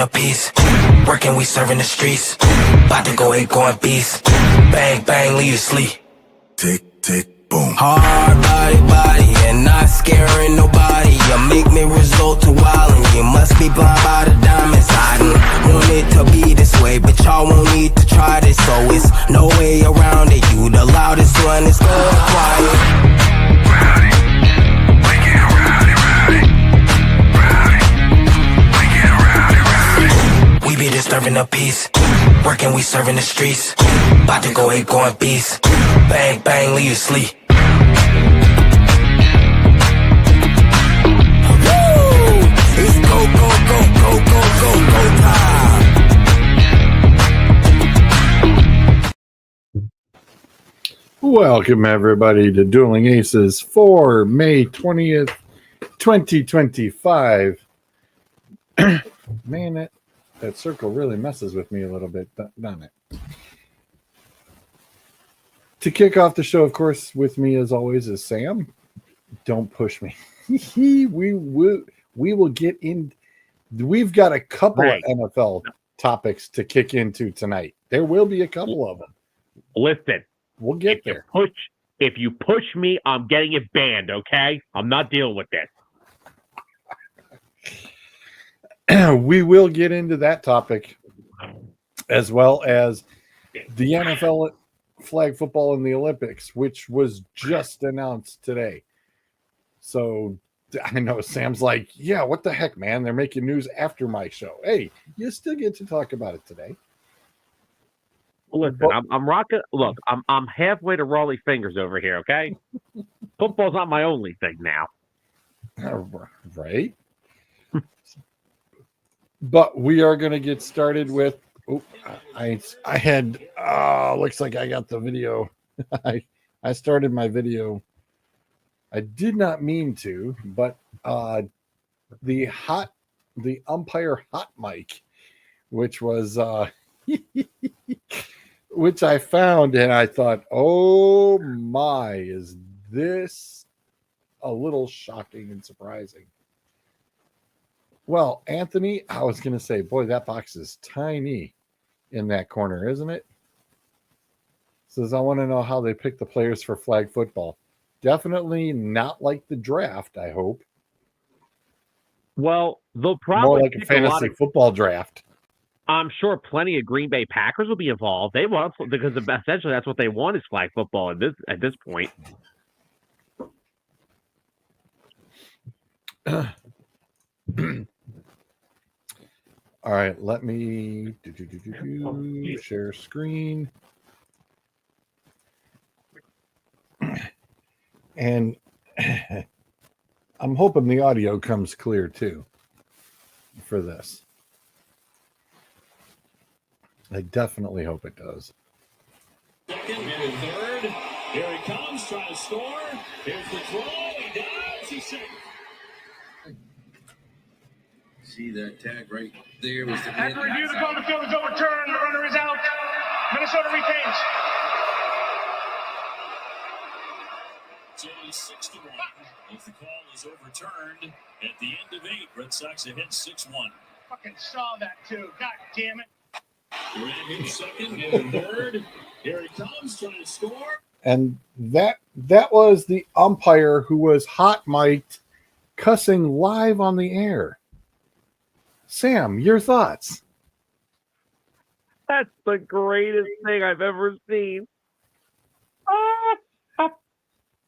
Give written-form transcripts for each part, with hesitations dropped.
a piece. Working, we serving the streets. About to go eight, going beast. Bang, bang, leave you sleep. Tick, tick, boom. Hard body, and not scaring nobody. You make me resort to wildin'. You must be blind by the diamonds. I didn't want it to be this way, but y'all won't need to try this, so it's no way around it. You the loudest one, it's going quiet. Rowdy, we get rowdy, rowdy. Rowdy, we get rowdy, rowdy. We be disturbing the peace. Working, we serving the streets. About to go eight, going beast. Bang, bang, leave you sleep. It's go, go, go, go, go, go, go time. Welcome, everybody, to Dueling ACES for May 20th, 2025. Man, that circle really messes with me a little bit, doesn't it? To kick off the show, of course, with me as always is Sam. Don't push me. we will get in. We've got a couple of NFL topics to kick into tonight. There will be a couple of them. Listen, we'll get there. If you push me, I'm getting it banned, okay? I'm not dealing with this. We will get into that topic, as well as the NFL flag football in the Olympics, which was just announced today. So I know Sam's like, yeah, what the heck, man? They're making news after my show. Hey, you still get to talk about it today. Listen, I'm rocking. Look, I'm halfway to Raleigh fingers over here, okay? Football's not my only thing now. Right? But we are going to get started with. Oh, I had. Looks like I got the video. I started my video. I did not mean to, but the umpire hot mic, which was which I found, and I thought, oh my, is this a little shocking and surprising? Well, Anthony, I was going to say, boy, that box is tiny in that corner, isn't it? Says, I want to know how they pick the players for flag football. Definitely not like the draft, I hope. Well, they'll probably more like a fantasy football draft. I'm sure plenty of Green Bay Packers will be involved. They want, because essentially that's what they want is flag football at this point. All right, let me share screen. And I'm hoping the audio comes clear too for this. I definitely hope it does. Second and third. Here he comes, trying to score. Here's the throw. He dives. He's safe. See that tag right there was the After review, the call on the field is overturned. The runner is out. Minnesota retains. It's only 6-1. If the call is overturned at the end of 8, Red Sox ahead 6-1. Fucking saw that too. God damn it. Durant hits second and third. Here he comes, trying to score. And that was the umpire who was hot mic'd, cussing live on the air. Sam, your thoughts? That's the greatest thing I've ever seen.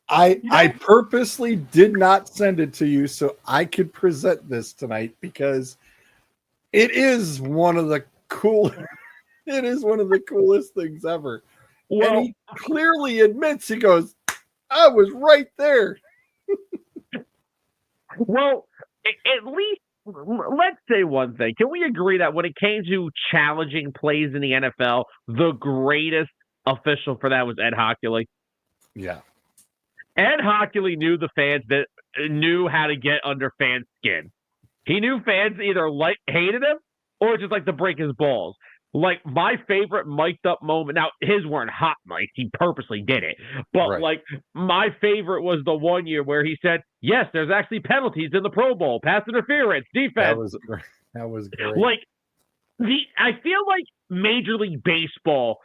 I purposely did not send it to you so I could present this tonight because it is one of the coolest things ever. Well, and he clearly admits, he goes, I was right there. Well, at least let's say one thing. Can we agree that when it came to challenging plays in the NFL, the greatest official for that was Ed Hockley? Yeah. Ed Hockley knew the fans that knew how to get under fans' skin. He knew fans either hated him or just like to break his balls. Like, my favorite mic'd up moment, now his weren't hot mics, he purposely did it. But Right. like, my favorite was the one year where he said, yes, there's actually penalties in the Pro Bowl, pass interference, defense. That was great. Like, I feel like Major League Baseball,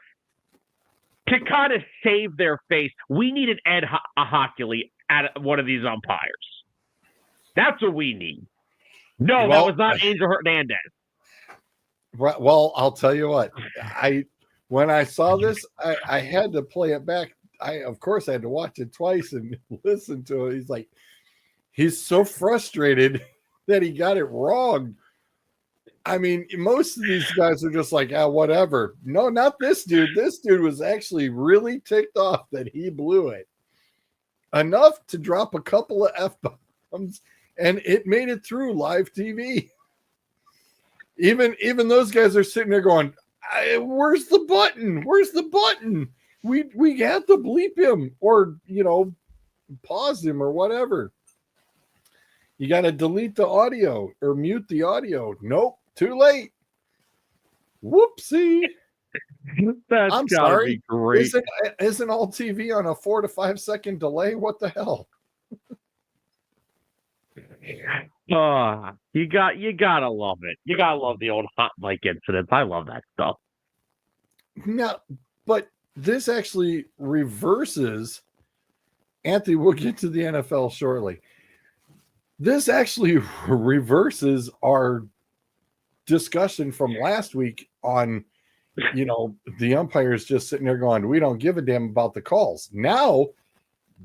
to kind of save their face, we need an Ed Hockley at one of these umpires. That's what we need. No, that was not Angel Hernandez. Well, I'll tell you what. When I saw this, I had to play it back. Of course, I had to watch it twice and listen to it. He's so frustrated that he got it wrong. I mean, most of these guys are just like, whatever. No, not this dude. This dude was actually really ticked off that he blew it enough to drop a couple of F-bombs, and it made it through live TV. Even those guys are sitting there going, where's the button? Where's the button? We have to bleep him or, pause him or whatever. You got to delete the audio or mute the audio. Nope, too late. Whoopsie. I'm sorry. Be great. Isn't all TV on a 4 to 5 second delay? What the hell? You gotta love it. You gotta love the old hot mic incidents. I love that stuff. No, but this actually reverses. Anthony, we'll get to the NFL shortly. This actually reverses our discussion from last week on, the umpires just sitting there going, we don't give a damn about the calls. Now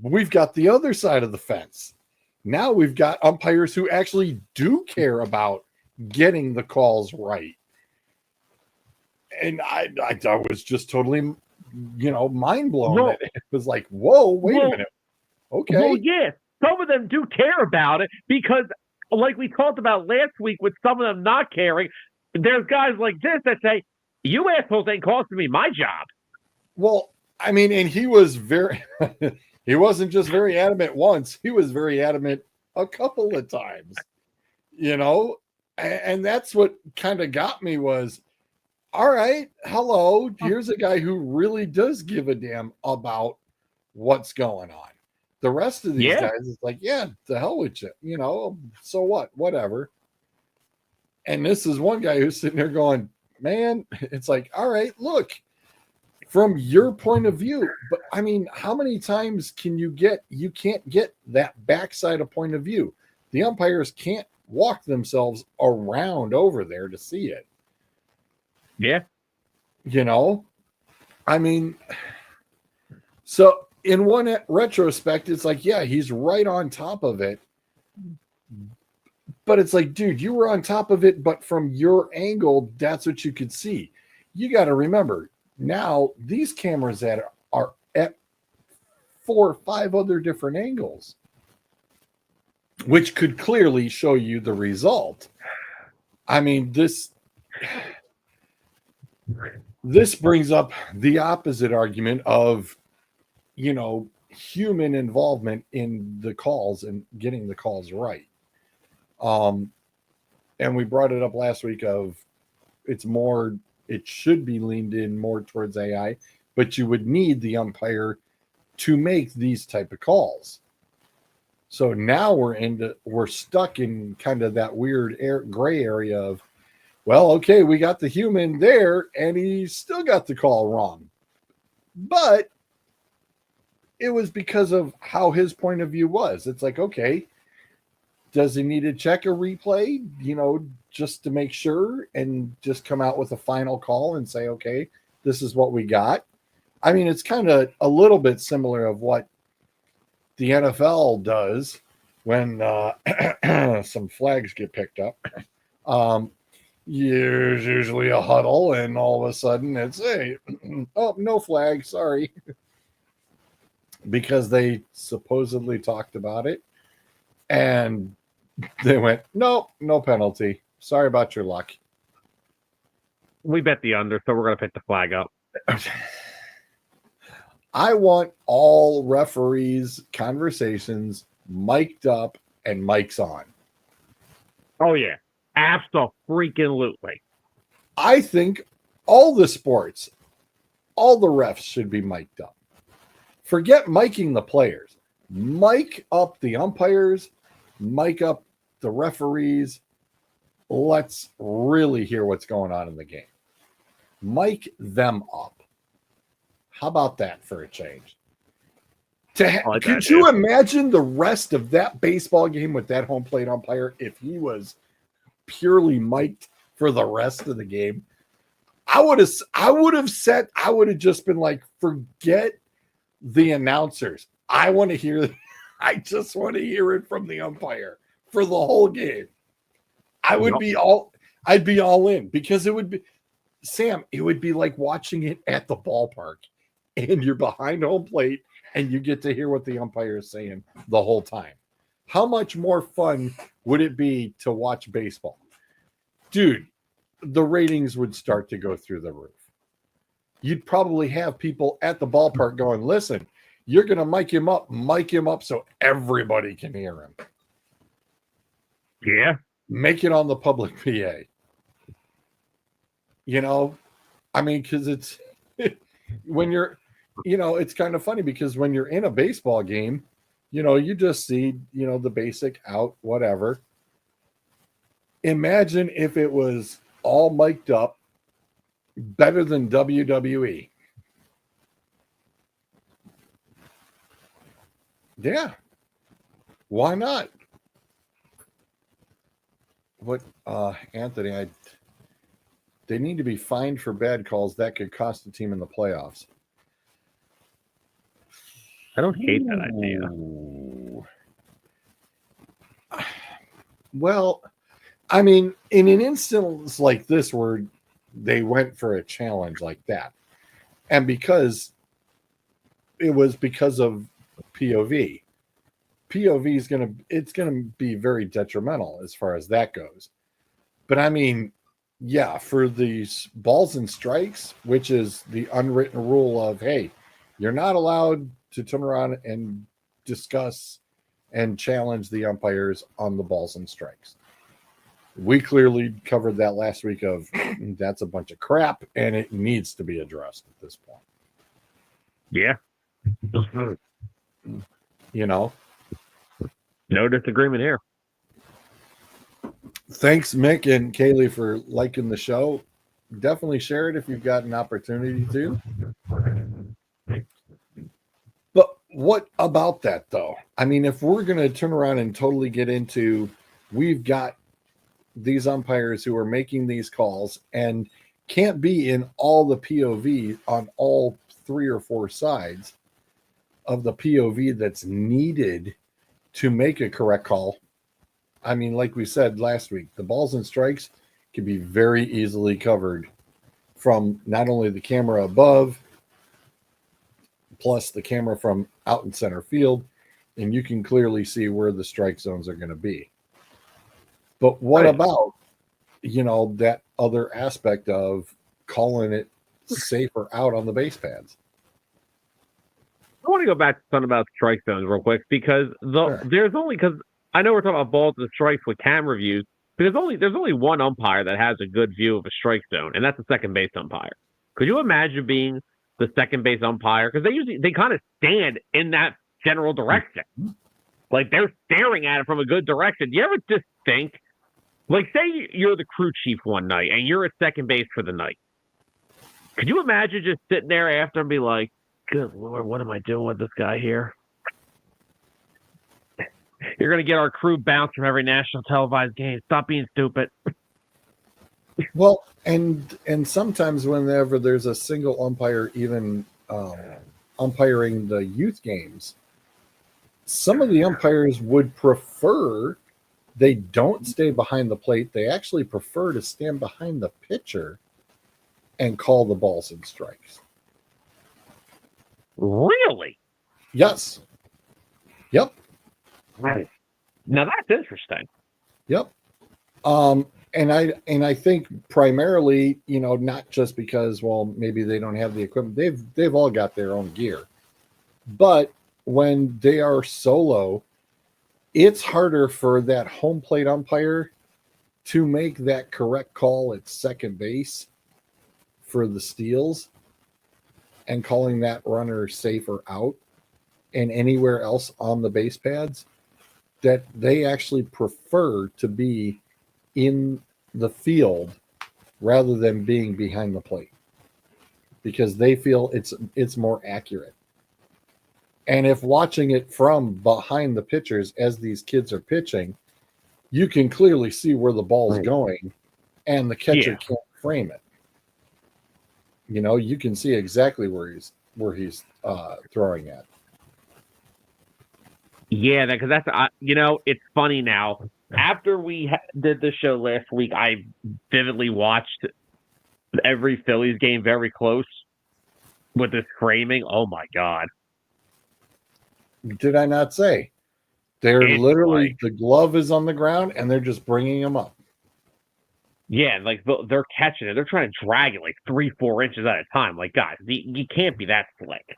we've got the other side of the fence. Now we've got umpires who actually do care about getting the calls right. And I was just totally, mind blown. No. It was like, whoa, wait a minute. Okay. Well, yeah, some of them do care about it because, like we talked about last week with some of them not caring, there's guys like this that say, you assholes ain't costing me my job. Well, I mean, and he was very, he wasn't just very adamant once, he was very adamant a couple of times, and that's what kind of got me was, all right, hello, here's a guy who really does give a damn about what's going on. The rest of these guys is like, the hell with you, so what, whatever. And this is one guy who's sitting there going, man, it's like, all right, look, from your point of view, but I mean, how many times you can't get that backside of point of view. The umpires can't walk themselves around over there to see it. Yeah. I mean, so in one retrospect, it's like, he's right on top of it. But it's like, dude, you were on top of it, but from your angle, that's what you could see. You got to remember, now these cameras that are at 4 or 5 other different angles, which could clearly show you the result. I mean, this brings up the opposite argument of, human involvement in the calls and getting the calls right. And we brought it up last week of it should be leaned in more towards AI, but you would need the umpire to make these type of calls. So now we're stuck in kind of that weird gray area of, well, okay, we got the human there and he still got the call wrong, but it was because of how his point of view was. It's like, okay, does he need to check a replay, just to make sure and just come out with a final call and say, okay, this is what we got? I mean, it's kind of a little bit similar of what the NFL does when some flags get picked up. There's usually a huddle and all of a sudden it's, hey, oh, no flag, sorry. Because they supposedly talked about it and they went, nope, no penalty. Sorry about your luck. We bet the under, so we're going to pick the flag up. I want all referees' conversations mic'd up and mics on. Oh, yeah. Abso-freaking-lutely. I think all the sports, all the refs should be mic'd up. Forget miking the players. Mic up the umpires, mic up the referees, let's really hear what's going on in the game. Mic them up. How about that for a change? Could you imagine the rest of that baseball game with that home plate umpire if he was purely mic'd for the rest of the game? I would have just been like, forget the announcers. I just want to hear it from the umpire for the whole game. I'd be all in, because it would be like watching it at the ballpark and you're behind home plate and you get to hear what the umpire is saying the whole time. How much more fun would it be to watch baseball? Dude, the ratings would start to go through the roof. You'd probably have people at the ballpark going, listen, you're going to mic him up so everybody can hear him. Yeah. Make it on the public PA. Because it's when you're, it's kind of funny because when you're in a baseball game, you just see, the basic out, whatever. Imagine if it was all mic'd up, better than WWE. Yeah. Why not? What, Anthony, they need to be fined for bad calls. That could cost the team in the playoffs. I don't hate that idea. Well, I mean, in an instance like this where they went for a challenge like that, and because it was because of POV is going to be very detrimental as far as that goes. But I mean, yeah, for these balls and strikes, which is the unwritten rule of, hey, you're not allowed to turn around and discuss and challenge the umpires on the balls and strikes. We clearly covered that last week of that's a bunch of crap and it needs to be addressed at this point. Yeah. No disagreement here. Thanks, Mick and Kaylee, for liking the show. Definitely share it if you've got an opportunity to. But what about that, though? I mean, if we're going to turn around and totally get into, we've got these umpires who are making these calls and can't be in all the POV on all 3 or 4 sides of the POV that's needed to make a correct call. I mean, like we said last week, the balls and strikes can be very easily covered from not only the camera above, plus the camera from out in center field, and you can clearly see where the strike zones are going to be. But what about, that other aspect of calling it safe or out on the base pads? I want to go back to something about strike zones real quick, because because I know we're talking about balls and strikes with camera views, but there's only one umpire that has a good view of a strike zone, and that's the second base umpire. Could you imagine being the second base umpire? Because they kind of stand in that general direction, like they're staring at it from a good direction. Do you ever just think, like, say you're the crew chief one night and you're at second base for the night? Could you imagine just sitting there after and be like, good Lord, what am I doing with this guy here? You're going to get our crew bounced from every national televised game. Stop being stupid. Well, and sometimes whenever there's a single umpire even umpiring the youth games, some of the umpires would prefer they don't stay behind the plate. They actually prefer to stand behind the pitcher and call the balls and strikes. Really? Yes. Yep. Right. Now that's interesting. Yep. And I think primarily, not just because, well, maybe they don't have the equipment. They've all got their own gear. But when they are solo, it's harder for that home plate umpire to make that correct call at second base for the steals and calling that runner safe or out, and anywhere else on the base pads, that they actually prefer to be in the field rather than being behind the plate because they feel it's more accurate. And if watching it from behind the pitchers as these kids are pitching, you can clearly see where the ball's going and the catcher can't frame it. You know, you can see exactly where he's throwing at. Yeah, because that's it's funny now. After we did the show last week, I vividly watched every Phillies game very close with this framing. Oh my god! Did I not say? They're It's literally like- the glove is on the ground and they're just bringing him up. Yeah, like they're catching it. They're trying to drag it like 3-4 inches at a time. Like, guys, you can't be that slick.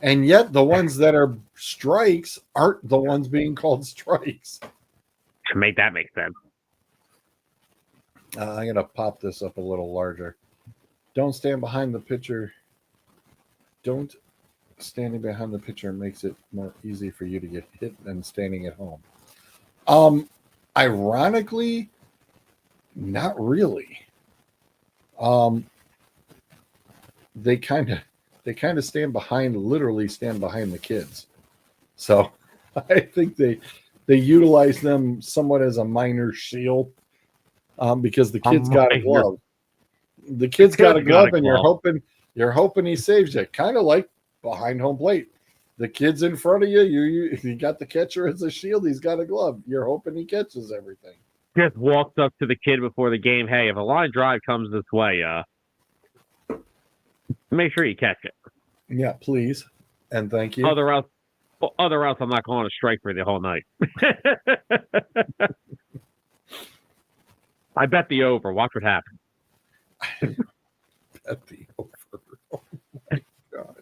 And yet the ones that are strikes aren't the ones being called strikes. To make that make sense. I'm going to pop this up a little larger. Don't stand behind the pitcher. Don't standing behind the pitcher makes it more easy for you to get hit than standing at home. Ironically, not really. They kind of literally stand behind the kids. So I think they utilize them somewhat as a minor shield because the kid's got a glove. The kid's got a glove, and you're hoping he saves you. Kind of like behind home plate. The kid's in front of you. You got the catcher as a shield. He's got a glove. You're hoping he catches everything. Just walks up to the kid before the game. Hey, if a line drive comes this way, make sure you catch it. Yeah, please, and thank you. Other else, I'm not calling a strike for the whole night. I bet the over. Watch what happens. Bet the over. Oh my god!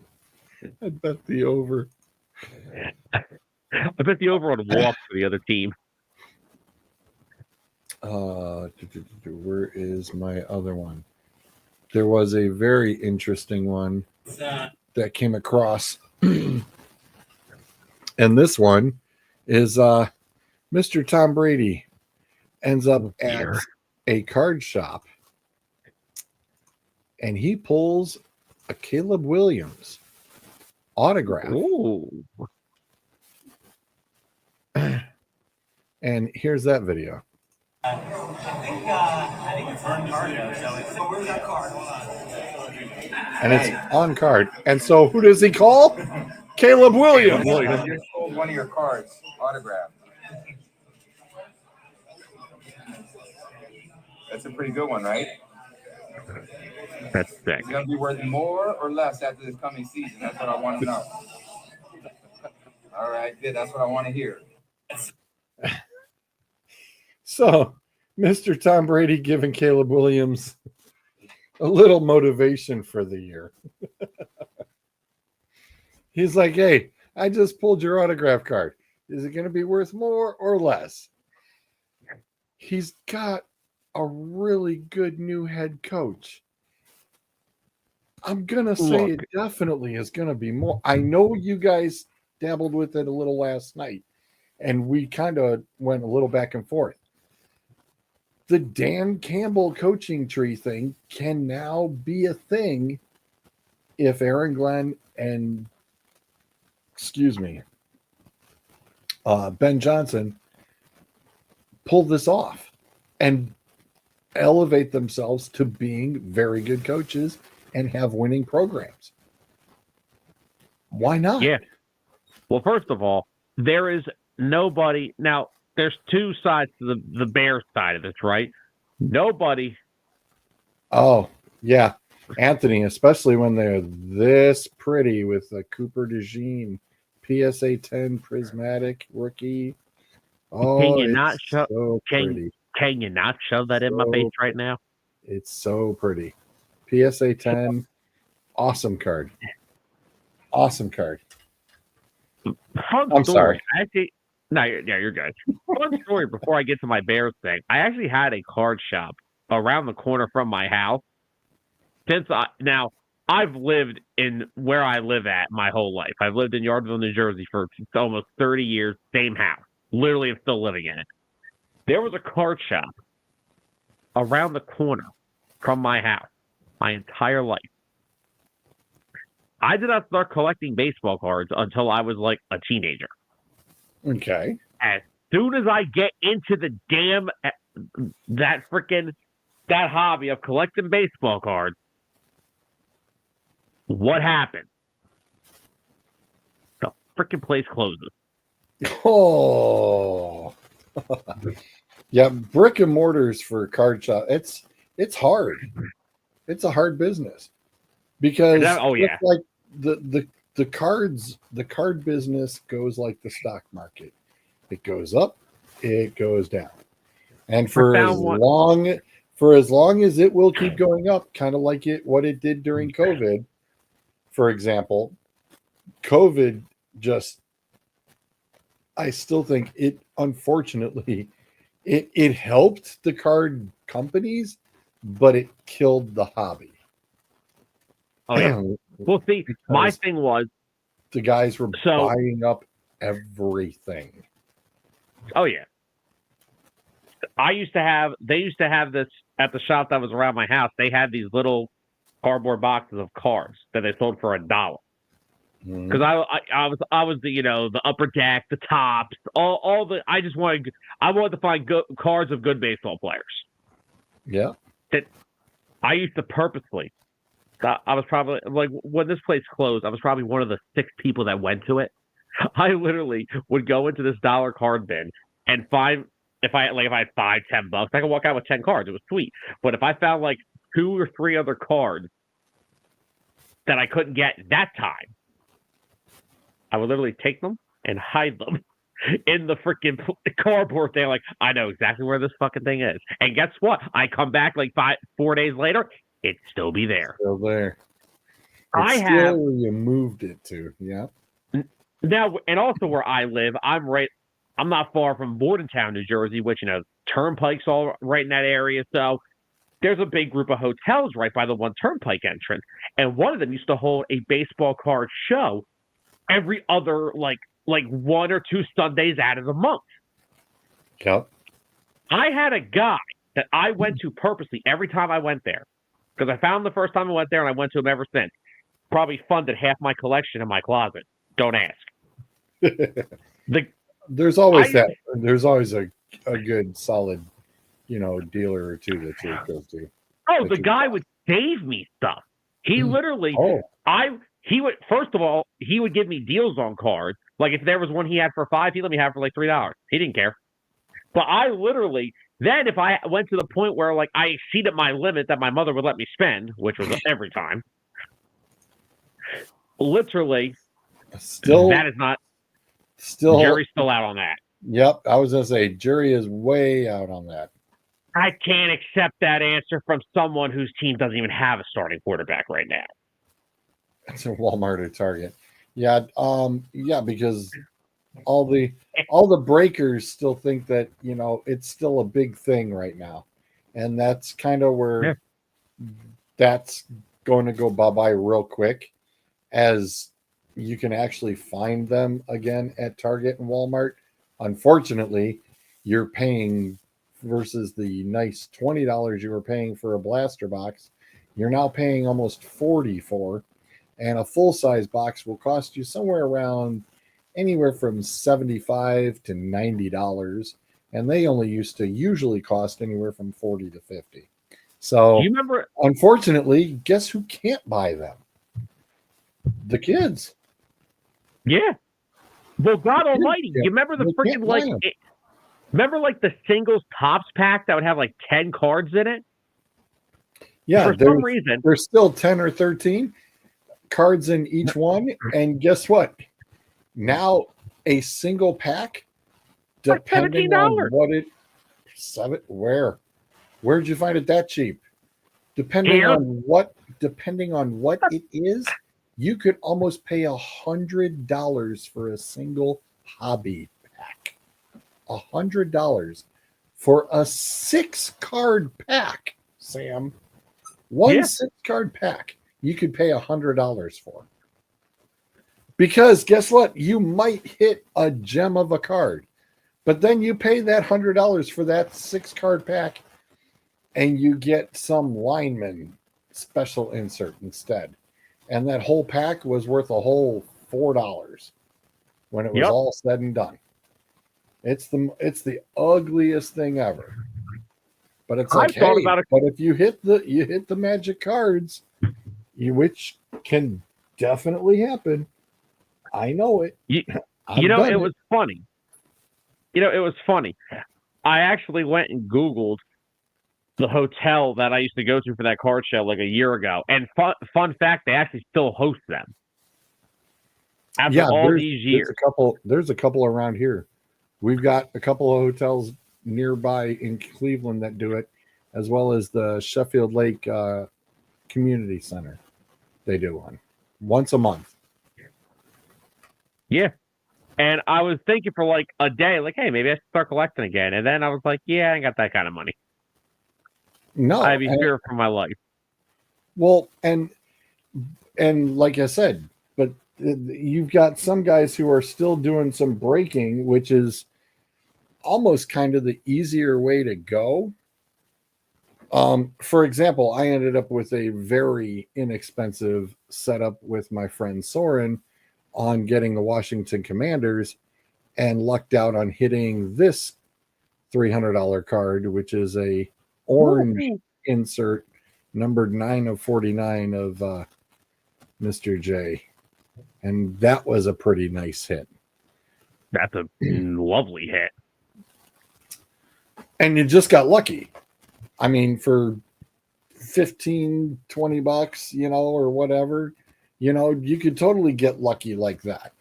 I bet the over. I bet the over on walks for the other team. Where is my other one? There was a very interesting one that came across. And this one is Mr. Tom Brady ends up at a card shop and he pulls a Caleb Williams autograph. Ooh. And here's that video. I think it's on card. So where's that card? And it's on card. And so who does he call? Caleb Williams. You sold one of your cards, autographed. That's a pretty good one, right? That's sick. It's going to be worth more or less after this coming season. That's what I want to know. All right, good. That's what I want to hear. So, Mr. Tom Brady giving Caleb Williams a little motivation for the year. He's like, hey, I just pulled your autograph card. Is it going to be worth more or less? He's got a really good new head coach. I'm going to say it definitely is going to be more. I know you guys dabbled with it a little last night, and we kind of went a little back and forth. The Dan Campbell coaching tree thing can now be a thing if Aaron Glenn and, Ben Johnson pull this off and elevate themselves to being very good coaches and have winning programs. Why not? Yeah. Well, first of all, there is nobody now. There's two sides to the Bears side of this, right? Nobody. Oh, yeah. Anthony, especially when they're this pretty with a Cooper DeJean PSA 10 prismatic rookie. Oh, can you not show? So pretty. Can you not shove that in my face right now? It's so pretty. PSA 10, awesome card. Awesome card. I'm sorry. You're good. Fun story before I get to my Bears thing. I actually had a card shop around the corner from my house. Now, I've lived in where I live at my whole life. I've lived in Yardville, New Jersey for almost 30 years, same house. Literally, I'm still living in it. There was a card shop around the corner from my house my entire life. I did not start collecting baseball cards until I was like a teenager. Okay. As soon as I get into the damn that hobby of collecting baseball cards, what happened? The freaking place closes. Oh. Yeah, brick and mortars for card shop. It's hard. It's a hard business because it's like the card business goes like the stock market. It goes up, it goes down. And for as long as it will keep going up, kind of like what it did during COVID, for example, COVID I still think it, unfortunately, it helped the card companies, but it killed the hobby. Oh yeah. Well, see, my thing was the guys were buying up everything. Oh yeah. They used to have this at the shop that was around my house. They had these little cardboard boxes of cards that they sold for $1. Because I was the the upper deck, the tops, all the I wanted to find cards of good baseball players. Yeah. That I used to purposely. I was probably like when this place closed, I was probably one of the 6 people that went to it. I literally would go into this dollar card bin and find if I had $5-10, I could walk out with 10 cards. It was sweet. But if I found like 2 or 3 other cards that I couldn't get that time, I would literally take them and hide them in the freaking cardboard thing. Like, I know exactly where this fucking thing is. And guess what? I come back like 4 days later, it'd still be there. Still there. It's still where you moved it to. Yeah. Now, and also where I live, I'm not far from Bordentown, New Jersey, which, Turnpike's all right in that area. So there's a big group of hotels right by the one Turnpike entrance. And one of them used to hold a baseball card show every other, like 1 or 2 Sundays out of the month. Yep. I had a guy that I went to purposely every time I went there. Because I found him the first time I went there, and I went to him ever since. Probably funded half my collection in my closet. Don't ask. There's always There's always a good, solid, dealer or two that you go to. Oh, the guy would save me stuff. He literally, he would, first of all, he would give me deals on cards. Like if there was one he had for $5, he let me have for like $3. He didn't care. But I literally, then if I went to the point where like I exceeded my limit that my mother would let me spend, which was every time, literally, that is not, jury's still out on that. Yep, I was going to say, jury is way out on that. I can't accept that answer from someone whose team doesn't even have a starting quarterback right now. It's a Walmart or Target. Yeah, because all the breakers still think that, it's still a big thing right now. And that's kind of where that's going to go bye-bye real quick, as you can actually find them again at Target and Walmart. Unfortunately, you're paying versus the nice $20 you were paying for a blaster box, you're now paying almost $40 for, and a full-size box will cost you somewhere around anywhere from $75 to $90, and they only used to usually cost anywhere from $40 to $50. So, you remember, unfortunately, guess who can't buy them? The kids. Yeah. Well, God Almighty, you remember the freaking remember like the singles tops pack that would have like 10 cards in it? Yeah, for some reason there's still 10 or 13 cards in each one, and guess what? Now a single pack, depending on what where'd you find it that cheap? Depending on what it is, you could almost pay $100 for a single hobby pack. $100 for a 6-card pack, Sam. One 6-card pack you could pay $100 for. Because guess what? You might hit a gem of a card. But then you pay that $100 for that 6-card pack, and you get some lineman special insert instead. And that whole pack was worth a whole $4 when it was Yep. all said and done. It's the ugliest thing ever. But it's like, I've thought hey, about it. but if you hit the magic cards, which can definitely happen. I know it. You know, it was funny. You know, it was funny. I actually went and Googled the hotel that I used to go to for that card show like a year ago. And fun fact, they actually still host them. After all these years. There's a couple around here. We've got a couple of hotels nearby in Cleveland that do it, as well as the Sheffield Lake Community Center. They do one once a month. Yeah. And I was thinking for like a day, like, hey, maybe I should start collecting again. And then I was like, yeah, I ain't got that kind of money. No. I'd be feared for my life. Well, and like I said, but you've got some guys who are still doing some breaking, which is almost kind of the easier way to go. For example, I ended up with a very inexpensive setup with my friend Soren on getting the Washington Commanders, and lucked out on hitting this $300 card, which is a orange insert numbered 9 of 49 of Mr. J. And that was a pretty nice hit. That's a lovely hit. And you just got lucky. I mean, for 15, 20 bucks, you know, or whatever, you know, you could totally get lucky like that.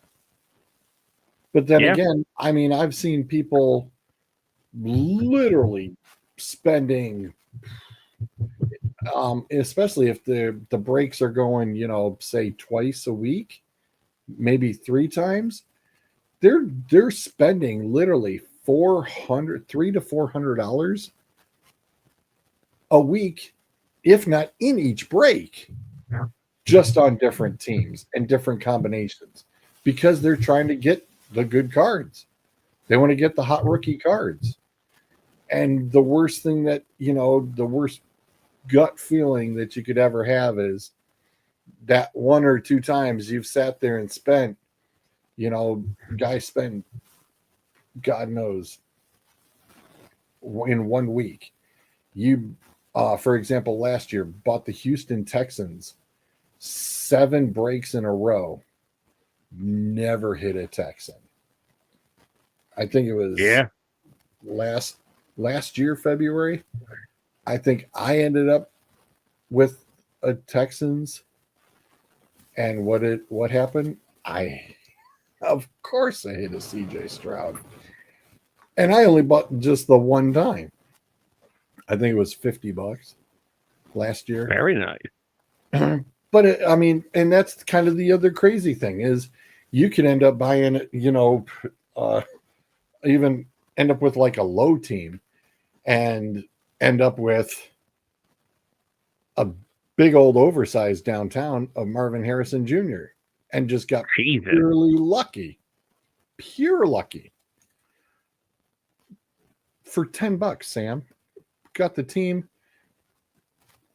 But then again, I mean, I've seen people literally spending, especially if the breaks are going, you know, say twice a week, maybe 3 times, they're spending literally $300 to $400 a week, if not in each break, just on different teams and different combinations, because they're trying to get the good cards. They want to get the hot rookie cards. And the worst thing that, you know, the worst gut feeling that you could ever have is that 1 or 2 times you've sat there and spent, you know, guys spend, God knows, in 1 week. You, for example, last year bought the Houston Texans 7 breaks in a row, never hit a Texan. I think it was last year, February. I think I ended up with a Texans, and what happened? Of course I hit a CJ Stroud. And I only bought just the one time. I think it was $50 last year. Very nice. But I mean, and that's kind of the other crazy thing is you could end up buying, you know, even end up with like a low team and end up with a big old oversized downtown of Marvin Harrison Jr. and just got purely lucky. Pure lucky. For $10, Sam. Got the team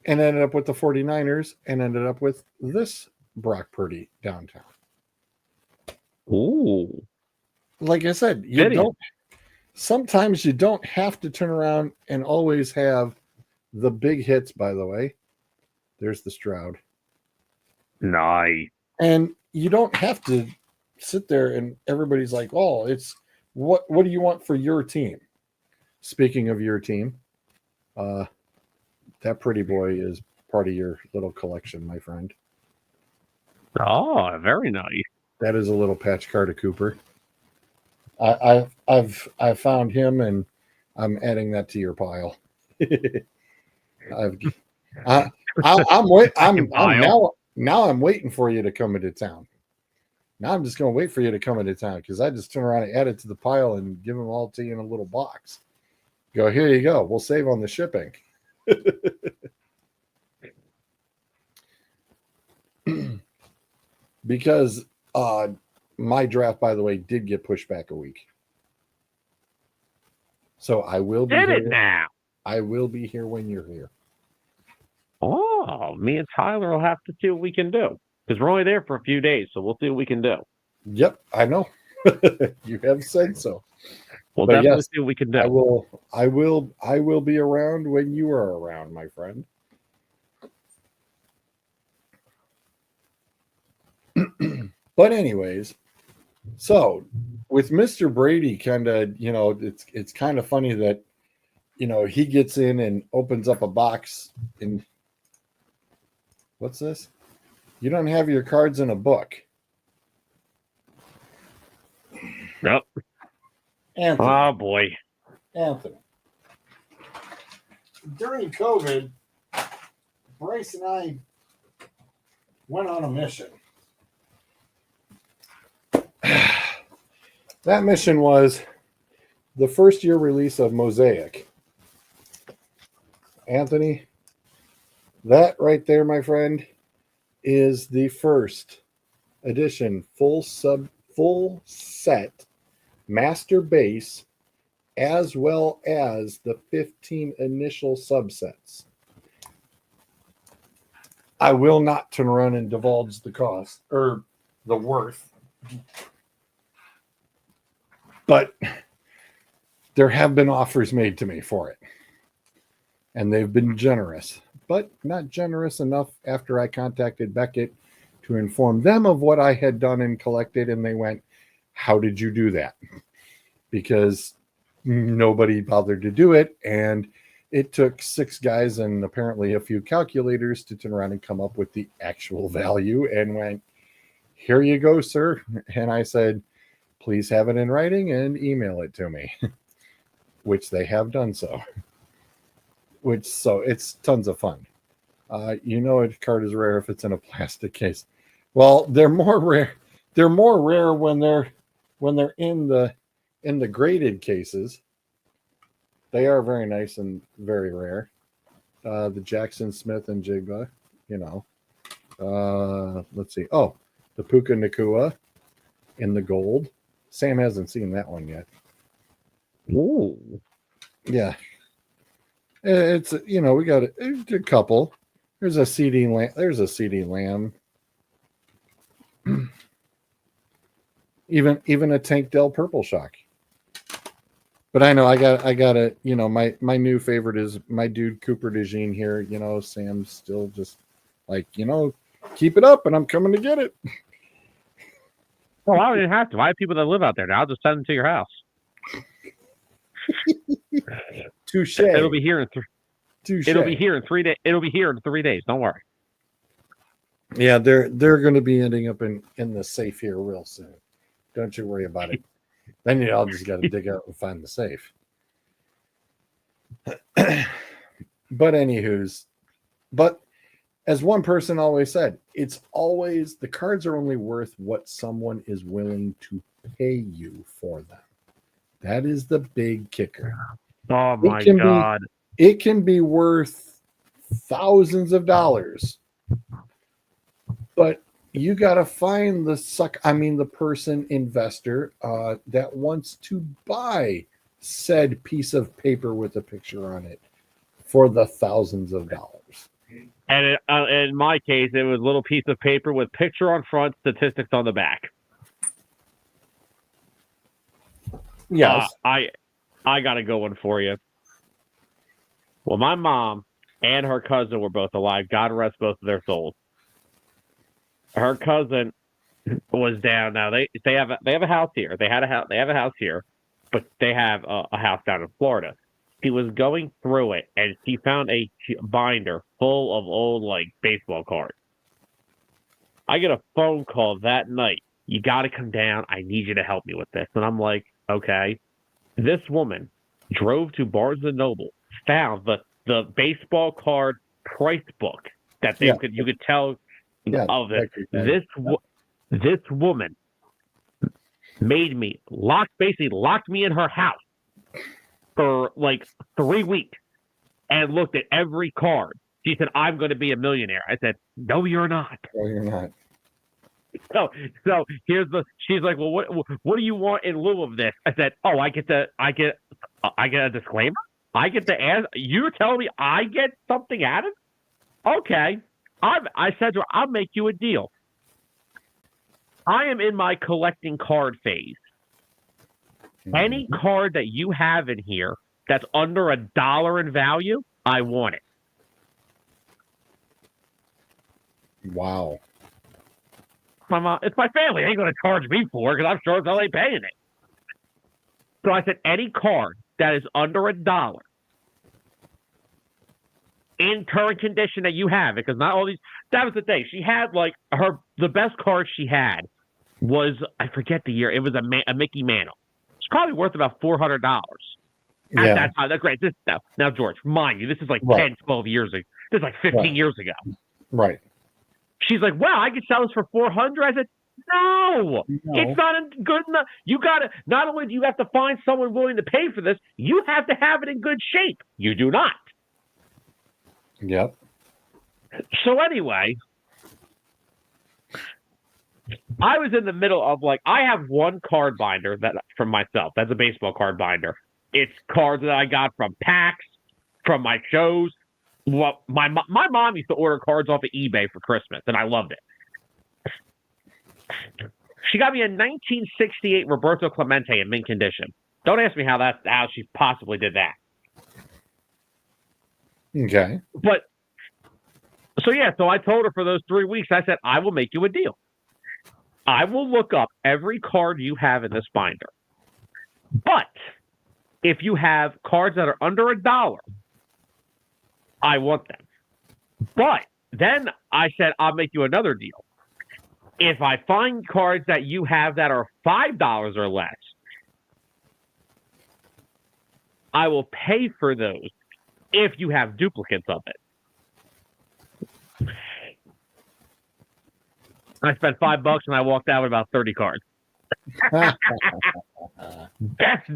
and ended up with the 49ers and ended up with this Brock Purdy downtown. Ooh. Like I said, sometimes you don't have to turn around and always have the big hits, by the way. There's the Stroud. Nice. And you don't have to sit there and everybody's like, oh, it's what do you want for your team? Speaking of your team, that pretty boy is part of your little collection, my friend. Oh, very nice. That is a little patch card of Cooper. I've found him and I'm adding that to your pile. Now I'm waiting for you to come into town. Now I'm just going to wait for you to come into town because I just turn around and add it to the pile and give them all to you in a little box. Go, here you go. We'll save on the shipping. Because my draft, by the way, did get pushed back a week. So I will be Did here. it now? I will be here when you're here. Oh, me and Tyler will have to see what we can do because we're only there for a few days, so we'll see what we can do. Yep, I know. You have said so. We'll But definitely yes, see what we can do. I will be around when you are around, my friend. But anyways, so with Mr. Brady, kind of, it's kind of funny that, he gets in and opens up a box and what's this? You don't have your cards in a book. Yep. Anthony. Oh boy. Anthony. During COVID, Bryce and I went on a mission. That mission was the first year release of Mosaic. Anthony, that right there, my friend, is the first edition full set master base, as well as the 15 initial subsets. I will not turn around and divulge the cost or the worth, but there have been offers made to me for it, and they've been generous, but not generous enough after I contacted Beckett to inform them of what I had done and collected, and they went, "How did you do that?" Because nobody bothered to do it, and it took 6 guys and apparently a few calculators to turn around and come up with the actual value, and went, "Here you go, sir." And I said, "Please have it in writing and email it to me," which they have done so. So it's tons of fun. A card is rare if it's in a plastic case. Well, they're more rare. They're more rare when they're in the graded cases. They are very nice and very rare. The Jackson Smith and Jigba, let's see. Oh, the Puka Nakua in the gold. Sam hasn't seen that one yet. Ooh. Yeah. It's we got a couple. There's a CD Lamb. There's a CD Lamb. Even a Tank Dell Purple Shock. But I know I got a my new favorite is my dude Cooper DeJean here. Sam's still just like, keep it up and I'm coming to get it. Well, I don't even have to. I have people that live out there now. I'll just send them to your house. Touche. It'll be here in Touche. It'll be here in 3 days. It'll be here in 3 days. Don't worry. Yeah, they're going to be ending up in the safe here real soon. Don't you worry about it. Then you all just got to dig out and find the safe. But as one person always said, it's always the cards are only worth what someone is willing to pay you for them. That is the big kicker. Oh my God. It can be worth thousands of dollars, but you got to find the person investor that wants to buy said piece of paper with a picture on it for the thousands of dollars. And in my case, it was a little piece of paper with picture on front, statistics on the back. Yes. I got a good one for you. Well, my mom and her cousin were both alive. God rest both of their souls. Her cousin was down. Now they have a house here. They have a house here, but they have a house down in Florida. She was going through it, and she found a binder full of old baseball cards. I get a phone call that night. You got to come down. I need you to help me with this. And I'm like, okay. This woman drove to Barnes and Noble, found the baseball card price book that you could tell of it. This woman basically locked me in her house for 3 weeks and looked at every card. She said, "I'm going to be a millionaire." I said, "No, you're not." No, you're not. So she's like, "Well, what do you want in lieu of this?" I said, "Oh, I get I get a disclaimer? I get to ask. You're telling me I get something out of it? Okay. I said to her, I'll make you a deal. I am in my collecting card phase. Any card that you have in here that's under $1 in value, I want it. Wow. It's my family. They ain't going to charge me for it because I'm sure they're paying it. So I said, any card that is under $1 in current condition that you have it, because not all these. That was the thing. She had the best card she had was, I forget the year. It was a Mickey Mantle. It's probably worth about $400 at that time. That's great. This stuff. Now, George, mind you, this is like 10, 12 years ago. This is like 15 years ago. Right. She's like, well, I could sell this for $400. I said, no, it's not good enough. You got to, not only do you have to find someone willing to pay for this, you have to have it in good shape. You do not. Yep. So anyway, I was in the middle of I have one card binder that from myself. That's a baseball card binder. It's cards that I got from PAX, from my shows. Well, my mom used to order cards off of eBay for Christmas, and I loved it. She got me a 1968 Roberto Clemente in mint condition. Don't ask me how she possibly did that. Okay. But so I told her for those 3 weeks, I said, I will make you a deal. I will look up every card you have in this binder. But if you have cards that are under $1, I want them. But then I said, I'll make you another deal. If I find cards that you have that are $5 or less, I will pay for those if you have duplicates of it. I spent $5 and I walked out with about 30 cards. Best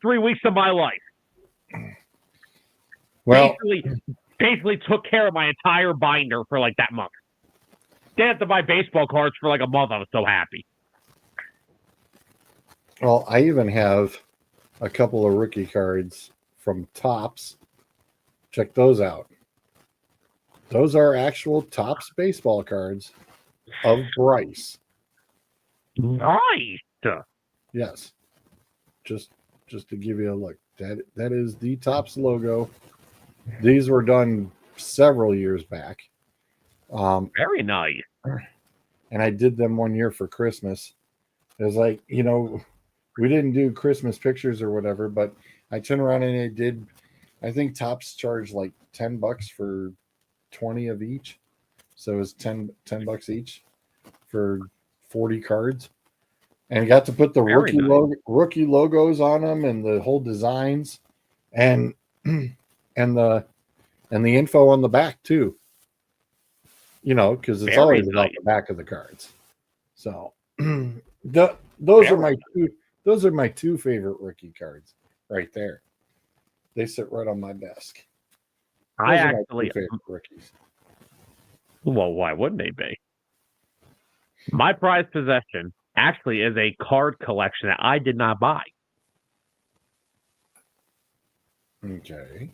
3 weeks of my life. Well, basically took care of my entire binder for that month. Didn't have to buy baseball cards for a month. I was so happy. Well, I even have a couple of rookie cards from Topps. Check those out. Those are actual Topps baseball cards of Bryce. Nice. Yes. Just to give you a look. That is the Topps logo. These were done several years back. Very nice. And I did them one year for Christmas. It was we didn't do Christmas pictures or whatever, but I turned around and I think Topps charged $10 for 20 of each. So it was $10 each for 40 cards. And got to put the rookie logos on them and the whole designs and the info on the back too. Because it's always about the back of the cards. So those are my two favorite rookie cards right there. They sit right on my desk. Those are my two favorite rookies. Well, why wouldn't they be? My prized possession actually is a card collection that I did not buy. Okay.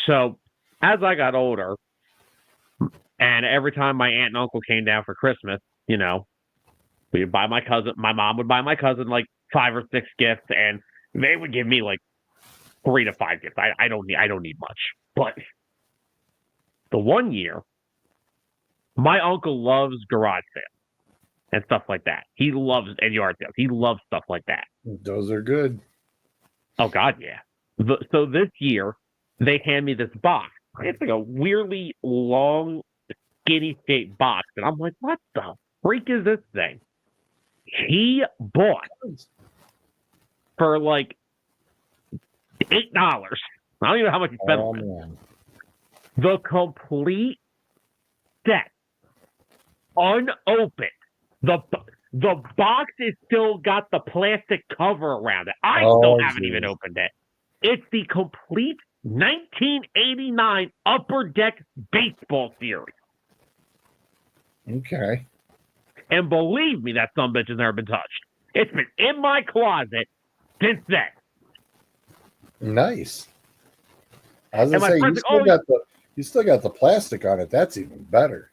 So as I got older, and every time my aunt and uncle came down for Christmas, we would buy my cousin. My mom would buy my cousin 5 or 6 gifts, and they would give me 3 to 5 gifts. I don't need much. But the one year, my uncle loves garage sales and stuff like that. He loves and yard sales. He loves stuff like that. Those are good. Oh God, yeah. So this year, they hand me this box. It's a weirdly long, skinny shaped box, and I'm like, what the freak is this thing? He bought for $8. I don't even know how much he spent on it. The complete set, unopened. The box is still got the plastic cover around it. I still haven't even opened it. It's the complete 1989 Upper Deck Baseball Series. Okay. And believe me, that sumbitch has never been touched. It's been in my closet since then. Nice. I was And gonna my say friend's like, you still got the plastic on it. That's even better.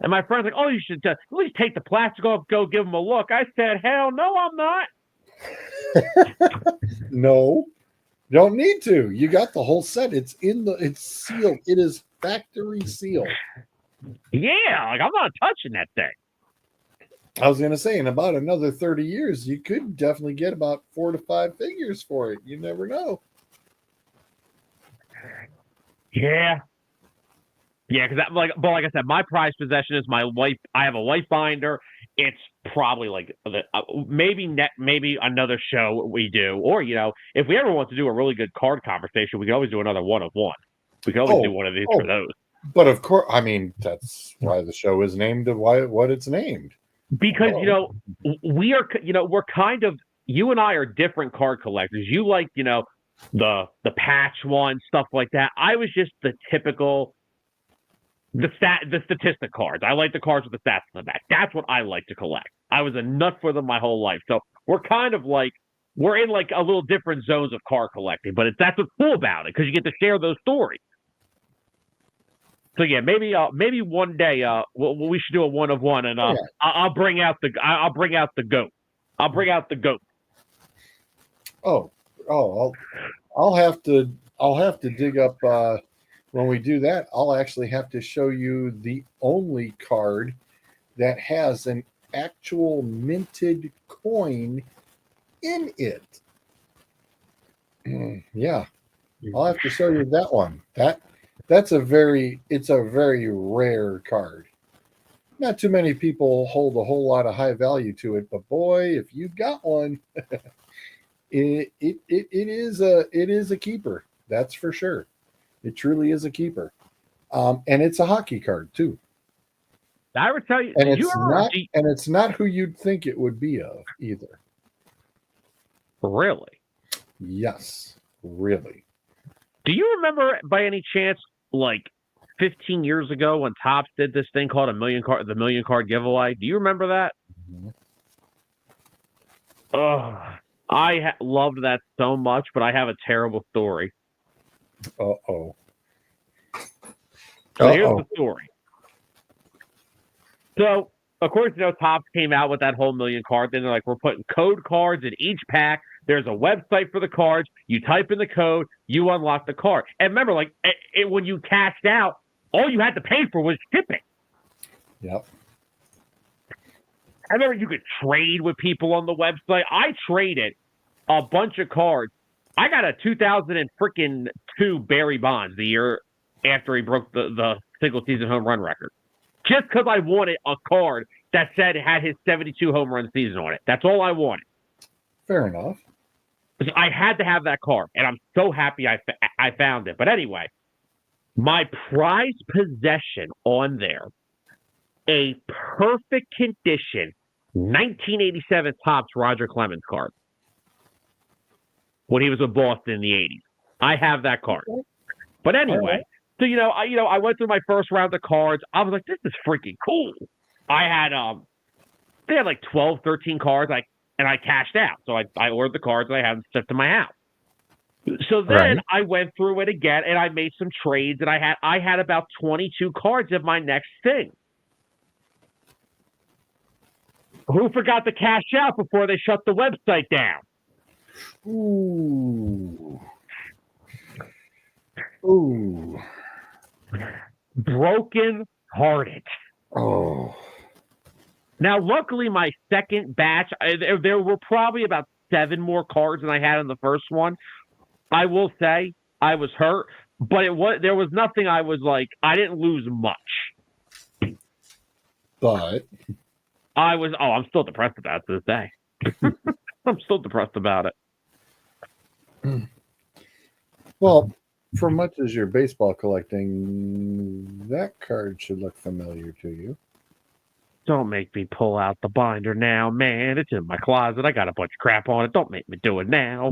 and my friend's like, oh, you should at least take the plastic off, go give them a look. I said, hell no, I'm not. No, you don't need to. You got the whole set. It's sealed. It is factory sealed. Yeah, like I'm not touching that thing. I was gonna say in about another 30 years, you could definitely get about 4 to 5 figures for it. You never know. Yeah. Yeah, because but like I said, my prized possession is my wife. I have a wife binder. It's probably like maybe another show we do, or if we ever want to do a really good card conversation, we can always do another one of one. We can always do one of these for those. But of course, I mean that's why the show is named what it's named. Because we're kind of, you and I are different card collectors. You like the patch one, stuff like that. I was just the typical. The statistic cards. I like the cards with the stats on the back. That's what I like to collect. I was a nut for them my whole life. So we're kind of like we're in like a little different zones of card collecting, but that's what's cool about it because you get to share those stories. So yeah, maybe one day we should do a one of one, and I'll bring out the goat. I'll bring out the goat. I'll have to dig up. When we do that, I'll actually have to show you the only card that has an actual minted coin in it. Yeah, I'll have to show you that one. It's a very rare card. Not too many people hold a whole lot of high value to it, but boy, if you've got one, it is a keeper. That's for sure. It truly is a keeper. And it's a hockey card too. I would tell you, and it's not who you'd think it would be of either. Really? Yes, really. Do you remember by any chance, like 15 years ago, when Topps did this thing called the million card giveaway? Do you remember that? Mm-hmm. I loved that so much, but I have a terrible story. Uh-oh. So here's the story. So, of course, Topps came out with that whole million card thing. They're like, we're putting code cards in each pack. There's a website for the cards. You type in the code, you unlock the card. And remember, like, when you cashed out, all you had to pay for was shipping. Yep. I remember you could trade with people on the website. I traded a bunch of cards. I got a 2002 Barry Bonds the year after he broke the single season home run record. Just because I wanted a card that said it had his 72 home run season on it. That's all I wanted. Fair enough. I had to have that card, and I'm so happy I found it. But anyway, my prized possession on there, a perfect condition 1987 Topps Roger Clemens card when he was with Boston in the 80s. I have that card. But anyway, so I went through my first round of cards. I was like, this is freaking cool. I had they had like 12, 13 cards, and I cashed out. So I ordered the cards and I had them shipped to my house. So then I went through it again and I made some trades, and I had about 22 cards of my next thing. Who forgot to cash out before they shut the website down? Ooh. Broken hearted. Oh. Now, luckily, my second batch, there were probably about 7 more cards than I had in the first one. I will say I was hurt, but there was nothing I was like, I didn't lose much. But I'm still depressed about it to this day. I'm still depressed about it. Well, for much as you're baseball collecting, that card should look familiar to you. Don't make me pull out the binder now, man. It's in my closet. I got a bunch of crap on it. Don't make me do it now.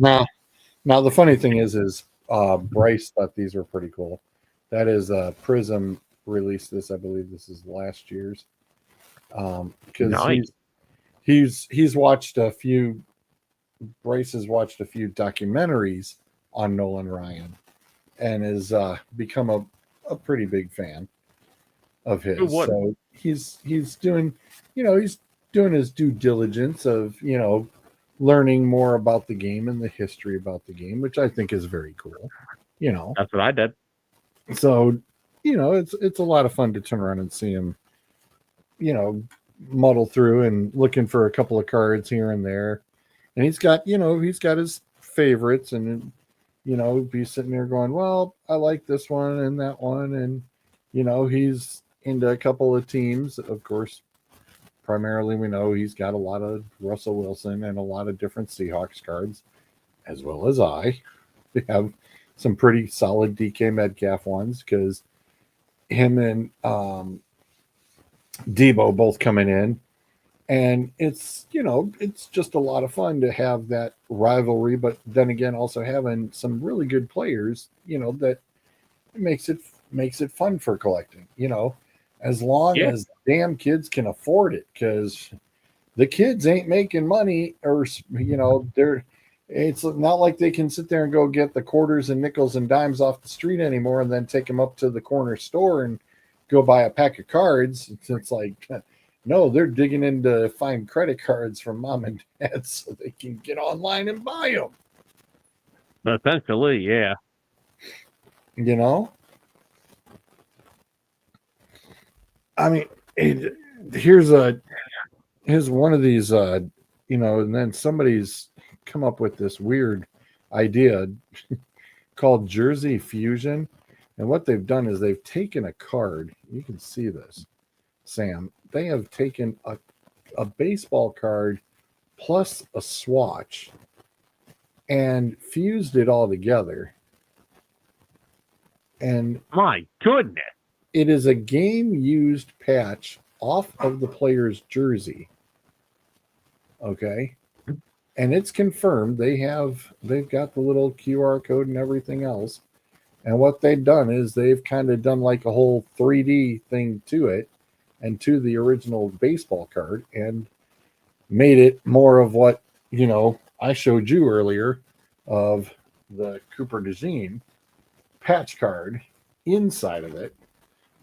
Now the funny thing is Bryce thought these were pretty cool. That is Prism released this. I believe this is last year's. Because nice. he's watched a few. Bryce has watched a few documentaries on Nolan Ryan, and has become a pretty big fan of his. Who wouldn't? So he's doing, he's doing his due diligence of learning more about the game and the history about the game, which I think is very cool. That's what I did. So it's a lot of fun to turn around and see him, muddle through and looking for a couple of cards here and there. And he's got his favorites, and be sitting there going, well, I like this one and that one, and he's into a couple of teams. Of course, primarily we know he's got a lot of Russell Wilson and a lot of different Seahawks cards, as well as I. We have some pretty solid DK Metcalf ones because him and Debo both coming in, and it's just a lot of fun to have that rivalry. But then again, also having some really good players, that makes it fun for collecting. As long as damn kids can afford it, because the kids ain't making money, or it's not like they can sit there and go get the quarters and nickels and dimes off the street anymore and then take them up to the corner store and go buy a pack of cards. It's like, no, they're digging in to find credit cards from mom and dad so they can get online and buy them. Essentially, yeah. I mean, here's one of these, and then somebody's come up with this weird idea called Jersey Fusion. And what they've done is they've taken a card. You can see this, Sam. They have taken a baseball card plus a swatch and fused it all together. And my goodness, it is a game-used patch off of the player's jersey. Okay. And it's confirmed. They've got the little QR code and everything else. And what they've done is they've kind of done like a whole 3D thing to it and to the original baseball card and made it more of what, I showed you earlier of the Cooper DeJean patch card inside of it.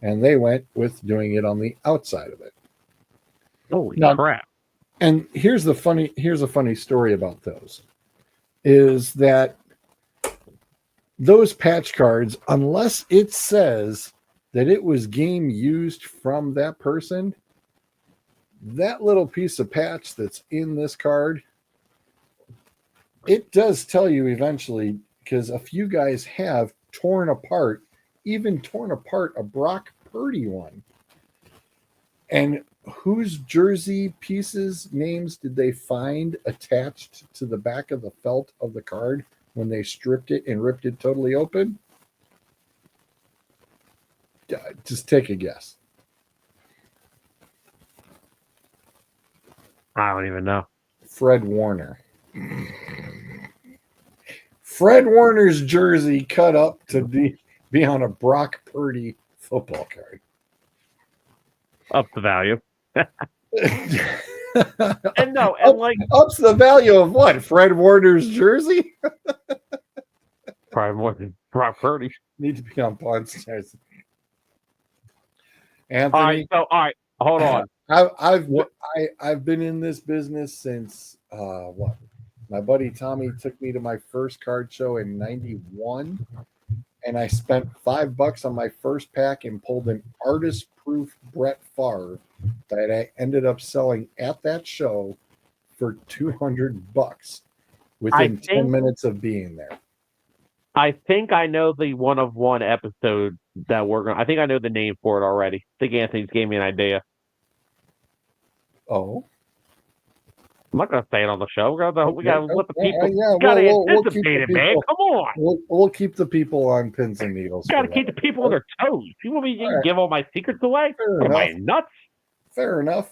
And they went with doing it on the outside of it. Holy Now, crap. And here's a funny story about those, is that those patch cards, unless it says that it was game used from that person, that little piece of patch that's in this card, it does tell you eventually, because a few guys have torn apart a Brock Purdy one. And whose jersey pieces names did they find attached to the back of the felt of the card when they stripped it and ripped it totally open? Just take a guess. I don't even know. Fred Warner. Fred Warner's jersey cut up to be on a Brock Purdy football card. Up the value. And ups the value of what? Fred Warner's jersey? Probably more than Brock Purdy. Need to be on Pawn Stars. Anthony. All right, hold on. I've been in this business since what? My buddy Tommy took me to my first card show in '91, and I spent $5 on my first pack and pulled an artist-proof Brett Favre that I ended up selling at that show for $200 within 10 minutes of being there. I think I know the one-of-one episode that I think I know the name for it already. I think Anthony's gave me an idea. Oh. I'm not going to say it on the show. We got to let the people anticipate it, man. Come on. We'll keep the people on pins and needles. Got to keep the people on their toes. You want me to give all my secrets away? Am I nuts? Fair enough.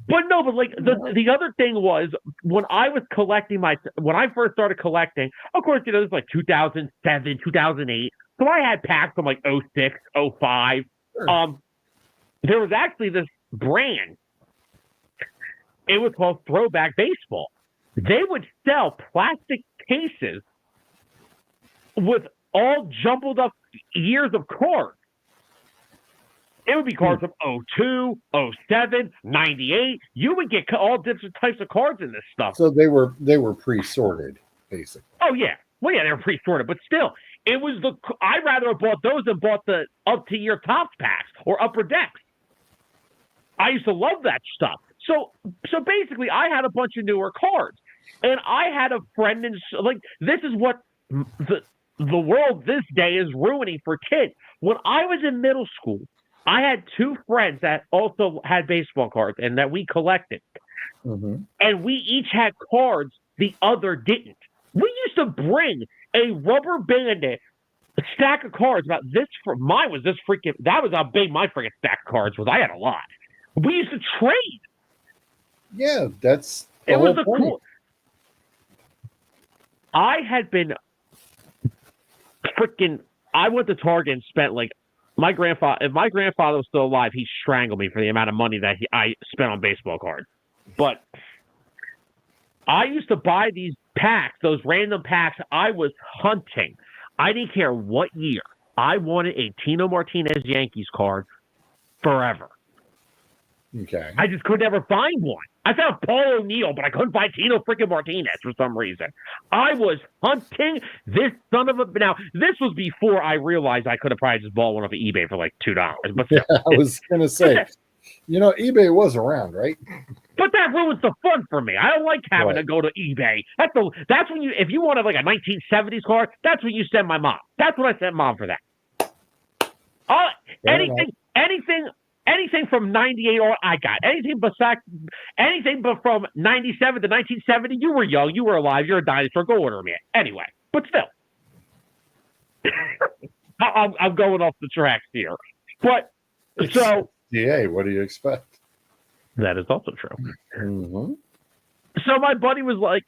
But no, the other thing was when I was collecting when I first started collecting, of course, it was like 2007, 2008. So I had packs from like 06, 05. Sure. There was actually this brand. It was called Throwback Baseball. They would sell plastic cases with all jumbled up years of cards. It would be cards from 02, 07, 98. You would get all different types of cards in this stuff. So they were pre-sorted, basically. Oh, yeah. Well, yeah, they were pre-sorted, but still, it was I'd rather have bought those than bought the up-to-year Topps packs or Upper Decks. I used to love that stuff. So basically, I had a bunch of newer cards, and I had a friend, and like, this is what the world this day is ruining for kids. When I was in middle school, I had two friends that also had baseball cards and that we collected. Mm-hmm. And we each had cards the other didn't. We used to bring a rubber banded stack of cards about this. Mine was this freaking, that was how big my freaking stack of cards was. I had a lot. We used to trade. Yeah, that's it was a cool. I had been freaking, I went to Target and spent like, if my grandfather was still alive, he'd strangle me for the amount of money that I spent on baseball cards. But I used to buy these packs, those random packs. I was hunting. I didn't care what year. I wanted a Tino Martinez Yankees card forever. Okay. I just could never find one. I found Paul O'Neill, but I couldn't find Tino freaking Martinez for some reason. I was hunting this son of a... Now, this was before I realized I could have probably just bought one off of eBay for like $2. But yeah, I was going to say, eBay was around, right? But that ruins the fun for me. I don't like having to go to eBay. That's when if you wanted like a 1970s card, that's when you send my mom. That's what I sent mom for that. Anything from 98 on, I got. Anything but from 97 to 1970, you were young, you were alive, you're a dinosaur, go order me it. Anyway, but still. I'm going off the tracks here. But, so. Yeah, what do you expect? That is also true. Mm-hmm. So my buddy was like,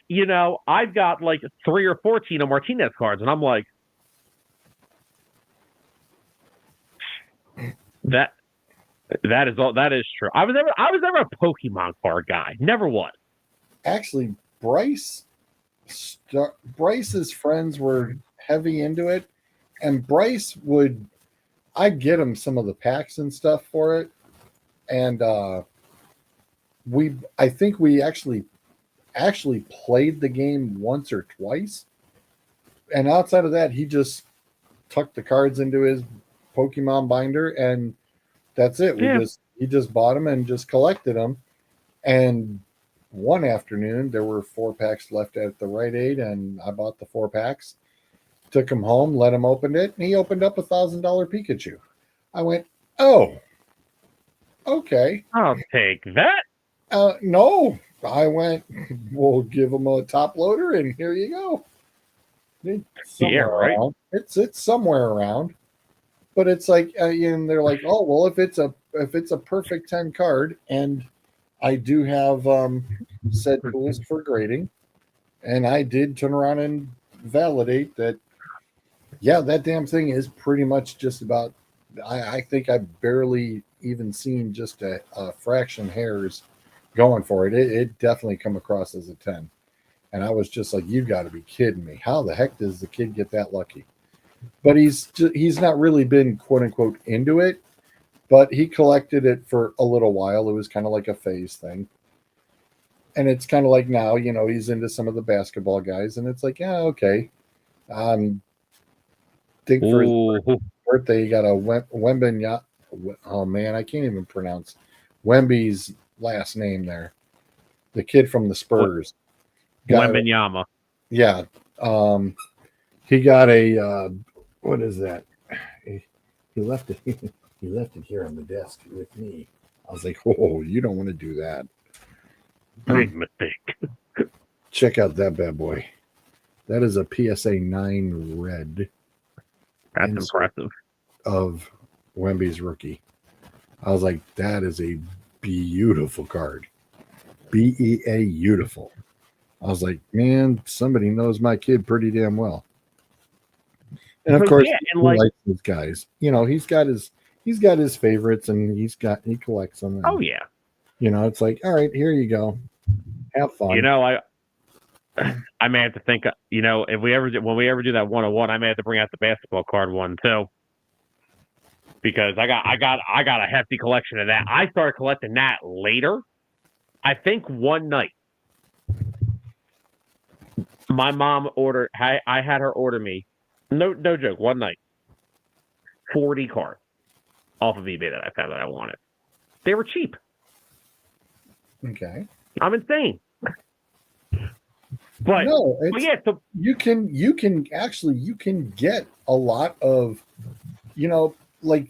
I've got like 3 or 4 Tino Martinez cards, and I'm like, that is true. I was never a Pokemon card guy. Never was. Actually, Bryce's friends were heavy into it, and Bryce I'd get him some of the packs and stuff for it, and I think we actually played the game once or twice, and outside of that, he just tucked the cards into his Pokemon binder, and that's it. He just bought them and just collected them. And one afternoon, there were 4 packs left at the Rite Aid, and I bought the 4 packs, took him home, let him open it, and he opened up $1,000 Pikachu. I went, oh, okay. I'll take that. No, I went, we'll give him a top loader, and here you go. It's right. Around. It's somewhere around. But it's like, and they're like, oh, well, if it's a perfect 10 card, and I do have said tools for grading, and I did turn around and validate that, yeah, that damn thing is pretty much just about, I think I've barely even seen just a fraction hairs going for it. It definitely come across as a 10. And I was just like, you've got to be kidding me. How the heck does the kid get that lucky? But he's not really been quote unquote into it, but he collected it for a little while. It was kind of like a phase thing. And it's kind of like now, he's into some of the basketball guys, and it's like, yeah, okay. I think for his birthday, he got a Wembenyama. Oh man, I can't even pronounce Wemby's last name there. The kid from the Spurs. Wembenyama. Yeah. He got a what is that? He left it. He left it here on the desk with me. I was like, "Oh, you don't want to do that." Big mistake. Check out that bad boy. That is a PSA 9 red. That's impressive. Of Wemby's rookie. I was like, that is a beautiful card. beautiful. I was like, man, somebody knows my kid pretty damn well. And of course, he likes these guys. He's got his favorites, and he collects them. And, oh yeah. It's like, all right, here you go. Have fun. I may have to think. If when we ever do that 101, I may have to bring out the basketball card one too, because I got a hefty collection of that. I started collecting that later. I think one night, my mom ordered. I had her order me. No joke. One night, 40 cards off of eBay that I found that I wanted. They were cheap. Okay. I'm insane. But, No, but yeah, so you can get a lot of, like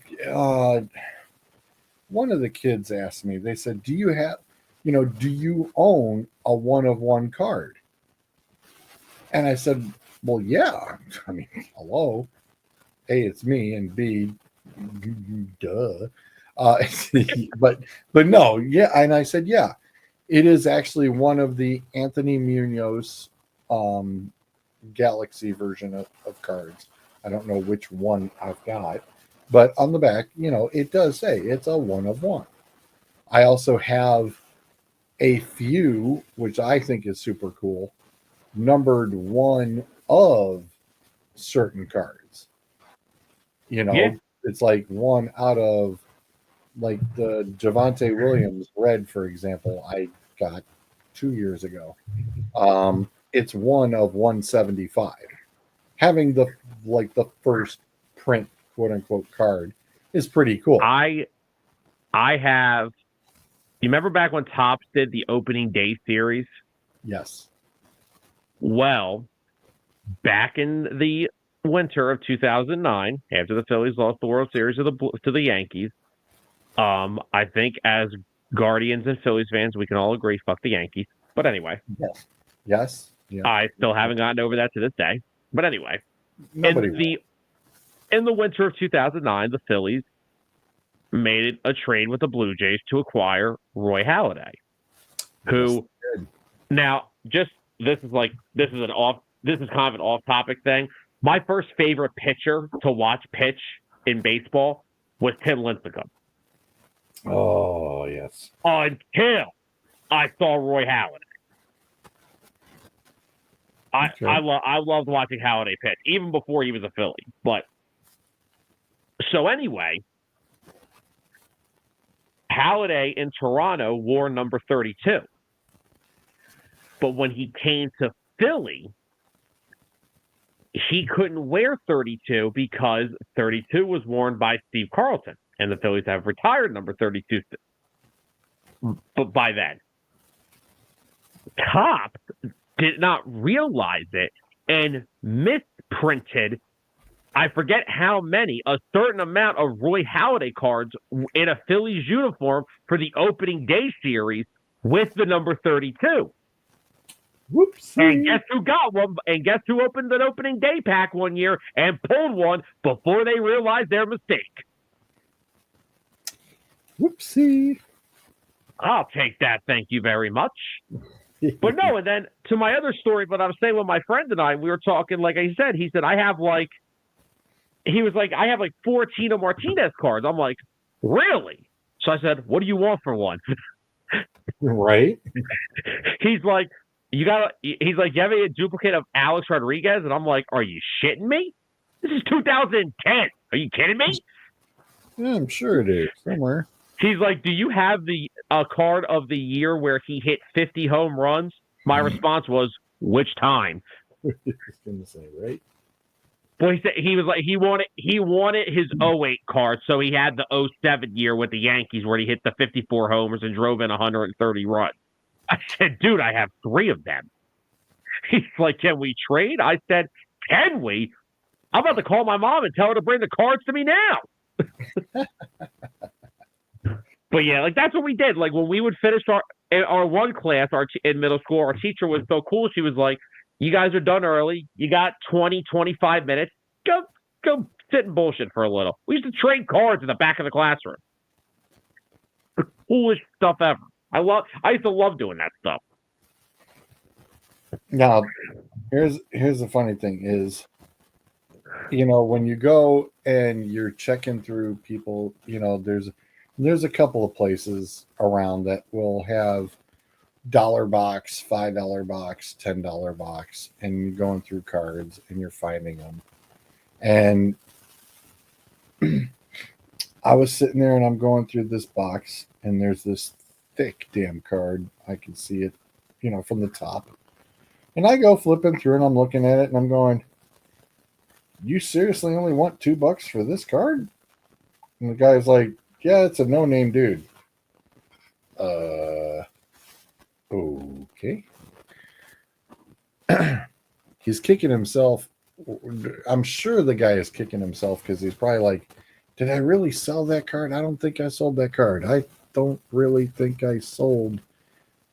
one of the kids asked me, they said, do you own a 1 of 1 card? And I said, well, yeah. I mean, hello. A, it's me, and B, duh. But no, yeah. And I said, yeah, it is actually one of the Anthony Munoz Galaxy version of cards. I don't know which one I've got, but on the back, it does say it's a 1 of 1. I also have a few, which I think is super cool, numbered 1 of certain cards. Yeah. It's like 1 out of, like the Javonte Williams red, for example, I got 2 years ago. It's 1 of 175. Having the first print, quote unquote, card is pretty cool. I have. You remember back when Topps did the opening day series? Yes. Well, back in the winter of 2009, after the Phillies lost the World Series to the Yankees, I think as Guardians and Phillies fans, we can all agree, fuck the Yankees. But anyway. Yes. Yeah. I still haven't gotten over that to this day. But anyway, Nobody in the winter of 2009, the Phillies made a trade with the Blue Jays to acquire Roy Halladay, who now this is kind of an off-topic thing. My first favorite pitcher to watch pitch in baseball was Tim Lincecum. Oh, yes. Until I saw Roy Halladay. I loved watching Halladay pitch, even before he was a Philly. But so anyway, Halladay in Toronto wore number 32. But when he came to Philly, he couldn't wear 32 because 32 was worn by Steve Carlton, and the Phillies have retired number 32 but by then. Topps did not realize it and misprinted, I forget how many, a certain amount of Roy Halladay cards in a Phillies uniform for the opening day series with the number 32. Whoops. And guess who got one? And guess who opened an opening day pack one year and pulled one before they realized their mistake? Whoopsie. I'll take that. Thank you very much. But no, and then to my other story, but I was saying with my friend and I, we were talking, like I said, he said, I have 14 Martinez cards. I'm like, really? So I said, what do you want for one? Right. He's like, you have a duplicate of Alex Rodriguez? And I'm like, are you shitting me? This is 2010. Are you kidding me? Yeah, I'm sure it is somewhere. He's like, do you have the card of the year where he hit 50 home runs? My response was, which time? I was going to say, right? Well, he said he wanted his 08 card, so he had the 07 year with the Yankees where he hit the 54 homers and drove in 130 runs. I said, dude, I have 3 of them. He's like, can we trade? I said, can we? I'm about to call my mom and tell her to bring the cards to me now. But yeah, like that's what we did. Like when we would finish our one class in middle school, our teacher was so cool. She was like, you guys are done early. You got 20, 25 minutes. Go sit and bullshit for a little. We used to trade cards in the back of the classroom. The coolest stuff ever. I used to love doing that stuff. Now, here's the funny thing is, when you go and you're checking through people, there's a couple of places around that will have dollar box, $5 box, $10 box, and you're going through cards and you're finding them. And I was sitting there and I'm going through this box, and there's this thick damn card. I can see it, from the top. And I go flipping through and I'm looking at it and I'm going, you seriously only want $2 for this card? And the guy's like, yeah, it's a no-name dude. Okay. He's kicking himself. I'm sure the guy is kicking himself because he's probably like, did I really sell that card? I don't think I sold that card. I don't really think I sold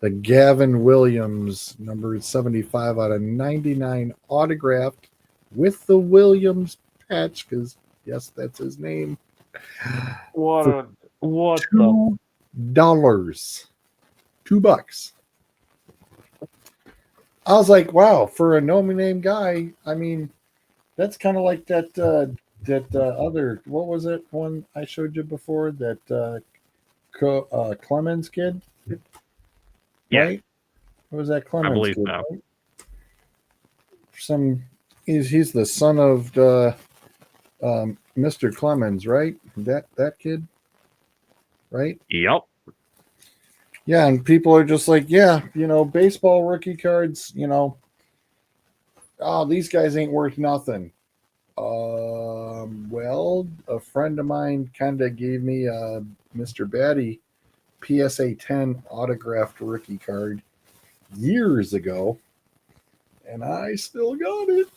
the Gavin Williams, number 75 out of 99, autographed with the Williams patch, because, yes, that's his name. What $2. $2. I was like, wow, for a no-name guy, I mean, that's kind of like that other, what was it one I showed you before, that Clemens kid? Yeah. Right? What was that Clemens believe kid? so. Right? He's the son of Mr. Clemens, right? That kid, right? Yep. Yeah, and people are just like, yeah, baseball rookie cards, oh, these guys ain't worth nothing. Well, a friend of mine kind of gave me a Mr. Batty PSA 10 autographed rookie card years ago, and I still got it.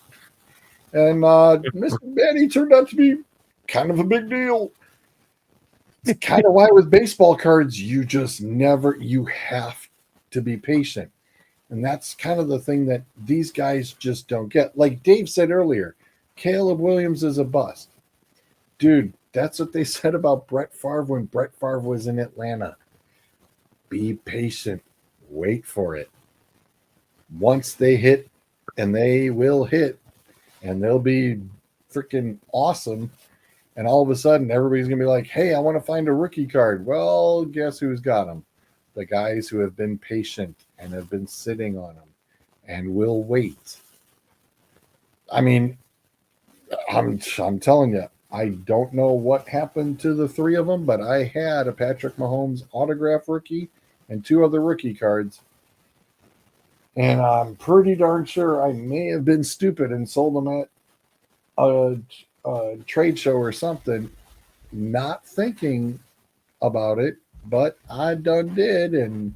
And Mr. Batty turned out to be kind of a big deal. It's kind of why with baseball cards, you have to be patient. And that's kind of the thing that these guys just don't get. Like Dave said earlier, Caleb Williams is a bust. Dude, that's what they said about Brett Favre when Brett Favre was in Atlanta. Be patient. Wait for it. Once they hit, and they will hit, and they'll be freaking awesome. And all of a sudden, everybody's going to be like, hey, I want to find a rookie card. Well, guess who's got them? The guys who have been patient and have been sitting on them and will wait. I mean, I'm telling you, I don't know what happened to the three of them, but I had a Patrick Mahomes autograph rookie and 2 other rookie cards. And I'm pretty darn sure I may have been stupid and sold them at a trade show or something, not thinking about it, but I done did, and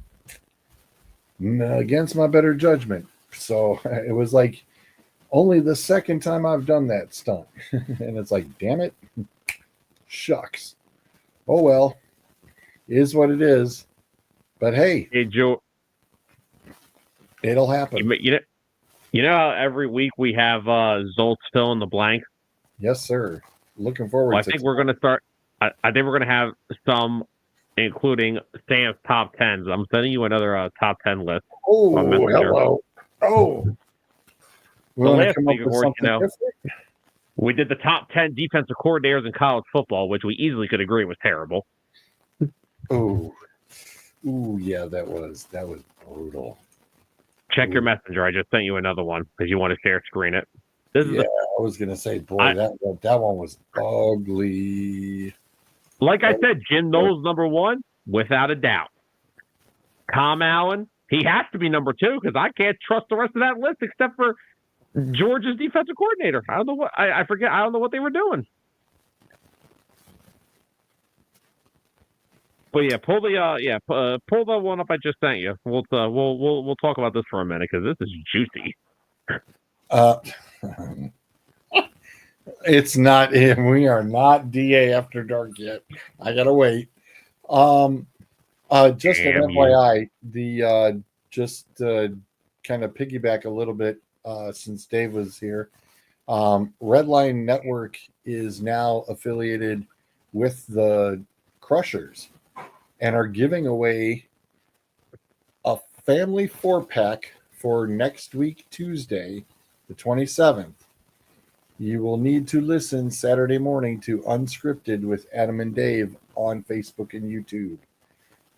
against my better judgment. So it was like only the second time I've done that stunt. And it's like, damn it, shucks. Oh well, is what it is. But hey, Joe, it'll happen. You know how every week we have Zolt's fill in the blank? Yes, sir. Looking forward I think we're going to start. I think we're going to have some, including Sam's top 10s. I'm sending you another top 10 list. Oh, hello. Oh. So last week, of course, we did the top 10 defensive coordinators in college football, which we easily could agree was terrible. Oh. Ooh, yeah, that was brutal. Check your messenger. I just sent you another one because you want to share screen it. I was gonna say, boy, that one was ugly. Like I said, Jim Knowles #1 without a doubt. Tom Allen, he has to be #2 because I can't trust the rest of that list except for Georgia's defensive coordinator. I don't know what I forget. I don't know what they were doing. But yeah, pull the one up I just sent you. We'll talk about this for a minute because this is juicy. It's not. We are not DA after dark yet. I gotta wait. Just an FYI, just kind of piggyback a little bit since Dave was here. Redline Network is now affiliated with the Crushers and are giving away a family 4-pack for next week, Tuesday, the 27th. You will need to listen Saturday morning to Unscripted with Adam and Dave on Facebook and YouTube.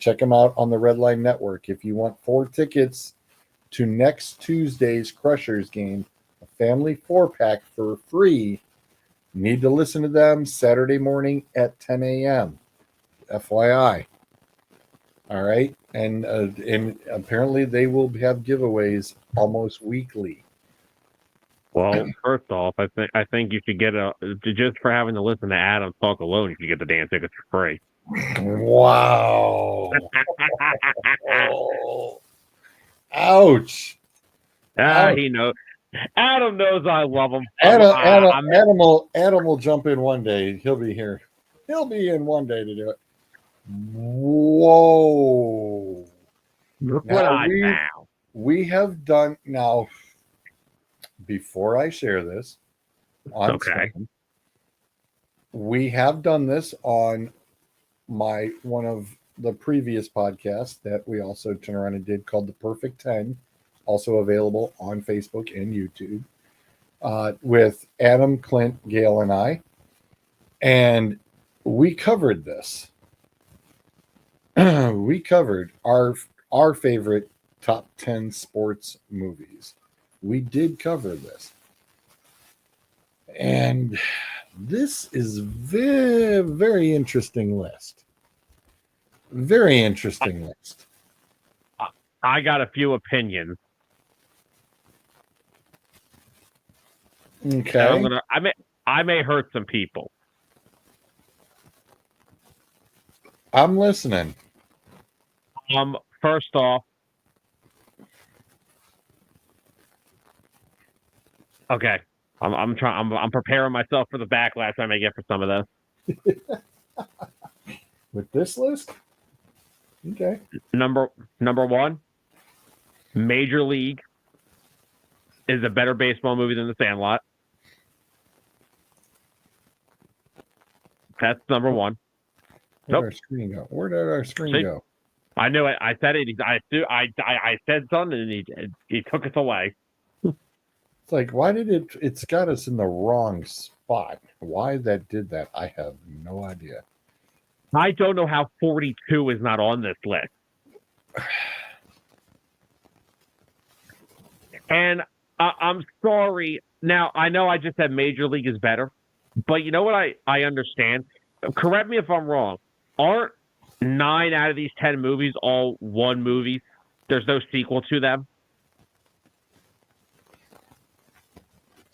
Check them out on the Red Line Network. If you want 4 tickets to next Tuesday's Crushers game, a family 4-pack for free, you need to listen to them Saturday morning at 10 a.m. FYI. All right. And apparently they will have giveaways almost weekly. Well, first off, I think you should get just for having to listen to Adam talk alone, you should get the damn tickets for free. Wow. Oh. Ouch. He knows. Adam knows I love him. Adam will jump in one day. He'll be here. He'll be in one day to do it. Whoa. Look what I found. We have done now. Before I share this on Steam, we have done this on one of the previous podcasts that we also turned around and did called The Perfect 10, also available on Facebook and YouTube, with Adam, Clint, Gail, and I. And we covered this. We covered our favorite top 10 sports movies. We did cover this. And this is very, very interesting list. Very interesting list. I got a few opinions. Okay. I may hurt some people. I'm listening. First off, okay, I'm preparing myself for the backlash I may get for some of this. With this list? Okay. Number 1, Major League is a better baseball movie than The Sandlot. That's number 1. Where'd our screen go? Where did our screen go? I knew it. I said it. I said something, and he took us away. It's like, why did it's got us in the wrong spot? Why that did that, I have no idea. I don't know how 42 is not on this list. And I'm sorry. Now, I know I just said Major League is better, but you know what I understand? Correct me if I'm wrong. Aren't 9 out of these 10 movies all one movie? There's no sequel to them?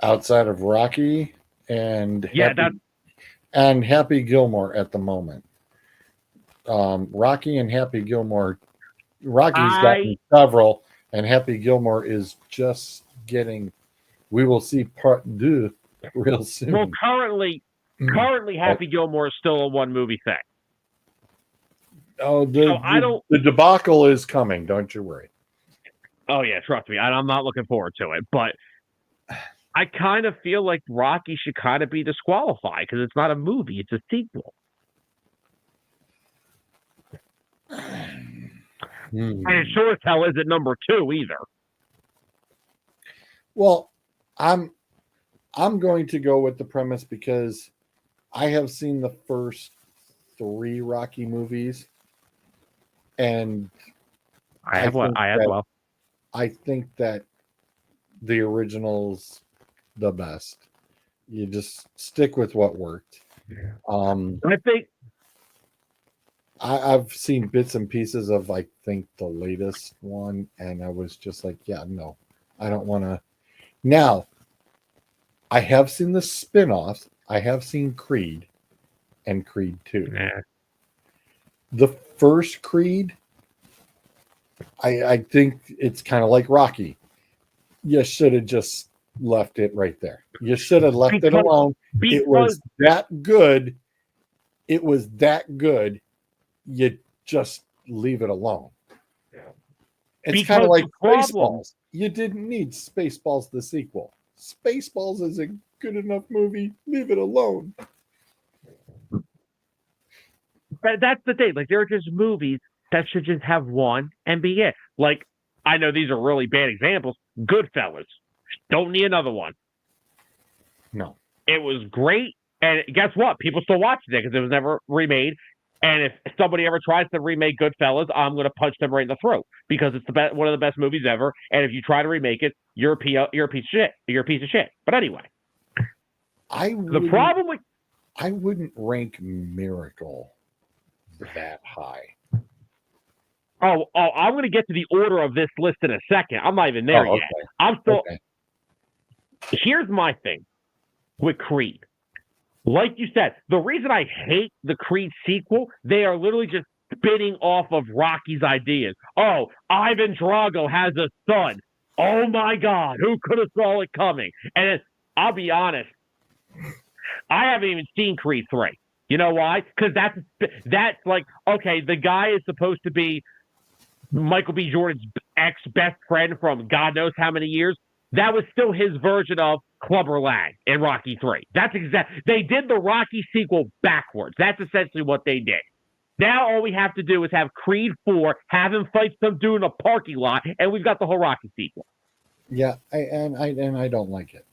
Outside of Rocky and Happy Gilmore at the moment. Rocky and Happy Gilmore. Rocky's gotten several, and Happy Gilmore is just getting. We will see part 2 real soon. Well, currently, Happy Gilmore is still a one movie thing. Oh, the debacle is coming. Don't you worry. Oh yeah, trust me. I'm not looking forward to it, but I kind of feel like Rocky should kind of be disqualified because it's not a movie; it's a sequel. And it sure as hell isn't number 2 either. Well, I'm going to go with the premise because I have seen the first 3 Rocky movies, and I have well. I think that the original's the best. You just stick with what worked. I think I've seen bits and pieces of, I think, the latest one, and I was just like, yeah, no, I don't want to. Now, I have seen the spin-offs. I have seen Creed and Creed 2. Yeah. The first Creed, I think it's kind of like Rocky. You should have just left it right there. You should have left it alone. It was that good. It was that good. You just leave it alone. It's kind of like Spaceballs. You didn't need Spaceballs the sequel. Spaceballs is a good enough movie. Leave it alone. But that's the thing. Like, there are just movies that should just have one and be it. Like, I know these are really bad examples. Goodfellas. Don't need another one. No. It was great. And guess what? People still watching it because it was never remade. And if somebody ever tries to remake Goodfellas, I'm going to punch them right in the throat because it's one of the best movies ever. And if you try to remake it, you're a piece of shit. You're a piece of shit. But anyway, I wouldn't rank Miracle that high. I'm going to get to the order of this list in a second. I'm not even there yet. I'm still. Okay. Here's my thing with Creed. Like you said, the reason I hate the Creed sequel, they are literally just spinning off of Rocky's ideas. Oh, Ivan Drago has a son. Oh my God, who could have saw it coming? And I'll be honest, I haven't even seen Creed 3. You know why? Because that's like, okay, the guy is supposed to be Michael B. Jordan's ex-best friend from God knows how many years. That was still his version of Clubber Lang in Rocky 3. They did the Rocky sequel backwards. That's essentially what they did. Now all we have to do is have Creed 4, have him fight some dude in a parking lot, and we've got the whole Rocky sequel. Yeah, I don't like it.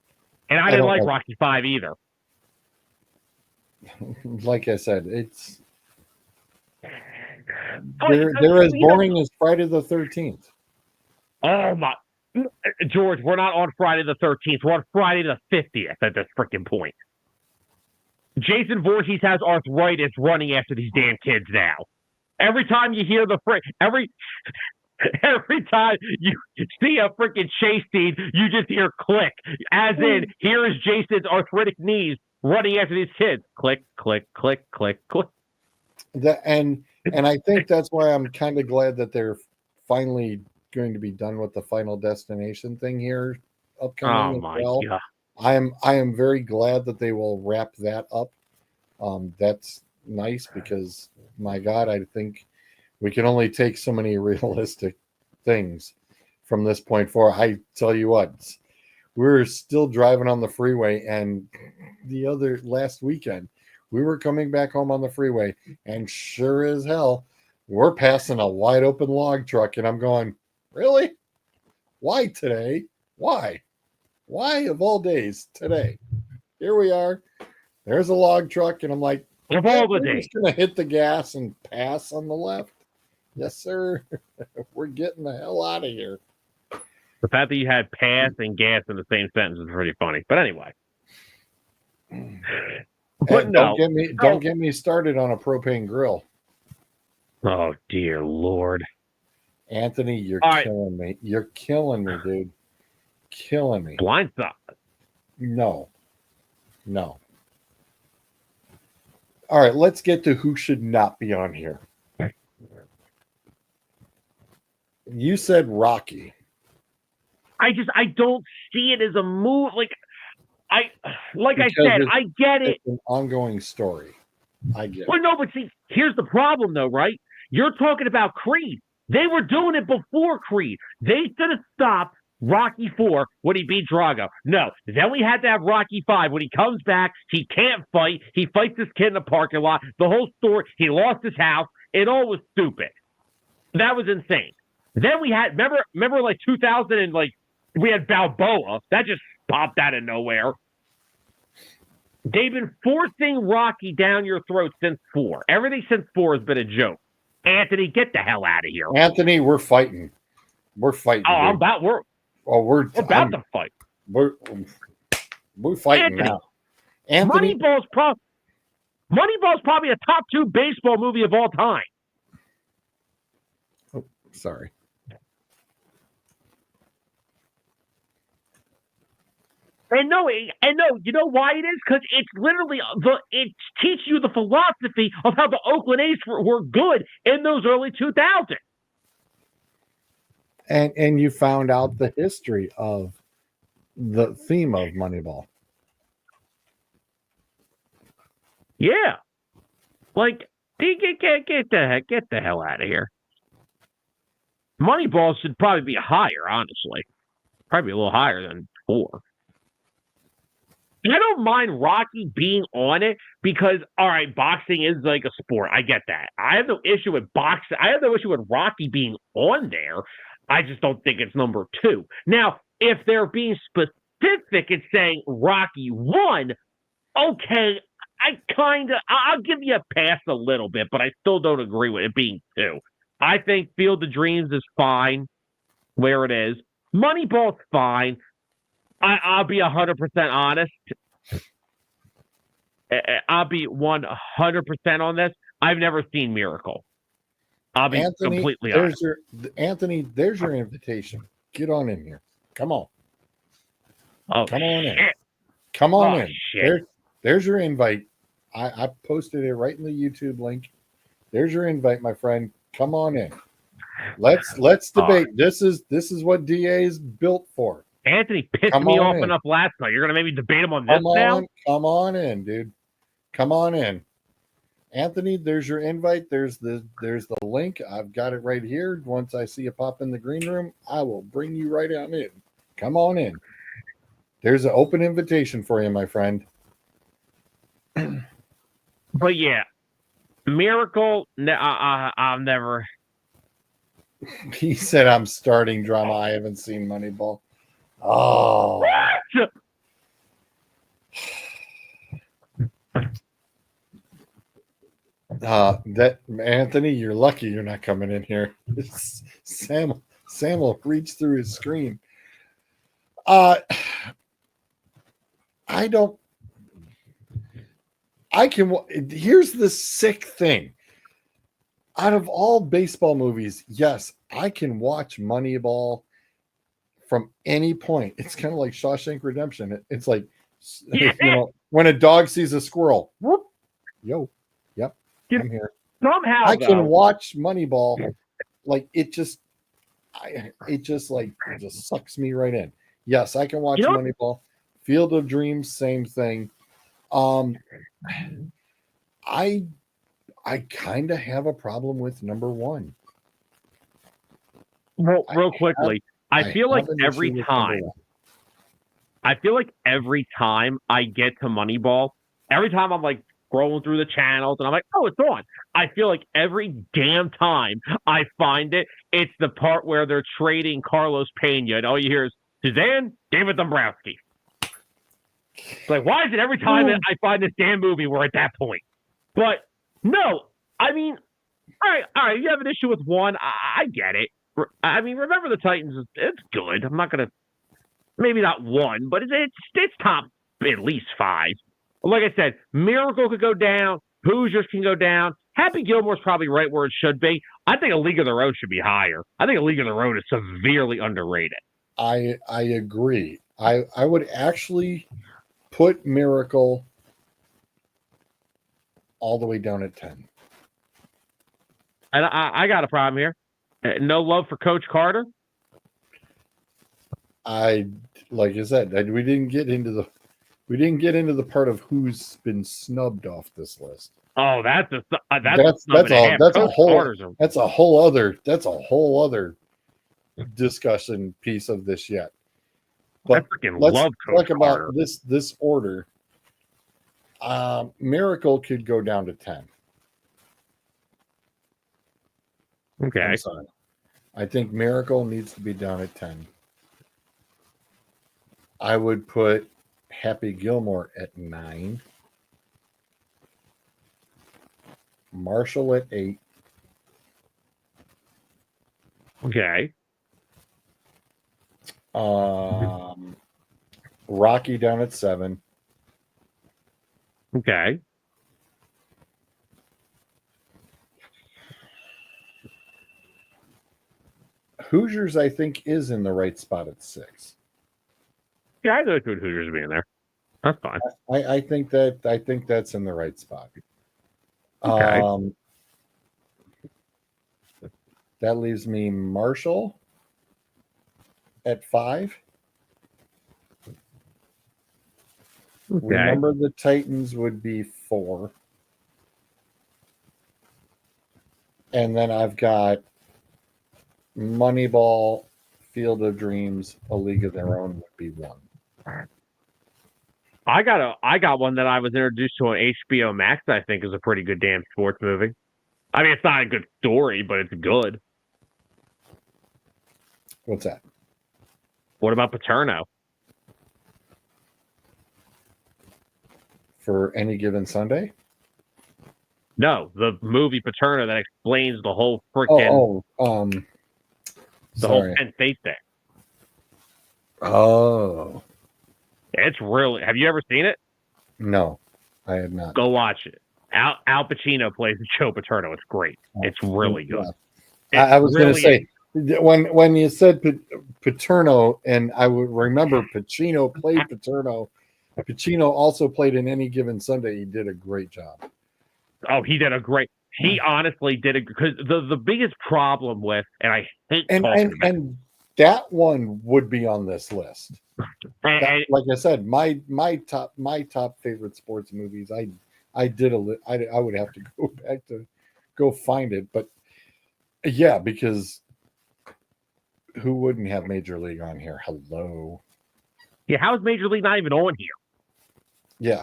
And I didn't like Rocky 5 either. Like I said, it's they're as boring as Friday the 13th. Oh my. George, we're not on Friday the 13th. We're on Friday the 50th at this freaking point. Jason Voorhees has arthritis running after these damn kids now. Every time you hear every time you see a freaking chase scene, you just hear click. As in, here is Jason's arthritic knees running after these kids. Click, click, click, click, click. And I think that's why I'm kind of glad that they're finally going to be done with the Final Destination thing here upcoming. Oh my God. I am very glad that they will wrap that up. That's nice because my God, I think we can only take so many realistic things from this point forward. I tell you what, we're still driving on the freeway, and last weekend we were coming back home on the freeway, and sure as hell we're passing a wide open log truck, and I'm going, really? Why today? Why of all days today? Here we are. There's a log truck, and I'm like, of all the days, going to hit the gas and pass on the left. Yes, sir. We're getting the hell out of here. The fact that you had pass and gas in the same sentence is pretty funny. But anyway. But no. Don't get me started on a propane grill. Oh, dear Lord. Anthony, you're killing me. You're killing me, dude. Killing me. Blindside. No. All right, let's get to who should not be on here. You said Rocky. I don't see it as a move. I said, I get it. It's an ongoing story. I get it. Well, no, but see, here's the problem, though, right? You're talking about Creed. They were doing it before Creed. They should have stopped Rocky 4 when he beat Drago. No. Then we had to have Rocky 5. When he comes back, he can't fight. He fights this kid in the parking lot. The whole story, he lost his house. It all was stupid. That was insane. Then we had, remember like 2000 and we had Balboa. That just popped out of nowhere. They've been forcing Rocky down your throat since 4. Everything since 4 has been a joke. Anthony, get the hell out of here. Anthony, we're fighting. We're fighting. Oh, we're about to fight. We're fighting Anthony, now. Anthony, Moneyball's probably a top 2 baseball movie of all time. Oh, sorry. And no, you know why it is? Because it's literally it teaches you the philosophy of how the Oakland A's were good in those early 2000s. And you found out the history of the theme of Moneyball. Yeah, get the hell out of here. Moneyball should probably be higher, honestly. Probably a little higher than 4. I don't mind Rocky being on it because, all right, boxing is like a sport. I get that. I have no issue with boxing. I have no issue with Rocky being on there. I just don't think it's number 2. Now, if they're being specific and saying Rocky 1, okay, I'll give you a pass a little bit, but I still don't agree with it being 2. I think Field of Dreams is fine where it is. Moneyball's fine. I'll be 100% honest. I'll be 100% on this. I've never seen Miracle. I'll be completely honest. Anthony, there's your invitation. Get on in here. Come on. Oh, Come on in. shit. Come on Oh, in. shit. There's your invite. I posted it right in the YouTube link. There's your invite, my friend. Come on in. Let's debate. This is what DA is built for. Anthony pissed me off enough last night. You're gonna maybe debate him on this now? Come on in, dude. Come on in. Anthony, there's your invite. There's the link. I've got it right here. Once I see you pop in the green room, I will bring you right on in. Come on in. There's an open invitation for you, my friend. But yeah, Miracle. I'll never. He said, "I'm starting drama. I haven't seen Moneyball." Oh. That Anthony, you're lucky you're not coming in here. Sam will reach through his screen. I can. Here's the sick thing. Out of all baseball movies, yes, I can watch Moneyball from any point. It's kind of like Shawshank Redemption. It's like, when a dog sees a squirrel, whoop, yo, yep, I'm here. Somehow I can watch Moneyball, like it just sucks me right in. Yes, I can watch Moneyball. Field of Dreams, same thing. I kind of have a problem with number 1. Well, real quickly, I feel like every time I get to Moneyball, every time I'm like scrolling through the channels and I'm like, oh, it's on. I feel like every damn time I find it, it's the part where they're trading Carlos Pena, and all you hear is Suzanne, David Dombrowski. It's like, why is it every time that I find this damn movie we're at that point? But no, I mean, all right, you have an issue with 1. I get it. I mean, Remember the Titans, it's good. I'm not going to, maybe not 1, but it's top at least 5. Like I said, Miracle could go down. Hoosiers can go down. Happy Gilmore's probably right where it should be. I think A League of Their Own should be higher. I think A League of Their Own is severely underrated. I agree. I would actually put Miracle all the way down at 10. And I got a problem here. No love for Coach Carter. Like I said, we didn't get into the part of who's been snubbed off this list. Oh, that's a whole other discussion piece of this yet. But I freaking love Coach Carter. About this order. Miracle could go down to 10. Okay. I'm sorry. I think Miracle needs to be down at 10. I would put Happy Gilmore at 9. Marshall at 8. Okay. Rocky down at 7. Okay. Hoosiers, I think, is in the right spot at 6. Yeah, I know good Hoosiers being there. That's fine. I think that's in the right spot. Okay. That leaves me Marshall at 5. Okay. Remember the Titans would be 4. And then I've got Moneyball, Field of Dreams, A League of Their Own would be 1. I got one that I was introduced to on HBO Max that I think is a pretty good damn sports movie. I mean, it's not a good story, but it's good. What's that? What about Paterno? For Any Given Sunday? No, the movie Paterno that explains the whole freaking the whole sorry. Penn State thing. Oh, It's really. Have you ever seen it? no, I had not. Go watch it. Al Pacino plays Joe Paterno. It's great. It's really good. Yeah. I was really going to say, when you said Paterno, and I would remember Pacino played Paterno. Pacino also played in Any Given Sunday. He did a great job. Oh, he did a great. He honestly did it because the biggest problem with, and I hate talking about it. And that one would be on this list. And, Like I said, my top favorite sports movies. I would have to go back to go find it, but yeah, because who wouldn't have Major League on here? Hello. yeah, how is Major League not even on here? Yeah.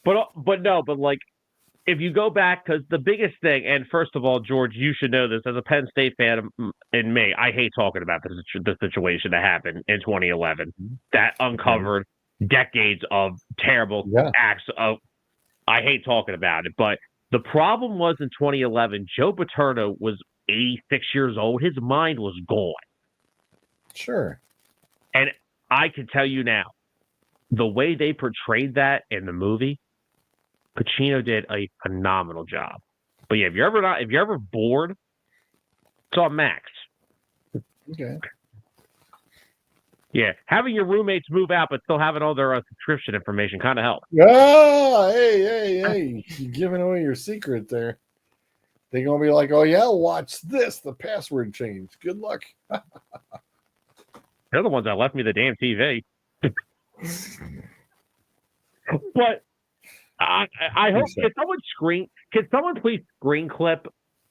But no, but like if you go back, because the biggest thing, and first of all, George, you should know this as a Penn State fan in me, I hate talking about the situation that happened in 2011 that uncovered decades of terrible acts of. I hate talking about it, but the problem was in 2011, Joe Paterno was 86 years old. His mind was gone. Sure. And I can tell you now, the way they portrayed that in the movie, Pacino did a phenomenal job. But yeah, if you're ever bored, it's on Max. Okay. Yeah, having your roommates move out but still having all their subscription information kind of helps. Oh, hey, you're giving away your secret there. They're gonna be like, oh yeah, watch this. The password change. Good luck. They're the ones that left me the damn TV. But I hope can someone please screen clip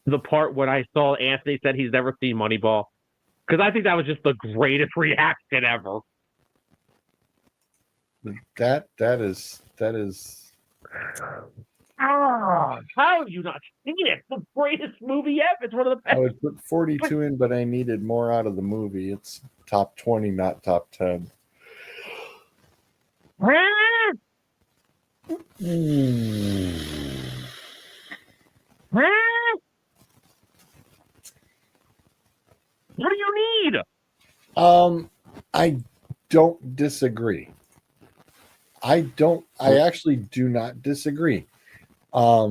the part when I saw Anthony said he's never seen Moneyball? Because I think that was just the greatest reaction ever. That is. How have you not seen it? It's the greatest movie ever. It's one of the best. I would put 42 in, but I needed more out of the movie. It's top 20, not top 10. What do you need? I don't disagree. I actually do not disagree. What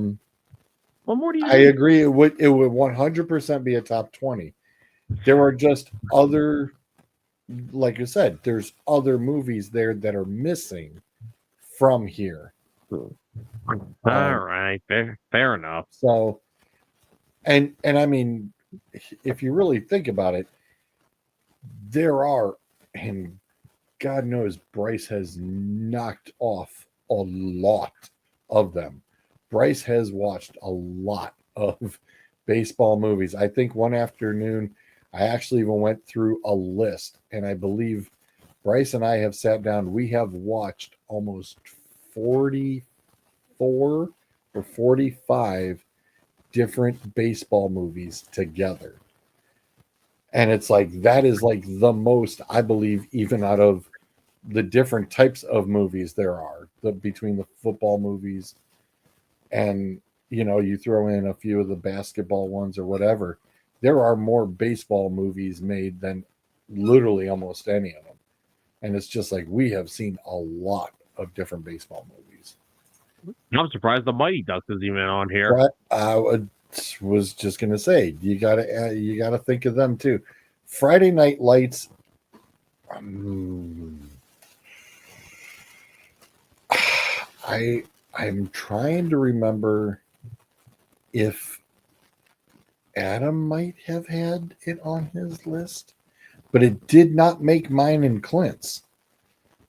more do you I need? agree. It would 100% be a top 20. There are just other, like you said, there's other movies there that are missing from here. All right, fair enough. So, and I mean, if you really think about it, there are, and God knows Bryce has knocked off a lot of them. Bryce has watched a lot of baseball movies. I think one afternoon I actually even went through a list, and I believe Bryce and I have sat down. We have watched almost 44 or 45 different baseball movies together. And it's like, that is like the most, I believe, even out of the different types of movies there are, between the football movies and, you throw in a few of the basketball ones or whatever, there are more baseball movies made than literally almost any of them. And it's just like, we have seen a lot of different baseball movies. I'm surprised the Mighty Ducks is even on here. But I was just gonna say, you gotta think of them too. Friday Night Lights. I'm trying to remember if Adam might have had it on his list, but it did not make mine and Clint's.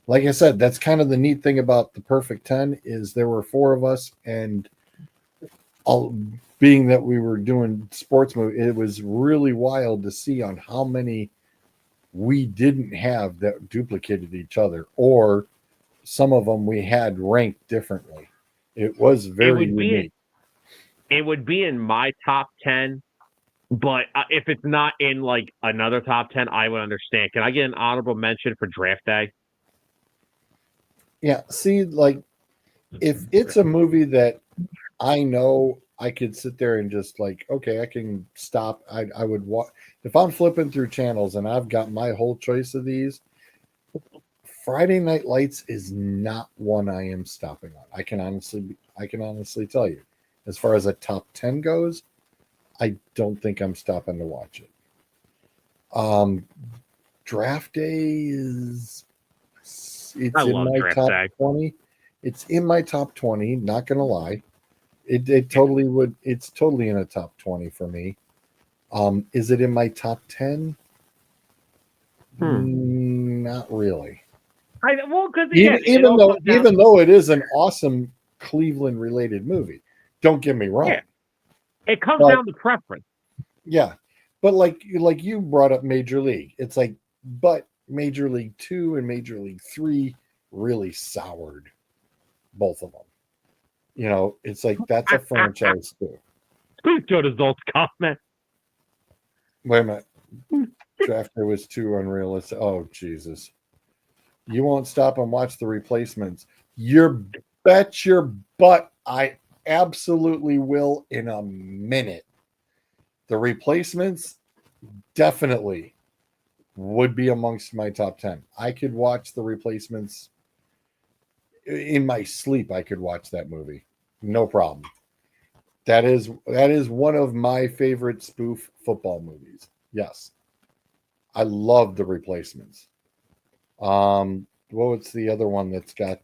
Like I said, that's kind of the neat thing about the Perfect 10 is there were 4 of us, and being that we were doing sports movie, it was really wild to see on how many we didn't have that duplicated each other, or some of them we had ranked differently. It was very unique. It would be in my top 10, but if it's not in like another top 10, I would understand. Can I get an honorable mention for draft day? Yeah, see, like if it's a movie that I know I could sit there and just like, okay, I can stop. I would watch if I'm flipping through channels and I've got my whole choice of these. Friday Night Lights is not one I am stopping on. I can honestly tell you, as far as a top 10 goes, I don't think I'm stopping to watch it. Draft Day it's I in love my Draft top Day. 20. It's in my top 20, not gonna lie. It totally would. It's totally in a top 20 for me. Is it in my top 10? Not really. Because again, Even though it is an awesome Cleveland related movie, don't get me wrong. Yeah. It comes But- down to preference. Yeah, but like you brought up Major League, it's like, but Major League 2 and Major League 3 really soured both of them. You know, it's like that's a franchise too. Please go to Zolt's comment. Wait a minute. Draft Day was too unrealistic. Oh, Jesus. You won't stop and watch The Replacements. You bet your butt I absolutely will in a minute. The Replacements definitely would be amongst my top 10. I could watch The Replacements in my sleep. I could watch that movie. No problem. That is one of my favorite spoof football movies. Yes. I love The Replacements. What's the other one that's got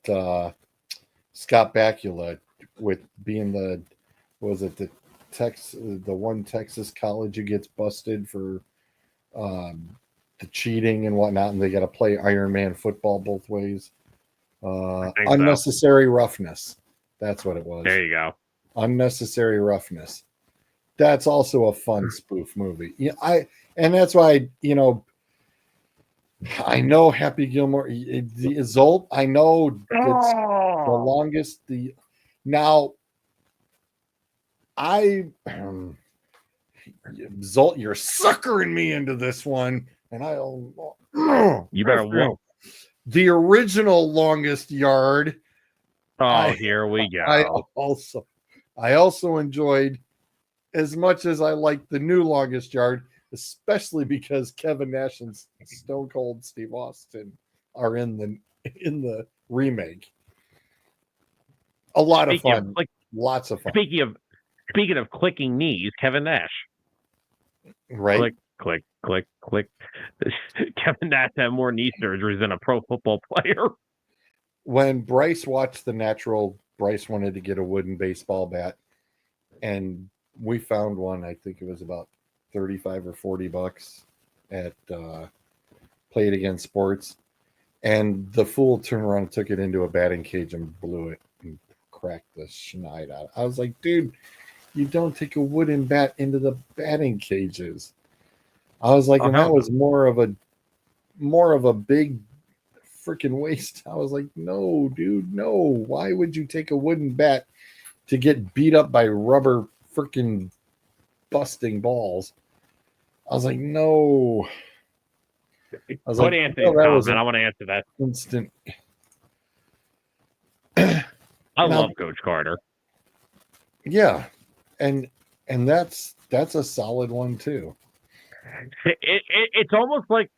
Scott Bakula with being the one Texas college who gets busted for the cheating and whatnot, and they got to play Iron Man football both ways. Unnecessary Roughness. That's what it was. There you go. Unnecessary Roughness. That's also a fun spoof movie. Yeah, and that's why, I know Happy Gilmore, the Zolt. I know it's the longest. Now, Zolt, you're suckering me into this one, and You better walk. The original Longest Yard. Here we go. I also enjoyed, as much as I like the new Longest Yard, especially because Kevin Nash and Stone Cold Steve Austin are in the remake. A lot of fun. Lots of fun. Speaking of clicking knees, Kevin Nash. Right. Click. Kevin Nash had more knee surgeries than a pro football player. When Bryce watched The Natural, Bryce wanted to get a wooden baseball bat, and we found one. I think it was about $35 or $40 at Play It Again Sports, and the fool turned around and took it into a batting cage and blew it and cracked the schneid out. I was like, dude, you don't take a wooden bat into the batting cages. I was like, that was more of a big freaking waste. I was like, no, dude, no. Why would you take a wooden bat to get beat up by rubber freaking busting balls? I was like, no. I was Put Anthony comment. I want to answer that. Instant. I love Coach Carter. Yeah, and that's a solid one too. It's almost like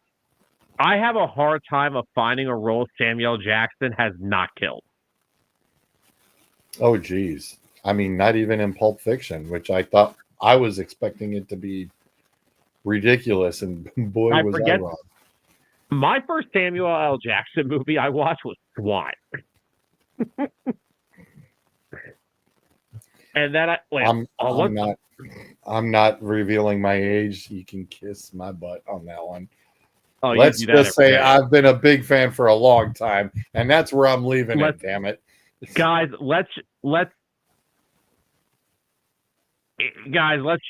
I have a hard time of finding a role Samuel Jackson has not killed. Oh, geez. I mean, not even in Pulp Fiction, which I thought I was expecting it to be ridiculous, and boy, was I wrong. My first Samuel L. Jackson movie I watched was SWAT. And then I'm not revealing my age. You can kiss my butt on that one. Oh, let's just say I've been a big fan for a long time, and that's where I'm leaving it. Damn it, guys! Let's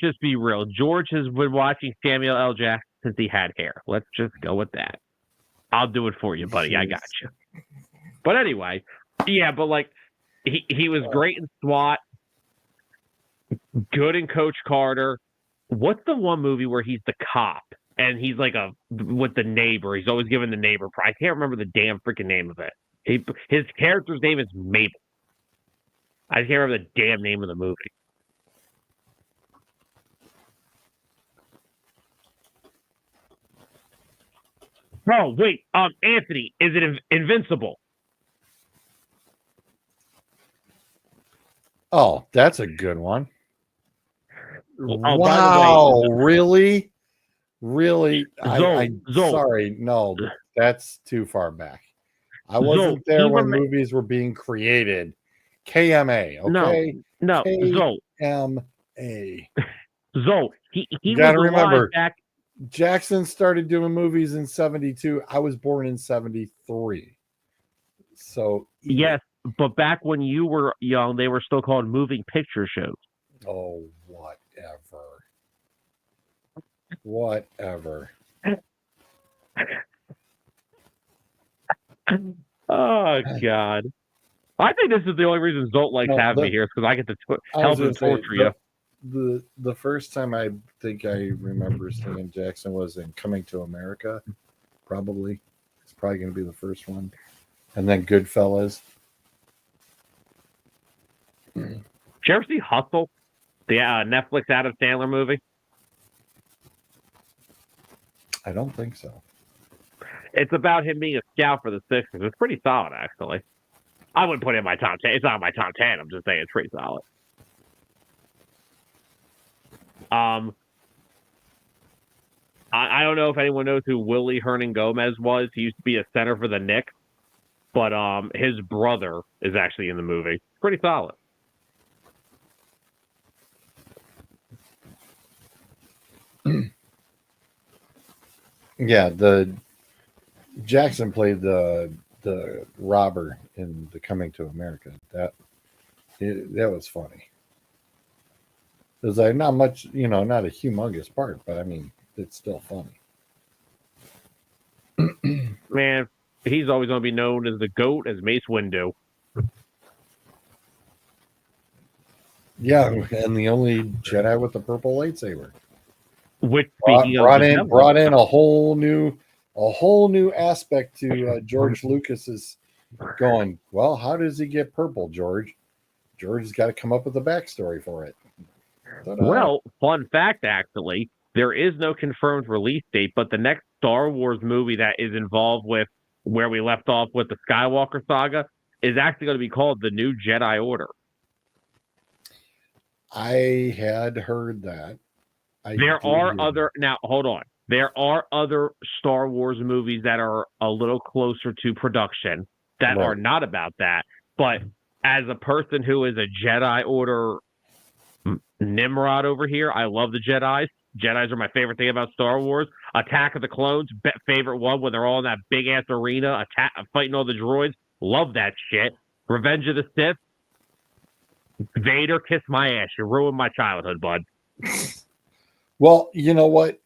just be real. George has been watching Samuel L. Jackson since he had hair. Let's just go with that. I'll do it for you, buddy. Jeez. I got you. But anyway, yeah. But like, he was great in SWAT. Good in Coach Carter. What's the one movie where he's the cop and he's like with the neighbor? He's always giving the neighbor. I can't remember the damn freaking name of it. His character's name is Mabel. I can't remember the damn name of the movie. Oh wait, Anthony, is it Invincible? Oh, that's a good one. Oh, Wow, by the way, really? Really? Zoe, Sorry, no, that's too far back. I Zoe, wasn't there when rem- movies were being created. KMA, okay? no, Zoe, KMA. Zoe. He You was got to alive remember, back. Jackson started doing movies in 72. I was born in 73. So, Yes, but back when you were young, they were still called moving picture shows. oh, whatever. Whatever. Oh God. I think this is the only reason Zolt likes No, having me here is because I get to I was help him gonna say, torture you. the first time I think I remember seeing Jackson was in Coming to America. Probably. It's probably going to be the first one. And then Goodfellas. Did you ever see Hustle, the Netflix Adam Sandler movie? I don't think so. It's about him being a scout for the Sixers. It's pretty solid, actually. I wouldn't put it in my top 10. It's not my top 10. I'm just saying it's pretty solid. I don't know if anyone knows who Willie Hernan Gomez was. He used to be a center for the Knicks, but his brother is actually in the movie. Pretty solid. Yeah, the Jackson played the robber in the Coming to America. That was funny. It was like not much, not a humongous part, but I mean, it's still funny. Man, he's always going to be known as the GOAT, as Mace Windu. Yeah, and the only Jedi with the purple lightsaber. Which Brought in a whole new aspect to George Lucas's going. Well, how does he get purple, George? George's got to come up with a backstory for it. Ta-da. Well, fun fact, actually, there is no confirmed release date, but the next Star Wars movie that is involved with where we left off with the Skywalker saga is actually going to be called The New Jedi Order. I had heard that. Now hold on. There are other Star Wars movies that are a little closer to production that are not about that. But as a person who is a Jedi Order Nimrod over here, I love the Jedis. Jedis are my favorite thing about Star Wars. Attack of the Clones, favorite one when they're all in that big ass arena fighting all the droids. Love that shit. Revenge of the Sith. Vader, kiss my ass. You ruined my childhood, bud. Well, you know what?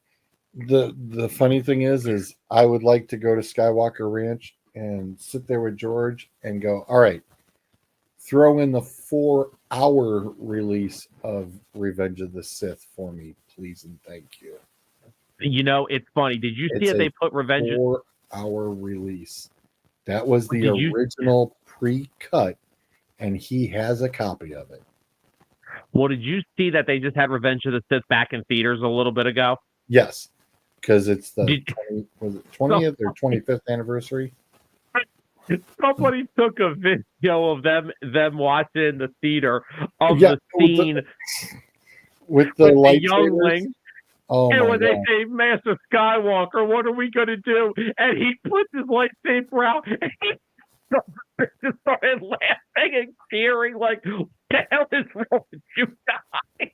The funny thing is I would like to go to Skywalker Ranch and sit there with George and go, all right, throw in the 4-hour release of Revenge of the Sith for me, please and thank you. You know, it's funny. Did you see that they put Revenge? 4-hour release. That was the original pre-cut, and he has a copy of it. Well, did you see that they just had Revenge of the Sith back in theaters a little bit ago? Yes, because it's the 20th or 25th anniversary. Somebody took a video of them watching the theater of the scene with the younglings. Oh, and when God. they say Master Skywalker, what are we going to do? And he puts his lightsaber out and he just started laughing and cheering like, what the hell is wrong with you guys?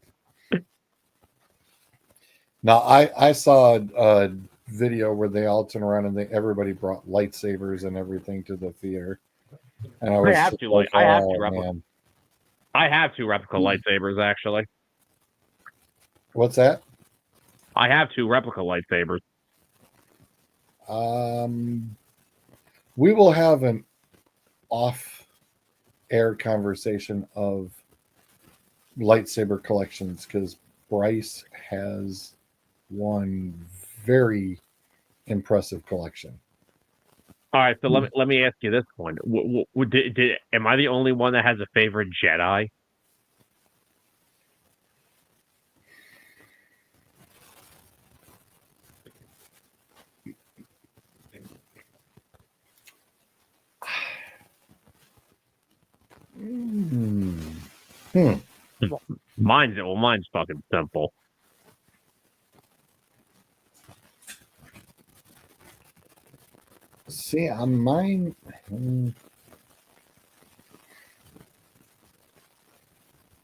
Now, I saw a video where they all turned around and everybody brought lightsabers and everything to the theater. And I have two replica lightsabers, actually. What's that? I have 2 replica lightsabers. We will have an off-air conversation of lightsaber collections because Bryce has one very impressive collection. All right, so let me ask you this one: am I the only one that has a favorite Jedi? Mine's fucking simple. See, on mine.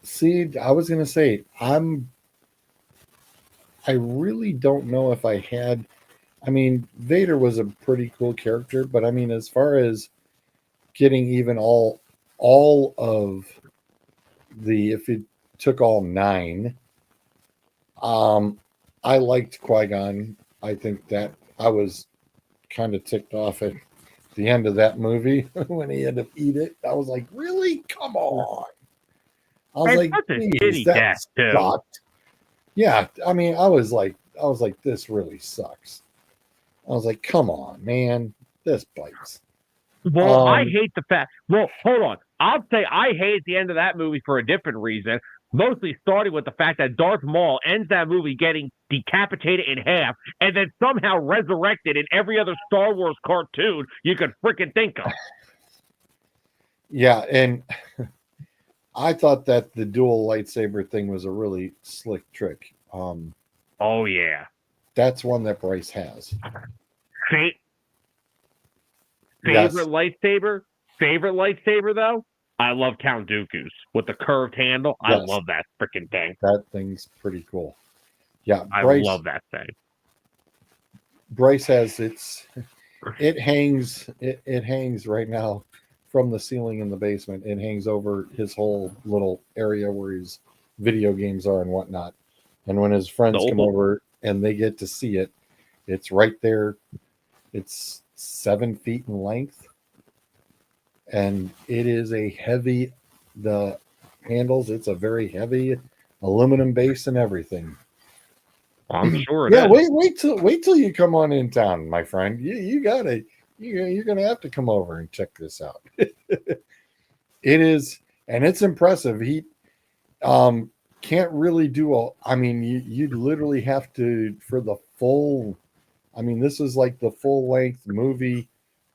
See, I was gonna say I really don't know if I had. I mean, Vader was a pretty cool character, but I mean, as far as getting even all of the, if it took all 9, I liked Qui-Gon. I think that I was kind of ticked off at the end of that movie when he had to eat it. I was like, really? Come on. I was like, That's a geez, shitty that death, too. sucked. Yeah, I mean, I was like, this really sucks. I was like, come on, man, this bites. Well, I hate the fact. Well, hold on. I'll say I hate the end of that movie for a different reason. Mostly starting with the fact that Darth Maul ends that movie getting decapitated in half and then somehow resurrected in every other Star Wars cartoon you could freaking think of. Yeah, and I thought that the dual lightsaber thing was a really slick trick. Oh yeah, that's one that Bryce has. Favorite Yes. lightsaber? Favorite lightsaber though? I love Count Dooku's with the curved handle. Yes. I love that freaking thing. That thing's pretty cool. Yeah, I Bryce, love that thing. Bryce has it hangs right now from the ceiling in the basement. It hangs over his whole little area where his video games are and whatnot. And when his friends come over and they get to see it, it's right there. It's 7 feet in length. And it is a heavy, the handles, it's a very heavy aluminum base and everything. I'm sure. Yeah, wait till you come on in town, my friend. You're gonna have to come over and check this out. It is, and it's impressive. He can't really do I mean, you literally have to for the full. I mean, this is like the full length movie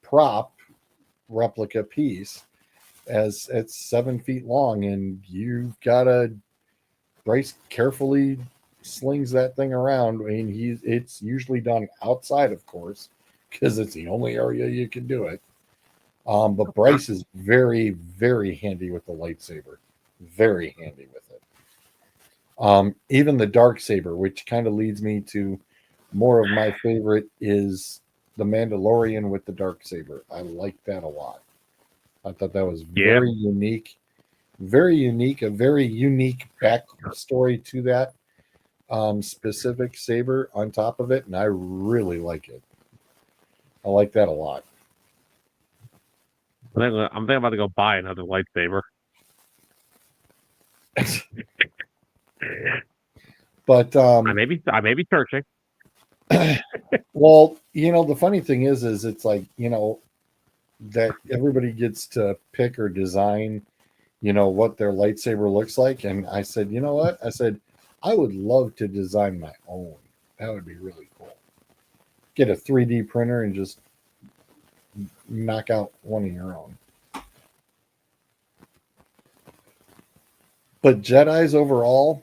prop replica piece, as it's 7 feet long, and you've got to Bryce carefully slings that thing around. I mean, it's usually done outside, of course, because it's the only area you can do it. But Bryce is very, very handy with the lightsaber. Very handy with it. Even the dark saber, which kind of leads me to more of my favorite, is the Mandalorian with the dark saber. I like that a lot. I thought that was very unique. Very unique, a very unique backstory to that specific saber on top of it, and I really like it. I like that a lot. I'm thinking about to go buy another lightsaber. But I may be searching. Well, the funny thing is it's like, that everybody gets to pick or design, what their lightsaber looks like. And I said, you know what? I said, I would love to design my own. That would be really cool. Get a 3D printer and just knock out one of your own. But Jedis overall,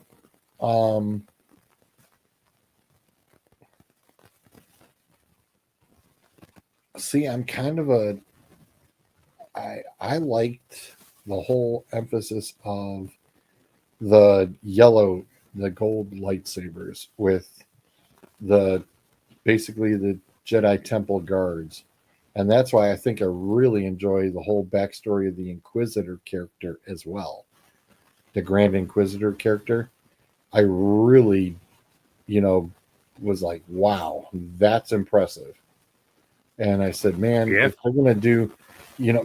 see, I'm kind of I liked the whole emphasis of the gold lightsabers with basically the Jedi Temple guards. And that's why I think I really enjoy the whole backstory of the Inquisitor character as well. The Grand Inquisitor character. I really, was like, wow, that's impressive. And I said, man, if we're going to do,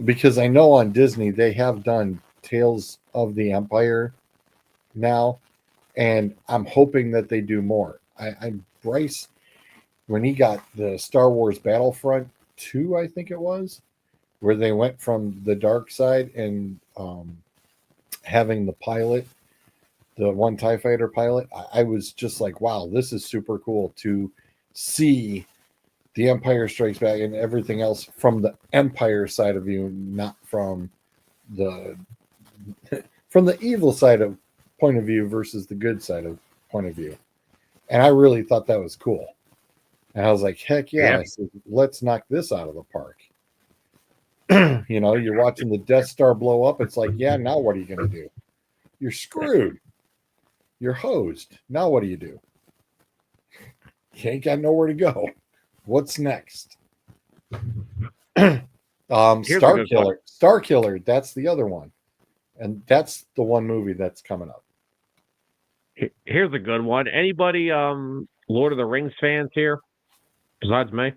because I know on Disney they have done Tales of the Empire now, and I'm hoping that they do more. Bryce, when he got the Star Wars Battlefront 2, I think it was, where they went from the dark side and having the pilot, the one TIE fighter pilot, I was just like, wow, this is super cool to see the Empire Strikes Back and everything else from the Empire side of view, not from the evil side of point of view versus the good side of point of view. And I really thought that was cool. And I was like, heck yeah. I said, let's knock this out of the park. You're watching the Death Star blow up. It's like, yeah, now what are you going to do? You're screwed. You're hosed. Now what do? You ain't got nowhere to go. What's next? Star Killer. Star Killer, that's the other one. And that's the one movie that's coming up. Here's a good one. Anybody Lord of the Rings fans here? Besides me?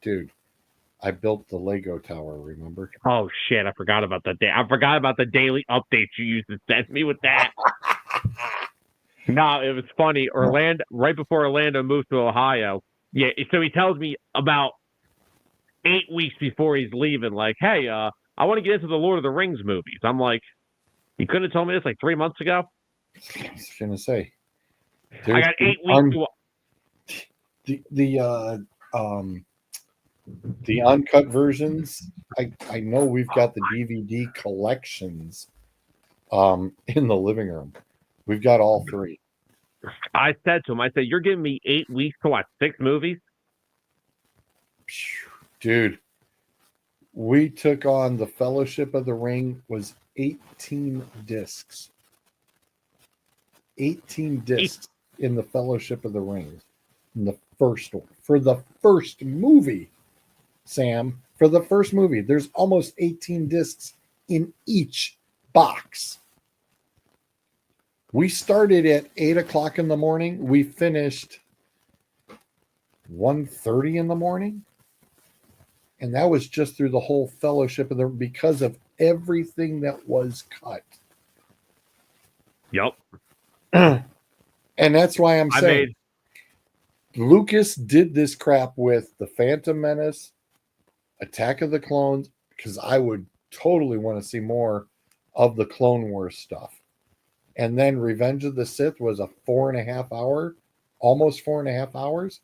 Dude, I built the Lego tower, remember? Oh shit, I forgot about that day. I forgot about the daily updates you used to send me with that. No, it was funny. Orlando, right before Orlando moved to Ohio. Yeah, so he tells me about 8 weeks before he's leaving, like, hey, I want to get into the Lord of the Rings movies. I'm like, you couldn't have told me this like 3 months ago? I was gonna say. I got 8 weeks to the uncut versions. I know we've got the DVD collections in the living room. We've got all 3. I said to him, I said, you're giving me 8 weeks to watch 6 movies? Dude, we took on the Fellowship of the Ring was 18 discs. 18 discs in the Fellowship of the Ring. In the first one. For the first movie, Sam. For the first movie, there's almost 18 discs in each box. We started at 8 o'clock in the morning. We finished 1:30 in the morning. And that was just through the whole Fellowship of the because of everything that was cut. Yep. And that's why I'm saying Lucas did this crap with The Phantom Menace, Attack of the Clones, because I would totally want to see more of the Clone Wars stuff. And then Revenge of the Sith was a 4.5 hour, almost 4.5 hours.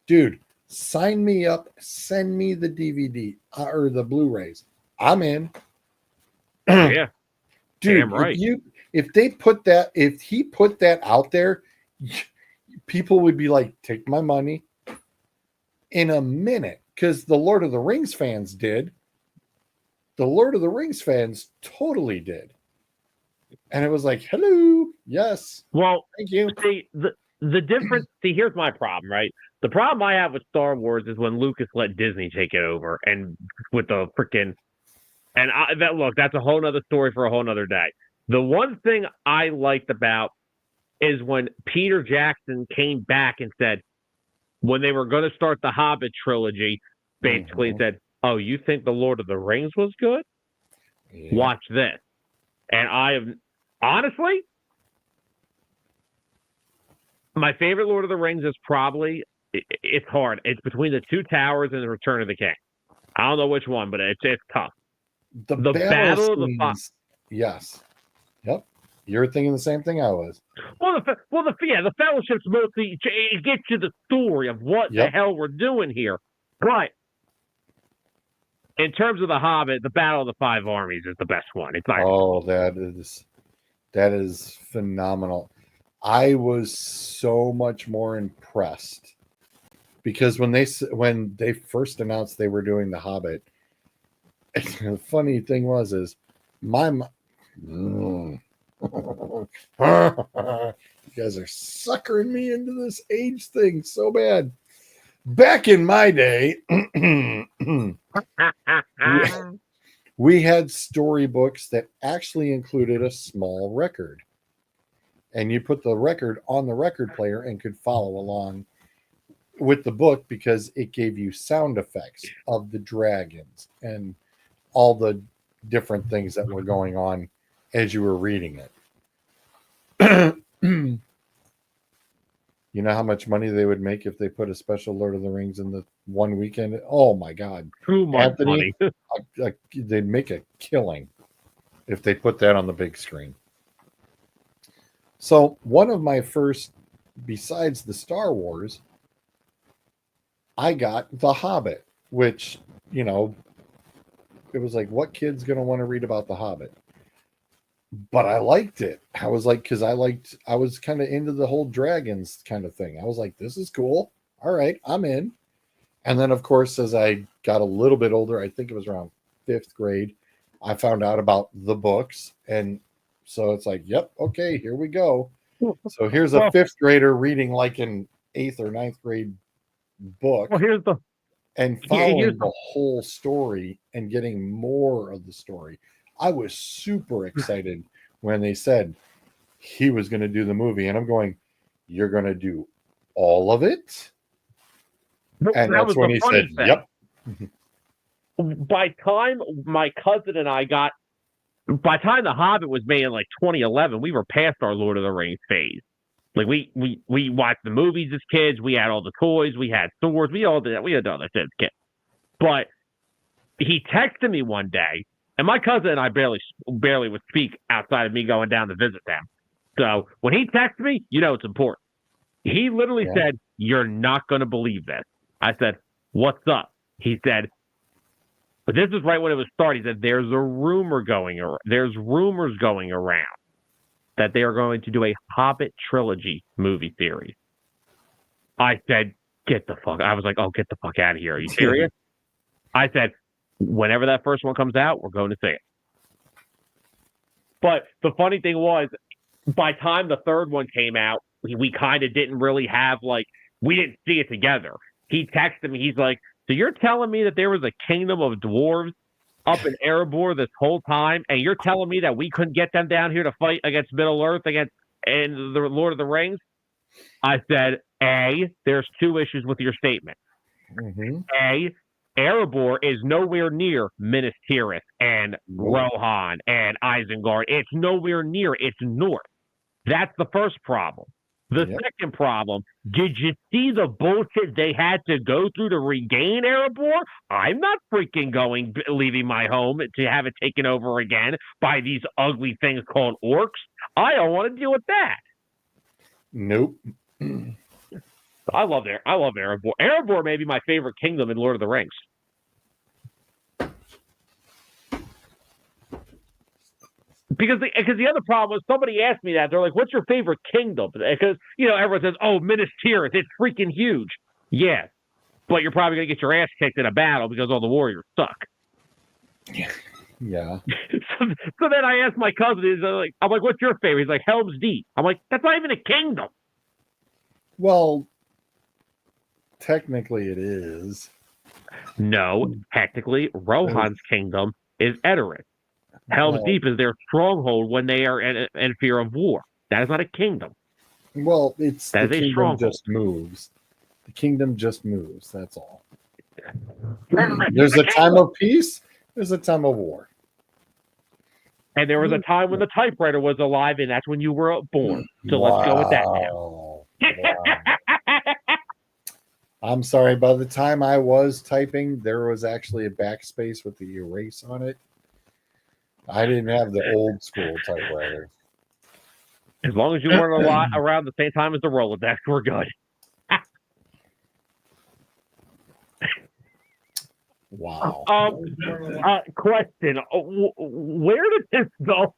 Dude, sign me up. Send me the DVD or the Blu-rays. I'm in. Yeah. Dude, damn right. If he put that out there, people would be like, take my money in a minute. Because the Lord of the Rings fans did. The Lord of the Rings fans totally did. And it was like, hello, yes. Well, thank you. See, the difference, here's my problem, right? The problem I have with Star Wars is when Lucas let Disney take it over and with the freaking, that's a whole nother story for a whole nother day. The one thing I liked about is when Peter Jackson came back and said, when they were going to start the Hobbit trilogy, basically said, oh, you think the Lord of the Rings was good? Yeah. Watch this. And I have, honestly, my favorite Lord of the Rings is probably, it's hard. It's between the Two Towers and the Return of the King. I don't know which one, but it's tough. The Battle of the Five. Yes. Yep. You're thinking the same thing I was. Well, the Fellowship's mostly, it gets you the story of what the hell we're doing here. But in terms of the Hobbit, the Battle of the Five Armies is the best one. It's like, that is phenomenal. I was so much more impressed because when they first announced they were doing the Hobbit, the funny thing was you guys are suckering me into this age thing so bad. Back in my day, we had storybooks that actually included a small record. And you put the record on the record player and could follow along with the book because it gave you sound effects of the dragons and all the different things that were going on as you were reading it. You know how much money they would make if they put a special Lord of the Rings in the one weekend? Oh my God. Too much Anthony, money. they'd make a killing if they put that on the big screen. So, one of my first, besides the Star Wars, I got The Hobbit, which, you know, it was like, what kid's going to want to read about The Hobbit? But I liked it. I was like, because I was kind of into the whole dragons kind of thing. I was like, this is cool. All right, I'm in. And then, of course, as I got a little bit older, I think it was around 5th grade, I found out about the books. And so it's like, yep, okay, here we go. So here's a 5th grader reading like an 8th or 9th grade book. Well, here's the and following the whole story and getting more of the story. I was super excited when they said he was going to do the movie, and I'm going, "You're going to do all of it?" And that's when he said, thing. "Yep." By time my cousin and I got, by time The Hobbit was made in like 2011, we were past our Lord of the Rings phase. Like we watched the movies as kids. We had all the toys. We had swords. We all did that. We had all that shit as kids. But he texted me one day, and my cousin and I barely would speak outside of me going down to visit them. So when he texted me, you know it's important. He literally said, "You're not going to believe this." I said, "What's up?" He said, but this is right when it was starting. He said, there's rumors going around that they are going to do a Hobbit trilogy movie series. I said, get the fuck. I was like, oh, get the fuck out of here. Are you serious? I said, whenever that first one comes out, we're going to see it. But the funny thing was, by the time the third one came out, we kind of didn't really have, like, we didn't see it together. He texted me. He's like, so you're telling me that there was a kingdom of dwarves up in Erebor this whole time, and you're telling me that we couldn't get them down here to fight against Middle-earth and the Lord of the Rings? I said, A, there's two issues with your statement. Mm-hmm. A, Erebor is nowhere near Minas Tirith and Rohan and Isengard. It's nowhere near. It's north. That's the first problem. The second problem, did you see the bullshit they had to go through to regain Erebor? I'm not freaking leaving my home to have it taken over again by these ugly things called orcs. I don't want to deal with that. Nope. I love Erebor. Erebor may be my favorite kingdom in Lord of the Rings. Because the other problem was somebody asked me that. They're like, what's your favorite kingdom? Because, you know, everyone says, oh, Minas Tirith, it's freaking huge. Yeah, but you're probably going to get your ass kicked in a battle because all the warriors suck. Yeah. So then I asked my cousin, I'm like, what's your favorite? He's like, Helm's Deep. I'm like, that's not even a kingdom. Well, technically it is. No, technically, Rohan's kingdom is Edoras. Helm's Deep is their stronghold when they are in fear of war. That is not a kingdom. Well, it's that the is a kingdom stronghold. just moves. The kingdom just moves. That's all. There's a time of peace. There's a time of war. And there was a time when the typewriter was alive, and that's when you were born. So let's go with that now. Wow. I'm sorry. By the time I was typing, there was actually a backspace with the erase on it. I didn't have the old school typewriter. As long as you weren't around the same time as the Rolodex, we're good. Wow. Question: where did this go?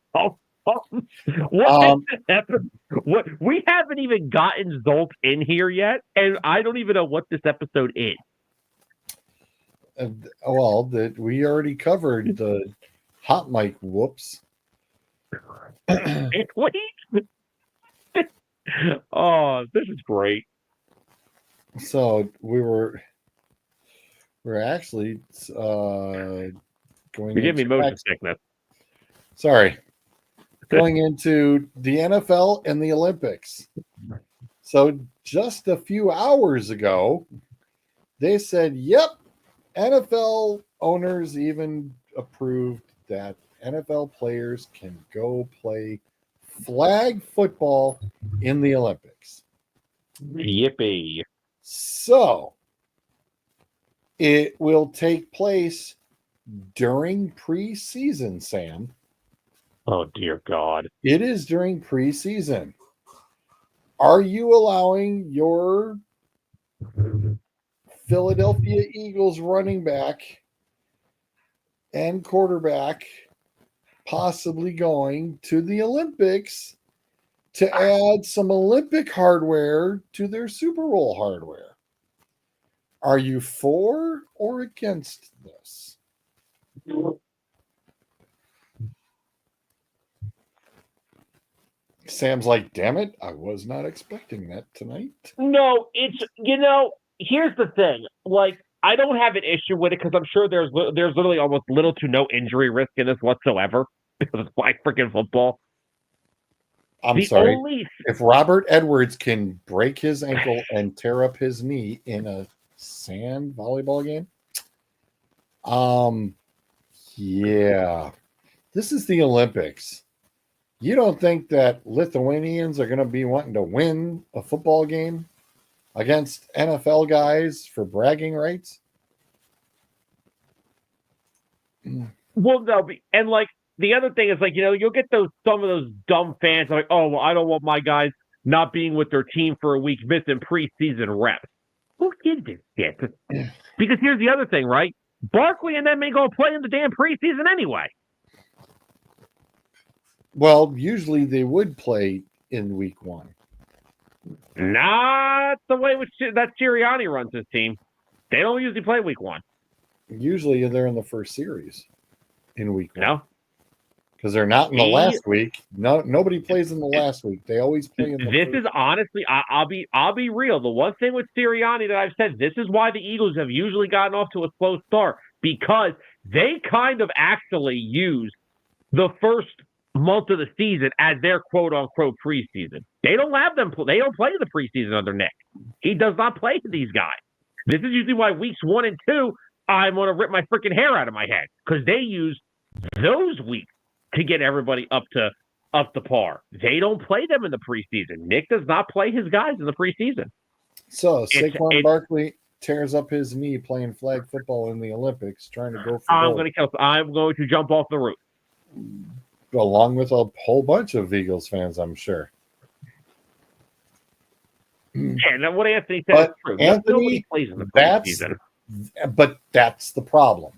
What we haven't even gotten Zolt in here yet, and I don't even know what this episode is. Well, we already covered the hot mic whoops. Oh, this is great. So we're actually going. You give me motion sickness. Sorry, going into the NFL and the Olympics. So just a few hours ago, they said, "Yep, NFL owners even approved that NFL players can go play flag football in the Olympics." Yippee. So it will take place during preseason, Sam. Oh, dear God. It is during preseason. Are you allowing your Philadelphia Eagles running back and quarterback possibly going to the Olympics to add some Olympic hardware to their Super Bowl hardware? Are you for or against this? Sam's like, damn it, I was not expecting that tonight. No, here's the thing. Like, I don't have an issue with it because I'm sure there's literally almost little to no injury risk in this whatsoever because it's like freaking football. I'm sorry. If Robert Edwards can break his ankle and tear up his knee in a sand volleyball game, yeah, this is the Olympics. You don't think that Lithuanians are going to be wanting to win a football game against NFL guys for bragging rights? Well, no, and like the other thing is like you'll get some of those dumb fans like, oh well, I don't want my guys not being with their team for a week, missing preseason reps. Who gives a shit? Because here's the other thing, right? Barkley and them ain't gonna play in the damn preseason anyway. Well, usually they would play in week one. Not the way that Sirianni runs his team. They don't usually play week one. Usually they're in the first series in week one. No, because they're not in the last week. No, nobody plays in the last week. They always play in the This is honestly, I'll be real. The one thing with Sirianni that I've said, this is why the Eagles have usually gotten off to a slow start, because they kind of actually use the first month of the season as their quote unquote preseason. They don't have them. They don't play the preseason under Nick. He does not play these guys. This is usually why weeks 1 and 2, I'm going to rip my freaking hair out of my head, because they use those weeks to get everybody up to par. They don't play them in the preseason. Nick does not play his guys in the preseason. So Saquon Barkley tears up his knee playing flag football in the Olympics, trying to go for gold. I'm going to jump off the roof. Along with a whole bunch of Eagles fans, I'm sure. And what Anthony said is true. Nobody plays in the preseason. But that's the problem.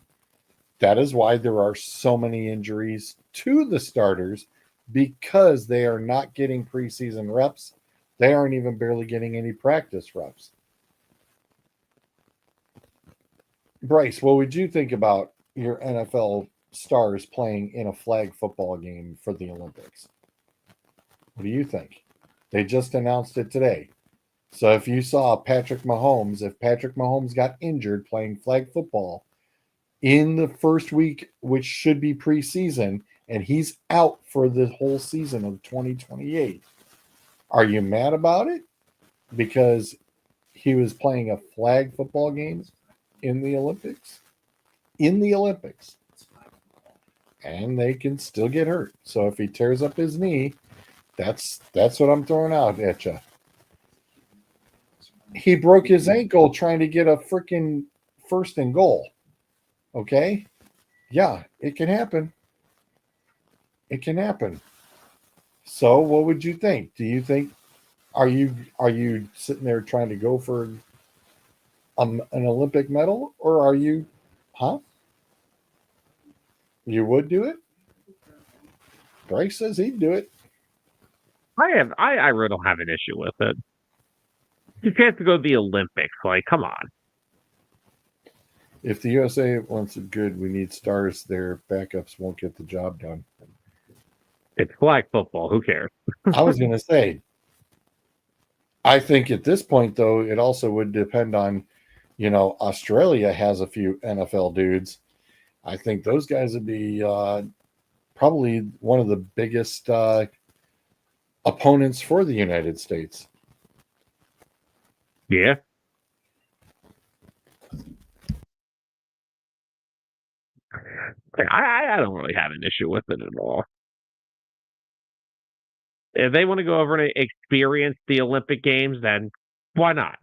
That is why there are so many injuries to the starters, because they are not getting preseason reps. They aren't even barely getting any practice reps. Bryce, what would you think about your NFL stars playing in a flag football game for the Olympics? What do you think? They just announced it today. So if you saw Patrick Mahomes got injured playing flag football in the first week, which should be preseason, and he's out for the whole season of 2028, are you mad about it? Because he was playing a flag football game in the Olympics? In the Olympics. And they can still get hurt. So if he tears up his knee, that's what I'm throwing out at you. He broke his ankle trying to get a freaking first and goal. Okay? Yeah, it can happen. It can happen. So what would you think? Do you think are you sitting there trying to go for an Olympic medal, or are you You would do it? Bryce says he'd do it. I really don't have an issue with it. You have to go to the Olympics. Like, come on. If the USA wants it good, we need stars. Their backups won't get the job done. It's flag football. Who cares? I was going to say, I think at this point, though, it also would depend on, Australia has a few NFL dudes. I think those guys would be probably one of the biggest opponents for the United States. Yeah. I don't really have an issue with it at all. If they want to go over and experience the Olympic Games, then Why not?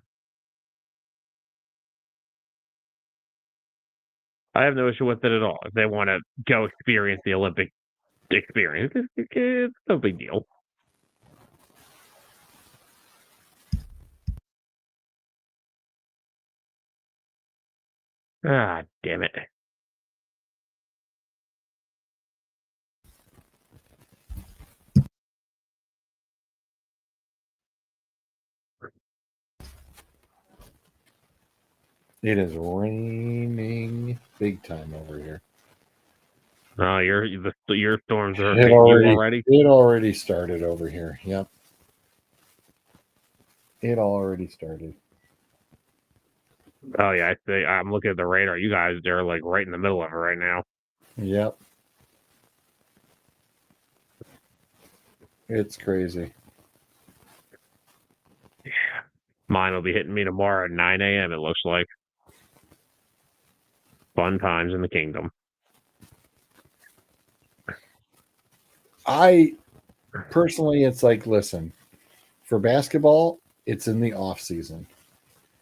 I have no issue with it at all. If they want to go experience the Olympic experience, it's no big deal. Ah, damn it. It is raining big time over here. Oh, your storms are hitting you already? It already started over here. Yep. It already started. Oh yeah, I see. I'm looking at the radar. You guys are like right in the middle of it right now. Yep. It's crazy. Mine will be hitting me tomorrow at 9 a.m. It looks like. Fun times in the kingdom. I personally, it's like, listen, for basketball, it's in the off season.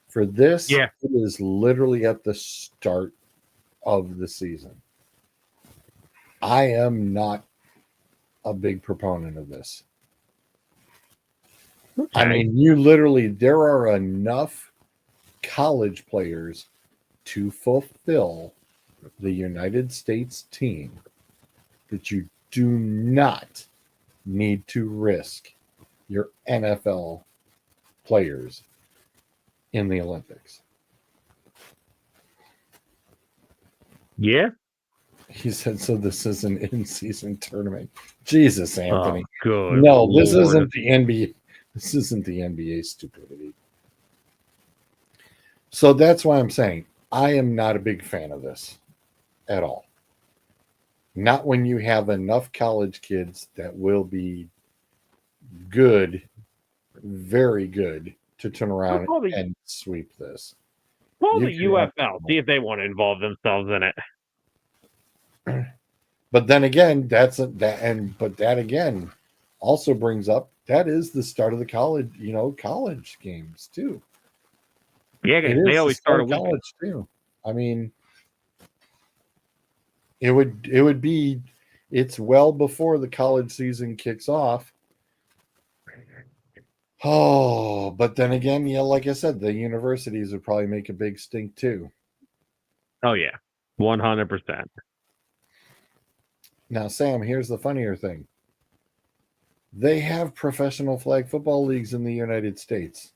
For this, Yeah. it is literally at the start of the season. I am not a big proponent of this. Okay. I mean, you literally, there are enough college players to fulfill the United States team that you do not need to risk your NFL players in the Olympics. Yeah. He said, so this is an in-season tournament. Jesus, Anthony. Oh, good. No, this Lord. isn't the NBA. This isn't the NBA stupidity. So that's why I'm saying I am not a big fan of this at all. Not when you have enough college kids that will be good, very good, to turn around and sweep this. Call You the can have- UFL. See if they want to involve themselves in it. But then again, that again also brings up that is the start of the college games too. Yeah, It because is they the always start start a of week. college too. I mean, it would be, it's well before the college season kicks off. Oh, but then again, yeah, like I said, the universities would probably make a big stink too. Oh yeah, 100%. Now, Sam, here's the funnier thing. They have professional flag football leagues in the United States.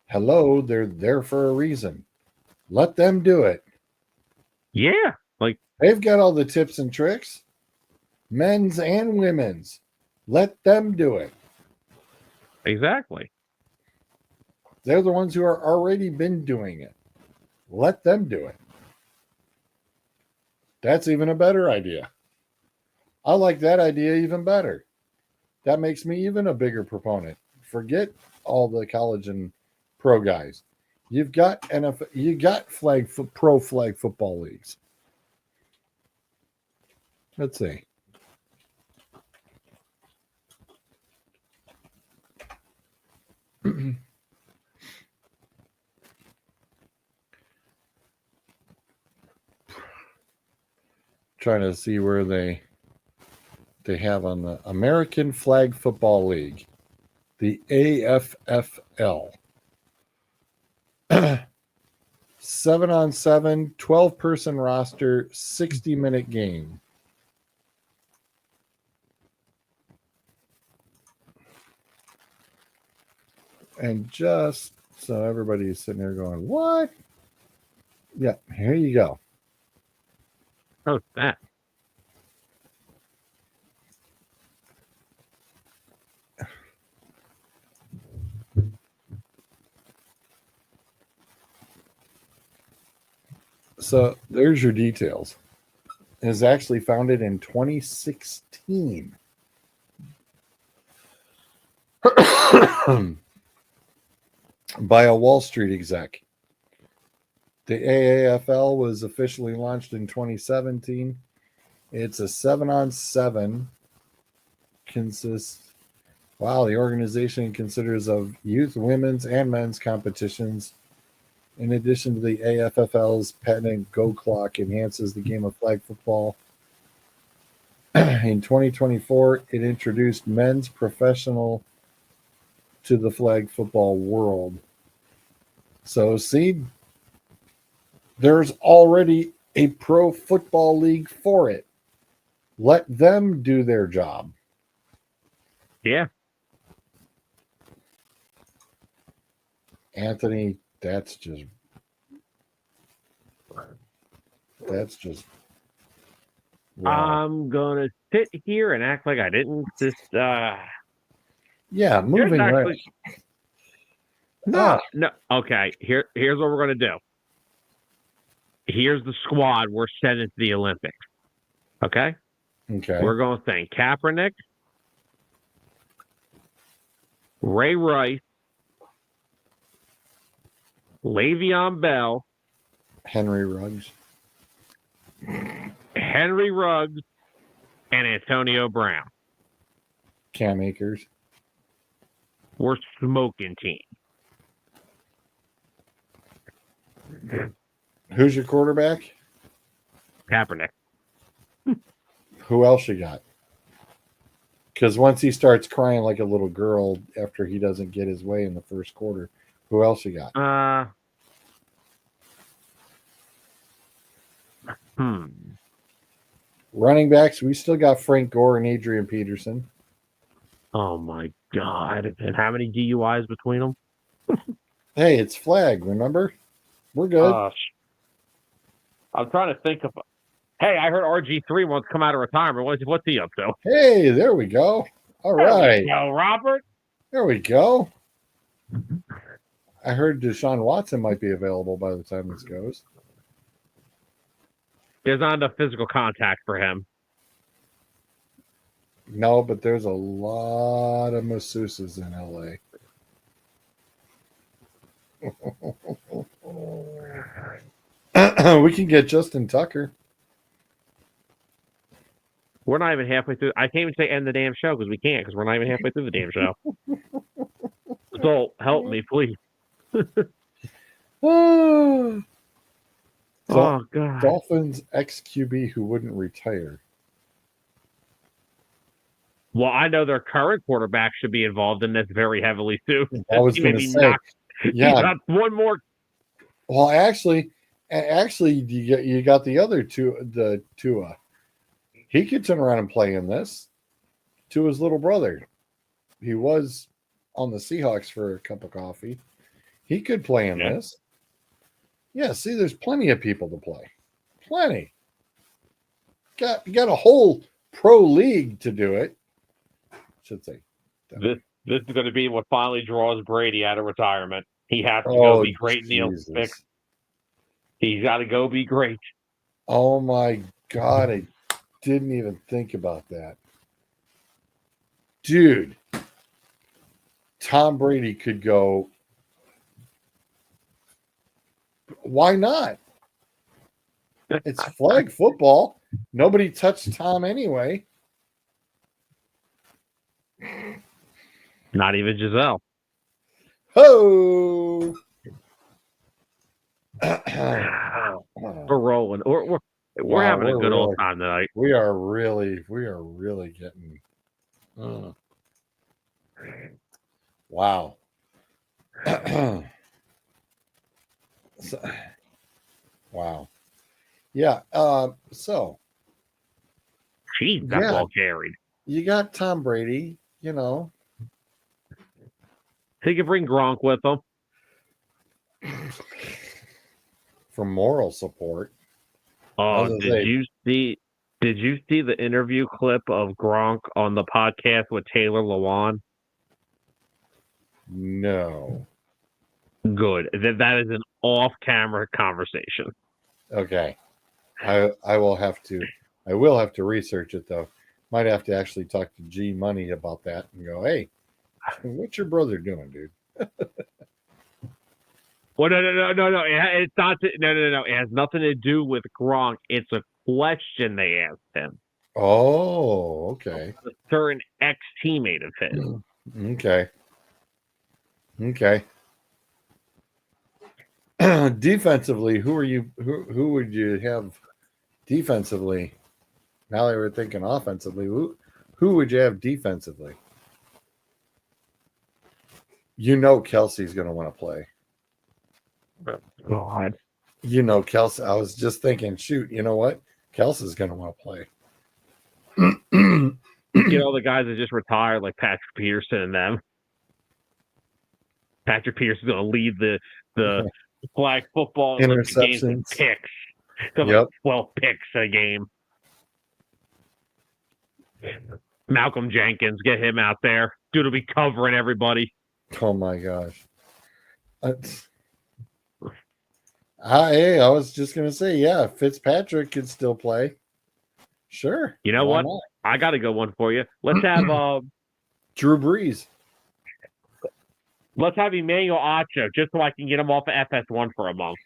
Hello, they're there for a reason. Let them do it. Yeah, like They've got all the tips and tricks, men's and women's. Let them do it. exactly. They're the ones who are already been doing it. Let them do it. That's even a better idea. I like that idea even better. That makes me even a bigger proponent. Forget all the college and pro guys. You've got NFL, you got pro flag football leagues. Let's see. Trying to see where they have on the American Flag Football League, the AFFL. 7-on-7, 12-person roster, 60-minute game. And just so everybody's sitting there going, what? Yeah, here you go. Oh, that. So there's your details. It was actually founded in 2016. By a Wall Street exec. The AAFL was officially launched in 2017. It's a 7-on-7, consists Wow, the organization considers of youth, women's, and men's competitions. In addition to the AFFL's patented Go Clock enhances the game of flag football. In 2024, it introduced men's professional to the flag football world. So, see, there's already a pro football league for it. Let them do their job. Yeah. Anthony, that's just wow. I'm gonna sit here and act like I didn't just Yeah, moving right. No. Okay, here's what we're gonna do. Here's the squad we're sending to the Olympics. Okay? Okay. We're going to think Kaepernick, Ray Rice, Le'Veon Bell, Henry Ruggs, and Antonio Brown. Cam Akers. We're smoking team. Who's your quarterback? Kaepernick. Who else you got? Because once he starts crying like a little girl after he doesn't get his way in the first quarter, who else you got? Running backs, we still got Frank Gore and Adrian Peterson. Oh my God! And how many DUIs between them? Hey, it's flag. Remember, we're good. I'm trying to think of. Hey, I heard RG3 wants to come out of retirement. What's he up to? Hey, there we go. All right. Yo, Robert. There we go. I heard Deshaun Watson might be available by the time this goes. There's not enough physical contact for him. No, but there's a lot of masseuses in LA. We can get Justin Tucker. We're not even halfway through. I can't even say end the damn show because we can't because we're not even halfway through the damn show. So help me, please. Oh, God. Dolphins ex-QB who wouldn't retire. Well, I know their current quarterback should be involved in this very heavily too. I was going to say, yeah, got one more. Well, actually, you got the other two. The Tua, he could turn around and play in this. Tua's little brother, he was on the Seahawks for a cup of coffee. He could play in this. Yeah, see, there's plenty of people to play. Plenty. You got a whole pro league to do it. Should say. This is going to be what finally draws Brady out of retirement. He has to go be great in the Olympics. He's got to go be great. Oh my God, I didn't even think about that. Dude, Tom Brady could go. Why not? It's flag football. Nobody touched Tom anyway. Not even Giselle. Ho! We're rolling. We're having a good old time tonight. We are really getting. Wow. Wow. Yeah. So. Jeez, that's well carried. You got Tom Brady, you know. He could bring Gronk with him. For moral support. Oh, did you see the interview clip of Gronk on the podcast with Taylor Lewan? No. Good. That is an off-camera conversation. Okay. I will have to research it though. Might have to actually talk to G Money about that and go, hey, what's your brother doing, dude? Well, no. It's not. No. It has nothing to do with Gronk. It's a question they asked him. Oh, okay. A certain ex-teammate of his. Okay. Defensively, who would you have defensively? Now that we're thinking offensively, who would you have defensively? You know Kelsey's going to want to play. God. You know Kelsey. I was just thinking, shoot, you know what? Kelsey's going to want to play. Get all the guys that just retired, like Patrick Peterson and them. Patrick Peterson's going to lead the flag football Olympic games in Interceptions. picks. So Yep. like 12 picks a game. Malcolm Jenkins, get him out there. Dude will be covering everybody. Oh my gosh. I was just gonna say, yeah, Fitzpatrick could still play. Sure. You know why what? not? I got to go one for you. Let's have Drew Brees. let's have Emmanuel Acho just so I can get him off of FS1 for a month.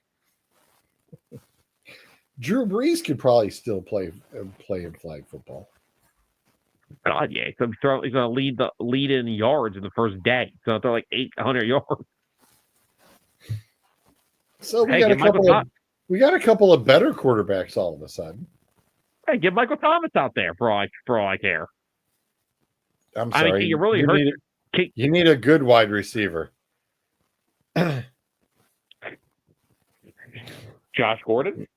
Drew Brees could probably still play in flag football. God, yeah, he's going to lead in yards in the first day. He's going to throw like 800 yards. So we Hey, got a give couple of better quarterbacks all of a sudden. Hey, get Michael Thomas out there for all I care. I'm I mean, sorry. you really hurt. You need a good wide receiver. Josh Gordon.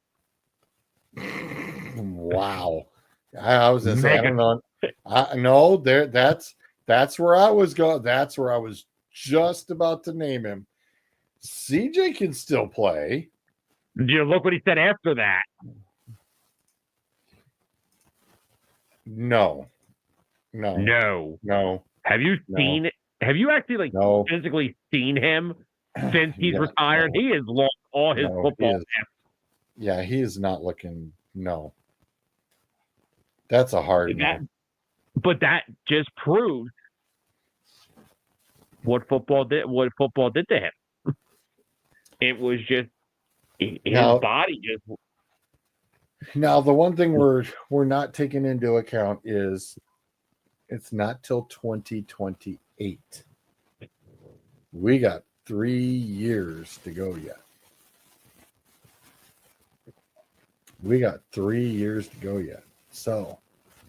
Wow. I was gonna say, I don't know. No, that's where I was going. That's where I was just about to name him. CJ can still play. You look what he said after that. No. Have you seen? Have you actually physically seen him since he's retired? He has lost all his football. He is not looking. No. That's a hard one. But that just proves what football did. What football did to him. It was just his body just. Now the one thing we're not taking into account is it's not till 2028. We got 3 years to go yet. So,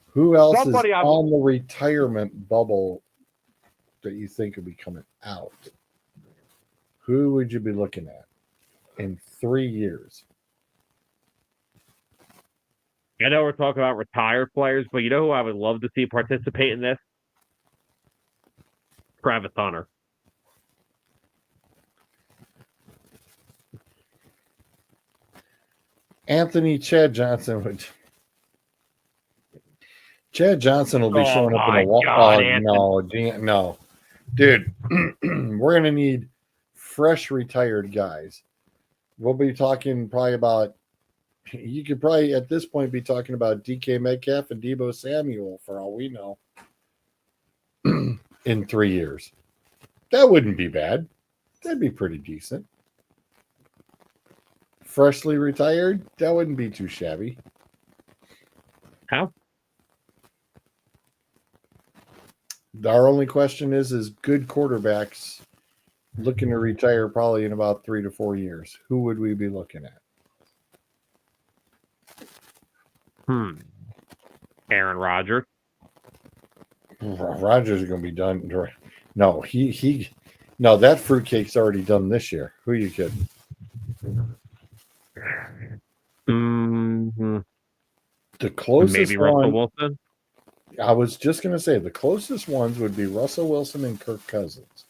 who else is on the retirement bubble that you think would be coming out? Who would you be looking at in 3 years? I know we're talking about retired players, but you know who I would love to see participate in this? Travis Hunter. Anthony Chad Johnson would. Chad Johnson will be showing up in a wall. No, dude, we're gonna need fresh retired guys. We'll be talking probably about. You could probably at this point be talking about DK Metcalf and Deebo Samuel for all we know. In 3 years, that wouldn't be bad. That'd be pretty decent. Freshly retired, that wouldn't be too shabby. How? Our only question is good quarterbacks looking to retire probably in about 3 to 4 years. Who would we be looking at? Aaron Rodgers. Rodgers is going to be done. No, no, that fruitcake's already done this year. Who are you kidding? The closest maybe Russell Wilson. I was just going to say the closest ones would be Russell Wilson and Kirk Cousins.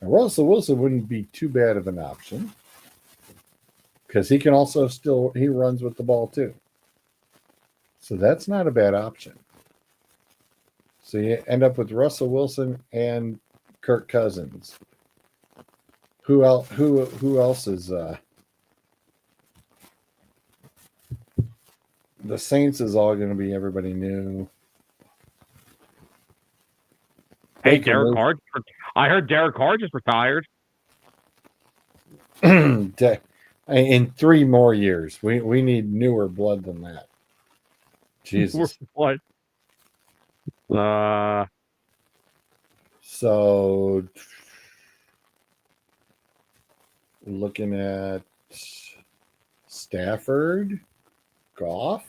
Now, Russell Wilson wouldn't be too bad of an option because he can also he runs with the ball too. So that's not a bad option. So you end up with Russell Wilson and Kirk Cousins. Who else? Who else is? The Saints is all going to be everybody new. Hey, Derek Carr. I heard Derek Carr just retired. In 3 more years, we need newer blood than that. Jesus. What? So looking at Stafford, Goff.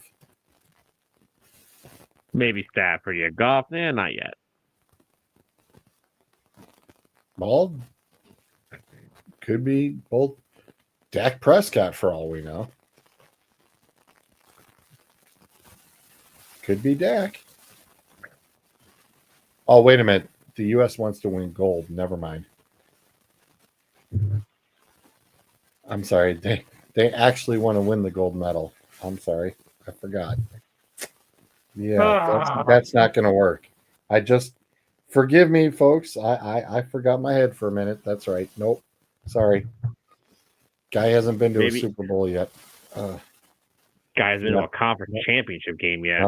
Maybe Stafford. Yeah, Goff. Not yet. Well, could be both Dak Prescott for all we know. Could be Dak. Oh, wait a minute. The U.S. wants to win gold. Never mind. I'm sorry. They actually want to win the gold medal. I'm sorry. I forgot. Yeah, that's not going to work. I just forgive me, folks. I forgot my head for a minute. That's right. Nope. Sorry. Guy hasn't been to a Super Bowl yet. Guy's been to a conference championship game yet.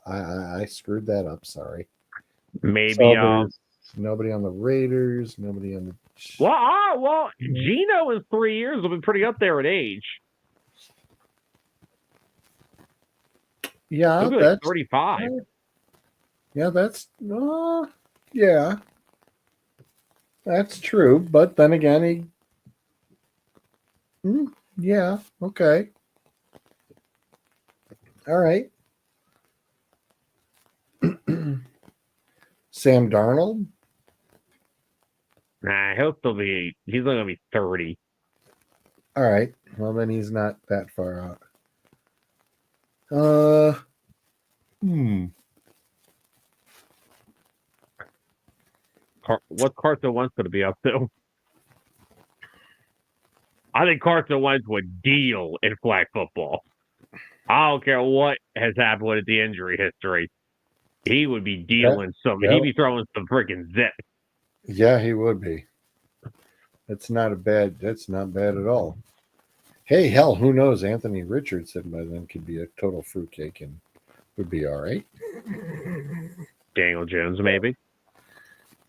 I screwed that up. Sorry. Maybe So there's nobody on the Raiders. Nobody on the. Well, Gino in 3 years will be pretty up there in age. Yeah, that's like 35. Yeah, that's yeah, that's true. But then again, yeah, okay, all right. Sam Darnold. Nah, he'll still be. He's only gonna be 30. All right. Well, then he's not that far out. What's Carson Wentz going to be up to? I think Carson Wentz would deal in flag football. I don't care what has happened with the injury history. He would be dealing He'd be throwing some freaking zip. Yeah, he would be. That's not bad at all. Hey, hell, who knows? Anthony Richardson by then could be a total fruitcake and would be all right. Daniel Jones, maybe.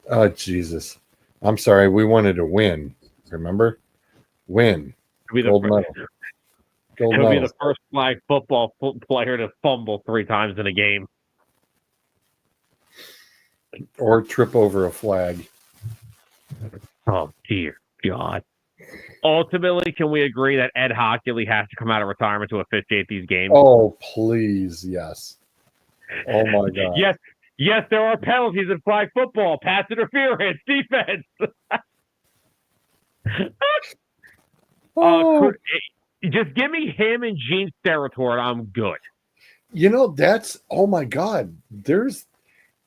Oh, Jesus. I'm sorry. We wanted to win. Remember? Win. Gold medal. He'll be the first flag football player to fumble 3 times in a game. Or trip over a flag. Oh, dear God. Ultimately, can we agree that Ed Hockley has to come out of retirement to officiate these games? Oh, please, yes. Oh, my God. Yes, there are penalties in flag football. Pass interference, defense. Just give me him and Gene Steratore, and I'm good. You know, that's, oh, my God. There's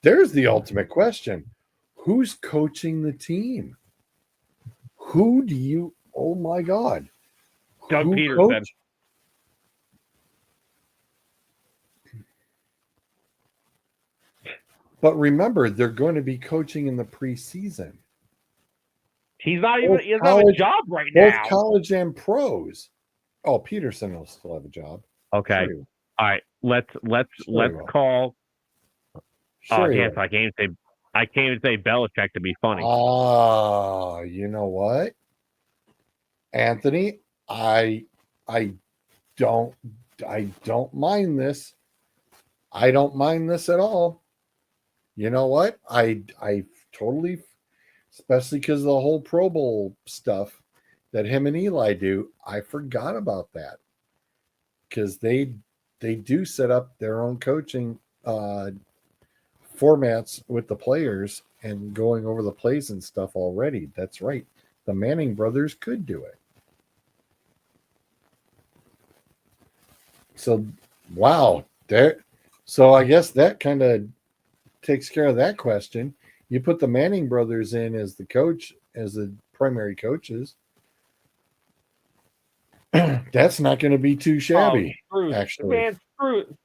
the ultimate question. Who's coaching the team? Who do you, oh, my God. Doug Peterson. But remember, they're going to be coaching in the preseason. He doesn't have a job right now. Both college and pros. Oh, Peterson will still have a job. Okay. Sure. All right. Let's call. Sure I can't even say Belichick to be funny. You know what? Anthony, I don't mind this. I don't mind this at all. You know what? I totally, especially because of the whole Pro Bowl stuff that him and Eli do, I forgot about that. Because they do set up their own coaching formats with the players and going over the plays and stuff already. That's right. The Manning brothers could do it. So, wow. So I guess that kind of takes care of that question. You put the Manning brothers in as the coach, as the primary coaches. That's not going to be too shabby. Actually, man,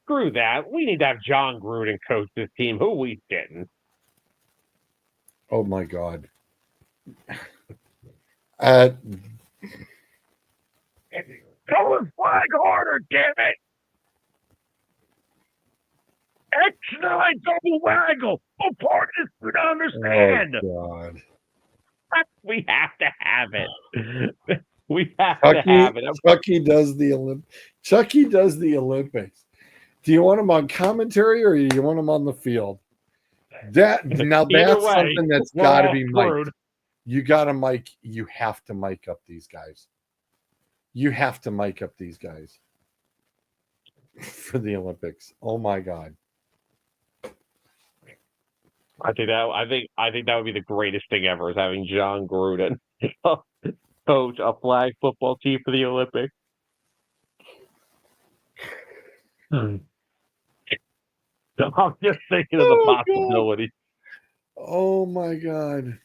screw that. We need to have John Gruden coach this team. Who we getting? Oh my God. Go and flag harder, damn it! X9 double waggle. What part of this you don't understand? Oh God. We have to have it. We have to have it. Chucky does the Olympics. Do you want him on commentary or do you want him on the field? That's way, something that's we're got to all be screwed. mic'd. You got to mic. You have to mic up these guys. You have to mic up these guys for the Olympics. Oh my God. I think that would be the greatest thing ever is having John Gruden coach a flag football team for the Olympics. I'm just thinking of the possibility. Oh my God.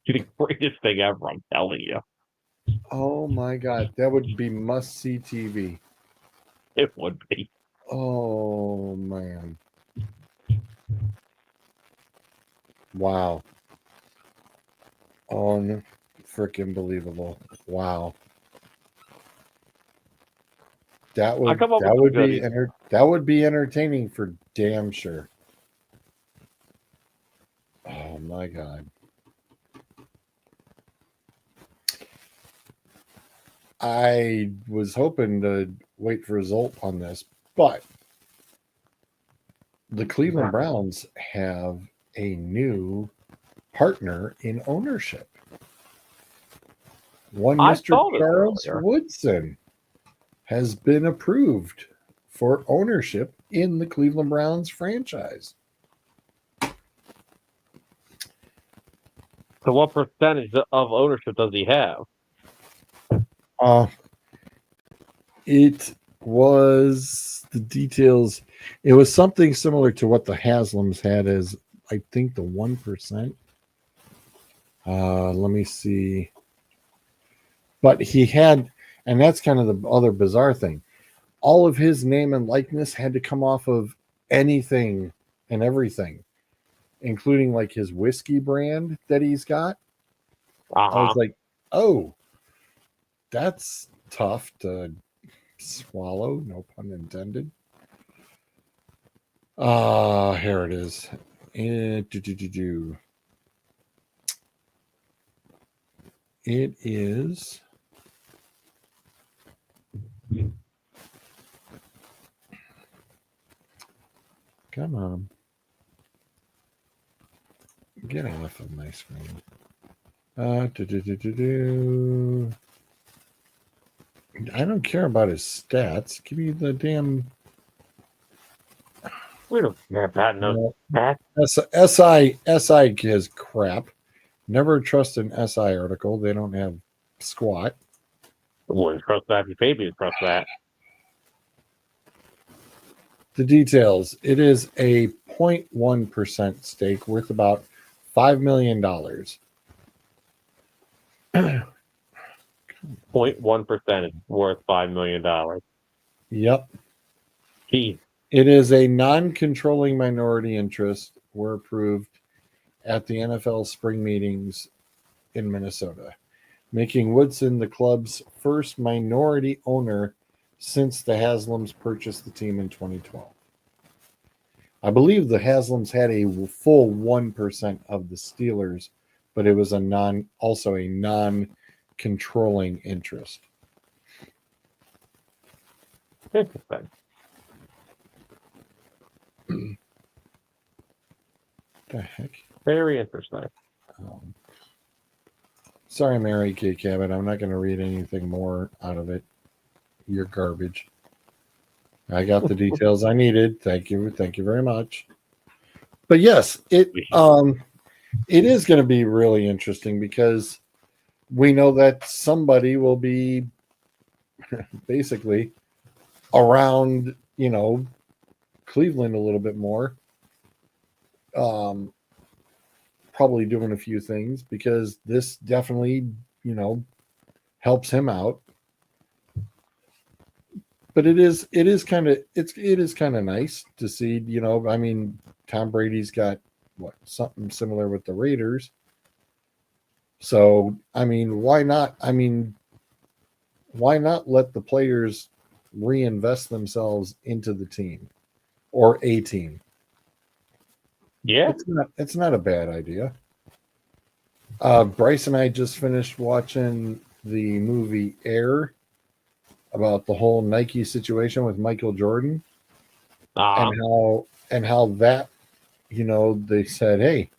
It's the greatest thing ever, I'm telling you. Oh my God. That would be must see TV. It would be. Oh man. Wow. Freaking believable. Wow. That would that would be entertaining for damn sure. Oh my God. I was hoping to wait for a result on this, but the Cleveland Browns have a new partner in ownership. One I Mr. saw this Charles earlier. Woodson has been approved for ownership in the Cleveland Browns franchise. So what percentage of ownership does he have? It was the details. It was something similar to what the Haslams had as, I think, the 1%. Let me see. But he had, and that's kind of the other bizarre thing. All of his name and likeness had to come off of anything and everything, including like his whiskey brand that he's got. I was like, oh, that's tough to swallow, no pun intended. Here it is. It is come on. Get off of my screen. I don't care about his stats. Give me the damn. We don't care about no stats. SI is crap. Never trust an SI article. They don't have squat. Wouldn't trust that if you paid me to trust that. The details. It is a 0.1% stake worth about $5 million. 0.1% is worth $5 million. Yep. Gee. It is a non-controlling minority interest. Were approved at the NFL spring meetings in Minnesota, making Woodson the club's first minority owner since the Haslams purchased the team in 2012. I believe the Haslams had a full 1% of the Steelers, but it was also a non-controlling interest. Interesting. The heck? Very interesting. Sorry, Mary Kay Cabot. I'm not going to read anything more out of it. You're garbage. I got the details I needed. Thank you. Thank you very much. But yes, it is going to be really interesting because we know that somebody will be basically around, Cleveland a little bit more. Probably doing a few things because this definitely, helps him out. But it is kind of nice to see, Tom Brady's got something similar with the Raiders. So, why not? Why not let the players reinvest themselves into the team or a team? Yeah. It's not a bad idea. Bryce and I just finished watching the movie Air about the whole Nike situation with Michael Jordan. and how that, they said, hey,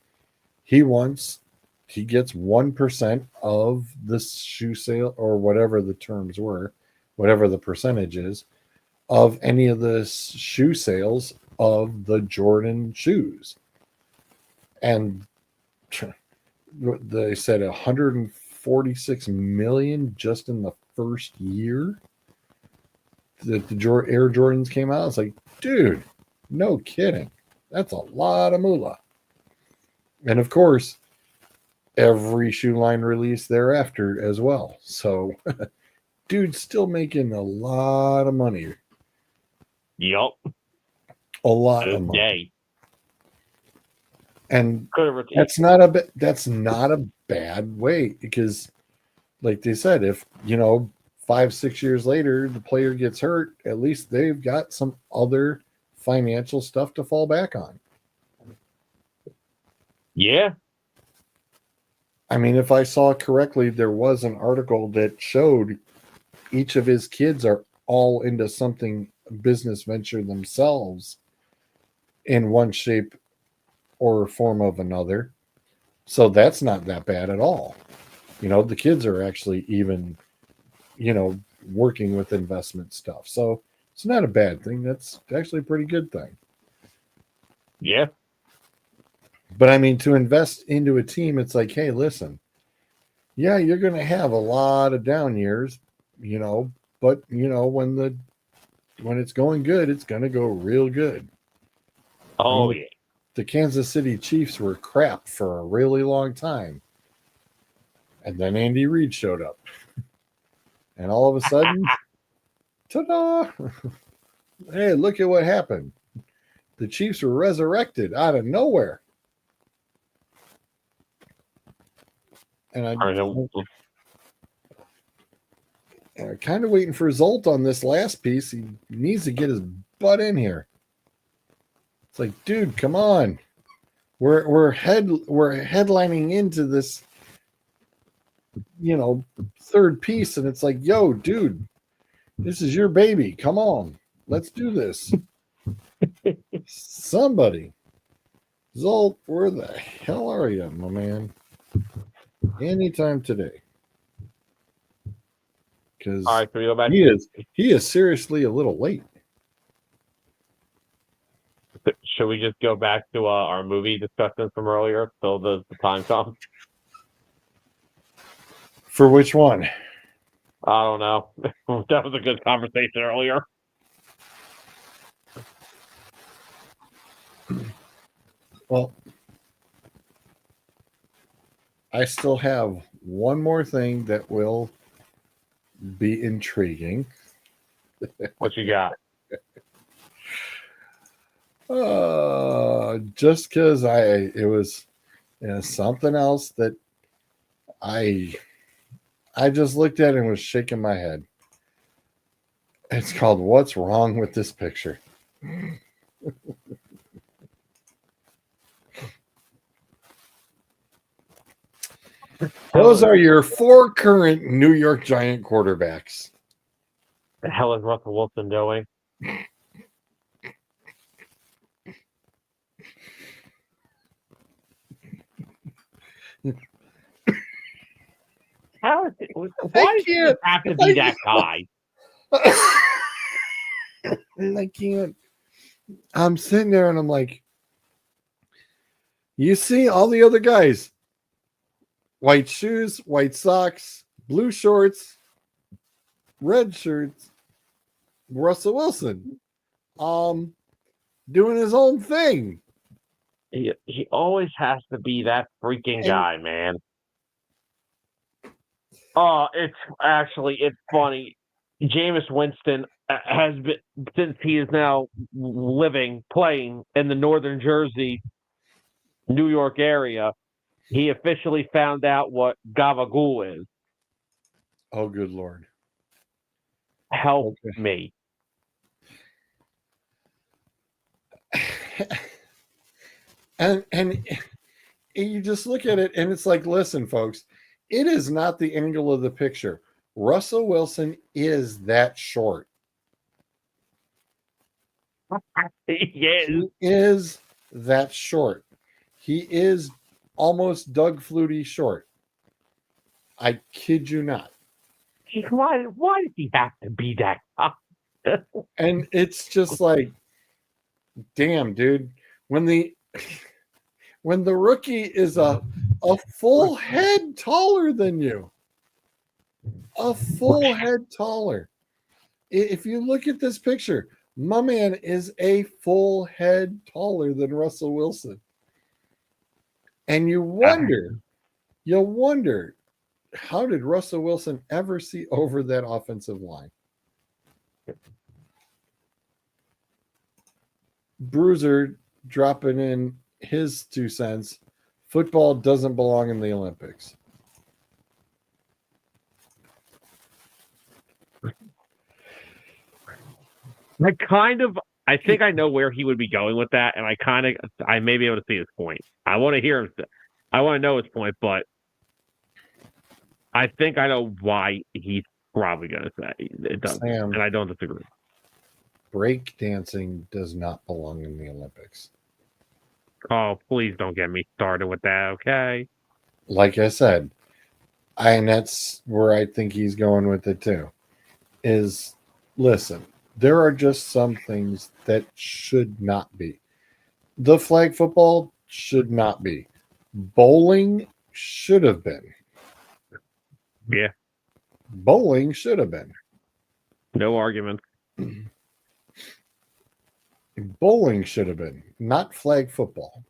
he gets 1% of the shoe sale, or whatever the terms were, whatever the percentage is, of any of the shoe sales of the Jordan shoes. And they said 146 million just in the first year that the Air Jordans came out. It's like, dude, no kidding. That's a lot of moolah. And of course, every shoe line release thereafter as well. So, dude's still making a lot of money. Yup. A lot of money. Day. And that's not a bad way, because like they said, if 5-6 years later the player gets hurt, at least they've got some other financial stuff to fall back on. Yeah. I mean, if I saw correctly, there was an article that showed each of his kids are all into something business venture themselves in one shape or form of another. So that's not that bad at all. The kids are actually even, working with investment stuff. So it's not a bad thing. That's actually a pretty good thing. Yeah. But I mean, to invest into a team, it's like, hey, listen, yeah, you're going to have a lot of down years, but when it's going good, it's going to go real good. Oh, yeah. The Kansas City Chiefs were crap for a really long time. And then Andy Reid showed up. And all of a sudden, ta-da! Hey, look at what happened. The Chiefs were resurrected out of nowhere. And I'm kind of waiting for Zolt on this last piece. He needs to get his butt in here. It's like, dude, come on. We're headlining into this, third piece, and it's like, yo, dude, this is your baby. Come on, let's do this. Somebody, Zolt, where the hell are you, my man? Anytime today, because he is seriously a little late. Should we just go back to our movie discussion from earlier till the time comes? For which one? I don't know. That was a good conversation earlier. Well, I still have one more thing that will be intriguing. What you got? Just because it was something else that I just looked at and was shaking my head. It's called "What's Wrong with This Picture?" Those are your 4 current New York Giant quarterbacks. The hell is Russell Wilson doing? How is it? Why does it have to be that guy? I can't. I'm sitting there and I'm like, you see all the other guys. White shoes, white socks, blue shorts, red shirts. Russell Wilson, doing his own thing. He always has to be that freaking guy, man. Oh, it's funny. Jameis Winston has been, since he is now playing in the northern Jersey, New York area, he officially found out what gabagool is. Oh, good Lord. Help me. And you just look at it and it's like, listen, folks, it is not the angle of the picture. Russell Wilson is that short. Yes. He is that short. He is almost Doug Flutie short. I kid you not. Why does he have to be that? And it's just like, damn, dude. When the rookie is a full head taller than you, a full head taller. If you look at this picture, my man is a full head taller than Russell Wilson. And you wonder, how did Russell Wilson ever see over that offensive line? Bruiser dropping in his 2 cents. Football doesn't belong in the Olympics. I think I know where he would be going with that, and I may be able to see his point. I want to hear him. I want to know his point, but I think I know why he's probably going to say it doesn't, Sam, and I don't disagree. break dancing does not belong in the Olympics. Oh, please don't get me started with that, okay? Like I said, and that's where I think he's going with it too. Is listen, there are just some things that should not be. The flag football should not be. Bowling should have been. Yeah, Bowling should have been. no argument. Bowling should have been, not flag football.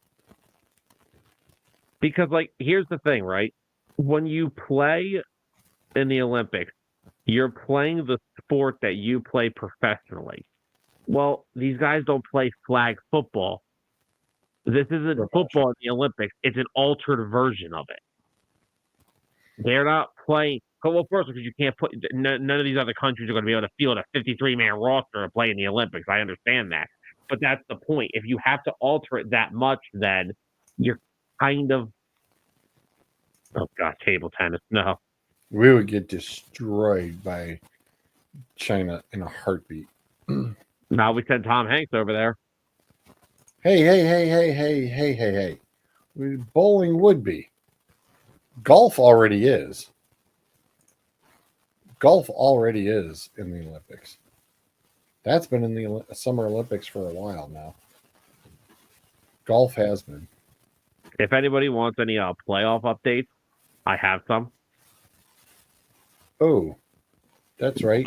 Because, like, here's the thing, right? When you play in the Olympics, you're playing the sport that you play professionally. Well, these guys don't play flag football. This isn't football in the Olympics. It's an altered version of it. They're not playing. Well, first, because you can't put none of these other countries are going to be able to field a 53-man roster to play in the Olympics. I understand that, but that's the point. If you have to alter it that much, then you're kind of table tennis. No, We would get destroyed by China in a heartbeat. now we send Tom Hanks over there. Hey. Bowling would be. Golf already is. Golf already is in the Olympics. That's been in the Summer Olympics for a while now. Golf has been. If anybody wants any playoff updates, I have some. Oh, that's right.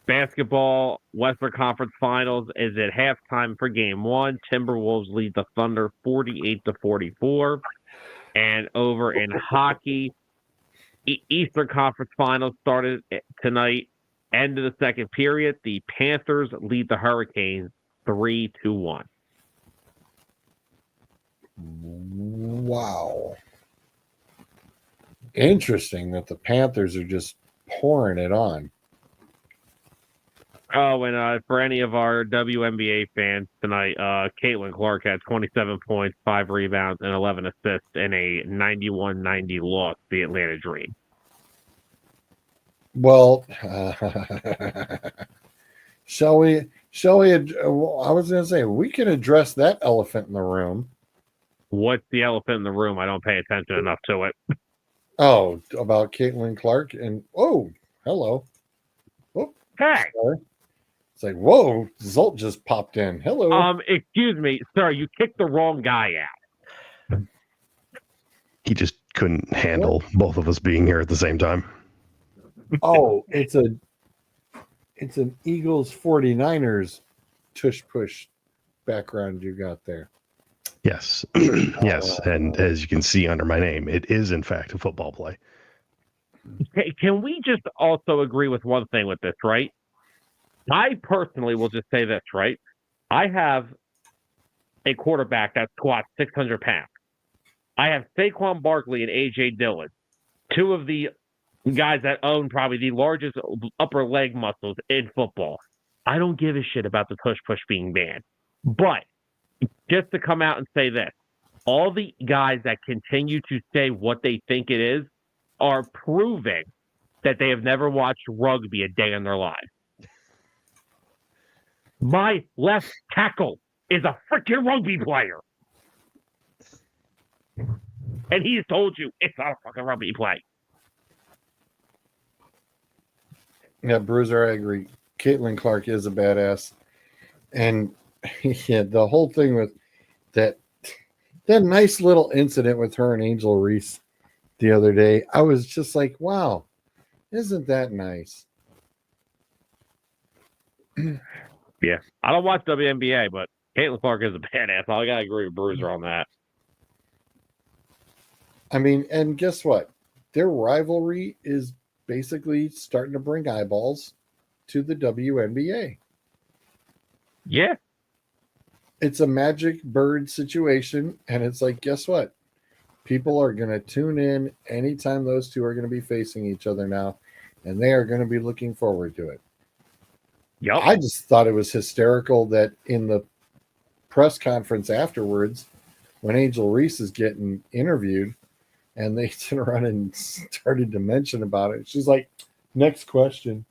Basketball Western Conference Finals is at halftime for Game 1. Timberwolves lead the Thunder 48-44. And over in hockey, Eastern Conference Finals started tonight. End of the second period. The Panthers lead the Hurricanes 3-1. Wow. Interesting that the Panthers are just pouring it on. Oh, and for any of our WNBA fans tonight, Caitlin Clark had 27 points, 5 rebounds, and 11 assists in a 91-90 loss to the Atlanta Dream. Well, shall we? I was going to say, we can address that elephant in the room. What's the elephant in the room? I don't pay attention enough to it. Oh, about Caitlin Clark and hello. Oh, Hey, sorry. It's like, whoa, Zolt just popped in. Hello. excuse me, sir, you kicked the wrong guy out. He just couldn't handle both of us being here at the same time. Oh, it's an Eagles 49ers tush push background you got there. Yes. Yes. And as you can see under my name, it is in fact a football play. Can we just also agree with one thing with this, right? I personally will just say this, right? I have a quarterback that squats 600 pounds. I have Saquon Barkley and A.J. Dillon, two of the guys that own probably the largest upper leg muscles in football. I don't give a shit about the push being banned. But just to come out and say this, all the guys that continue to say what they think it is are proving that they have never watched rugby a day in their lives. My left tackle is a freaking rugby player. And he's told you it's not a fucking rugby play. Yeah, Bruiser, I agree. Caitlin Clark is a badass. And yeah, the whole thing with that nice little incident with her and Angel Reese the other day, I was just like, wow, isn't that nice? Yeah. I don't watch WNBA, but Caitlin Clark is a badass. I gotta agree with Bruiser on that. I mean, and guess what? Their rivalry is basically starting to bring eyeballs to the WNBA. Yeah. It's a magic bird situation, and it's like, guess what? People are going to tune in anytime those two are going to be facing each other now, and they are going to be looking forward to it. Yep. I just thought it was hysterical that in the press conference afterwards, when Angel Reese is getting interviewed, and they turned around and started to mention about it, she's like, next question.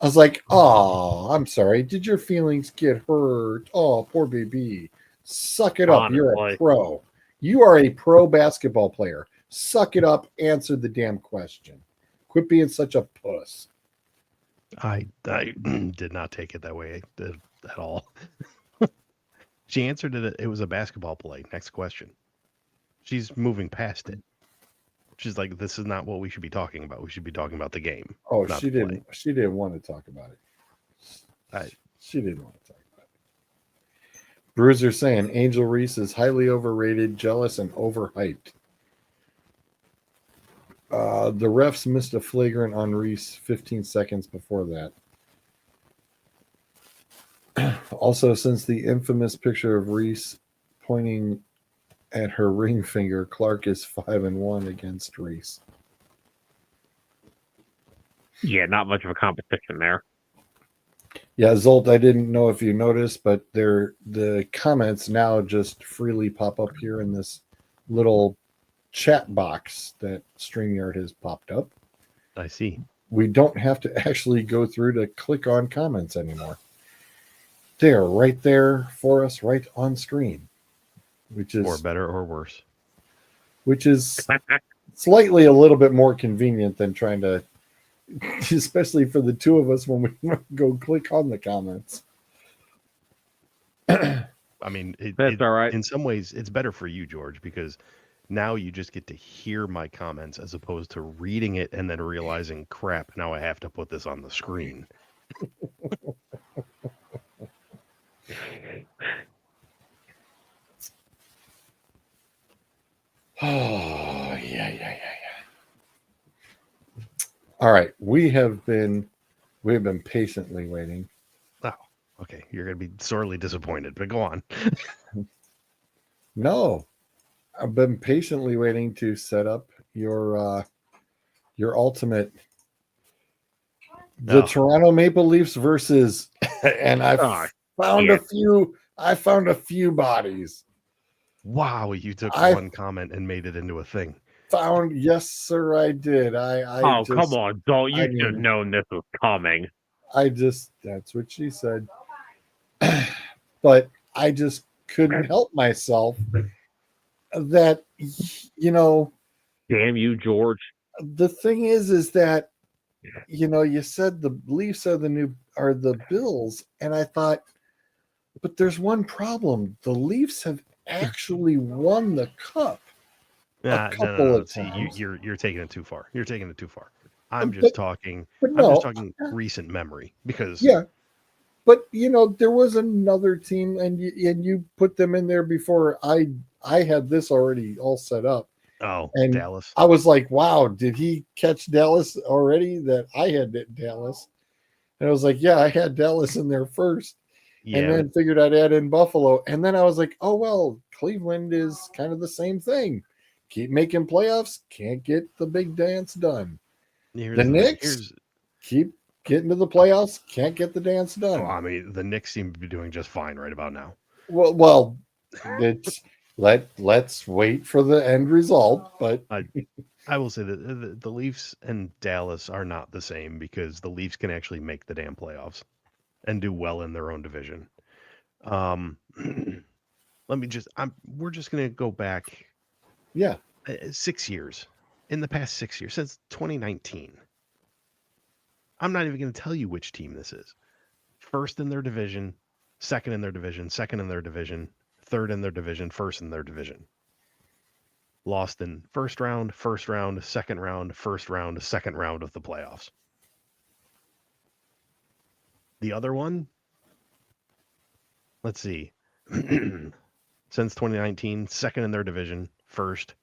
I was like, oh, I'm sorry. Did your feelings get hurt? Oh, poor baby. Suck it up. You're a pro. You are a pro basketball player. Suck it up. Answer the damn question. Quit being such a puss. I did not take it that way at all. She answered it. It was a basketball play. Next question. She's moving past it. She's like, this is not what we should be talking about. We should be talking about the game. Oh, she didn't. She didn't want to talk about it. She didn't want to talk about it. Bruiser saying Angel Reese is highly overrated, jealous, and overhyped. The refs missed a flagrant on Reese 15 seconds before that. Also, since the infamous picture of Reese pointing at her ring finger, Clark is 5-1 against Reese. Yeah, not much of a competition there. Yeah, Zolt, I didn't know if you noticed, but the comments now just freely pop up here in this little chat box that StreamYard has popped up. I see. We don't have to actually go through to click on comments anymore. They're right there for us, right on screen. Which is or better or worse. Which is slightly a little bit more convenient than trying to, especially for the two of us when we go click on the comments. I mean, that's all right. In some ways, it's better for you, George, because now you just get to hear my comments as opposed to reading it and then realizing, crap, now I have to put this on the screen. Oh, yeah. All right. We have been patiently waiting. Oh, okay. You're going to be sorely disappointed, but go on. No, I've been patiently waiting to set up your ultimate, the Toronto Maple Leafs versus, and I found a few bodies. Wow, you took one comment and made it into a thing. Yes, sir, I did. Come on, don't you should have known this was coming. That's what she said. But I just couldn't help myself that, damn you, George. The thing is that, you said the Leafs are the Bills, and I thought, but there's one problem. The Leafs have actually won the cup a couple of times. See, you're taking it too far. You're taking it too far. I'm just talking recent memory because but there was another team, and you put them in there before I had this already all set up. Oh, and Dallas. I was like, wow, did he catch Dallas already? That I had Dallas, and I was like, yeah, I had Dallas in there first. Yeah. And then figured I'd add in Buffalo. And then I was like, oh, well, Cleveland is kind of the same thing. Keep making playoffs, can't get the big dance done. The Knicks keep getting to the playoffs, can't get the dance done. Oh, I mean, the Knicks seem to be doing just fine right about now. Well, it's let's wait for the end result. But I will say that the Leafs and Dallas are not the same because the Leafs can actually make the damn playoffs. and do well in their own division. We're just going to go back Yeah. 6 years. In the past 6 years, since 2019. I'm not even going to tell you which team this is. First in their division, second in their division, second in their division, third in their division, first in their division. Lost in first round, second round, first round, second round of the playoffs. The other one, let's see. Since 2019, second in their division, first.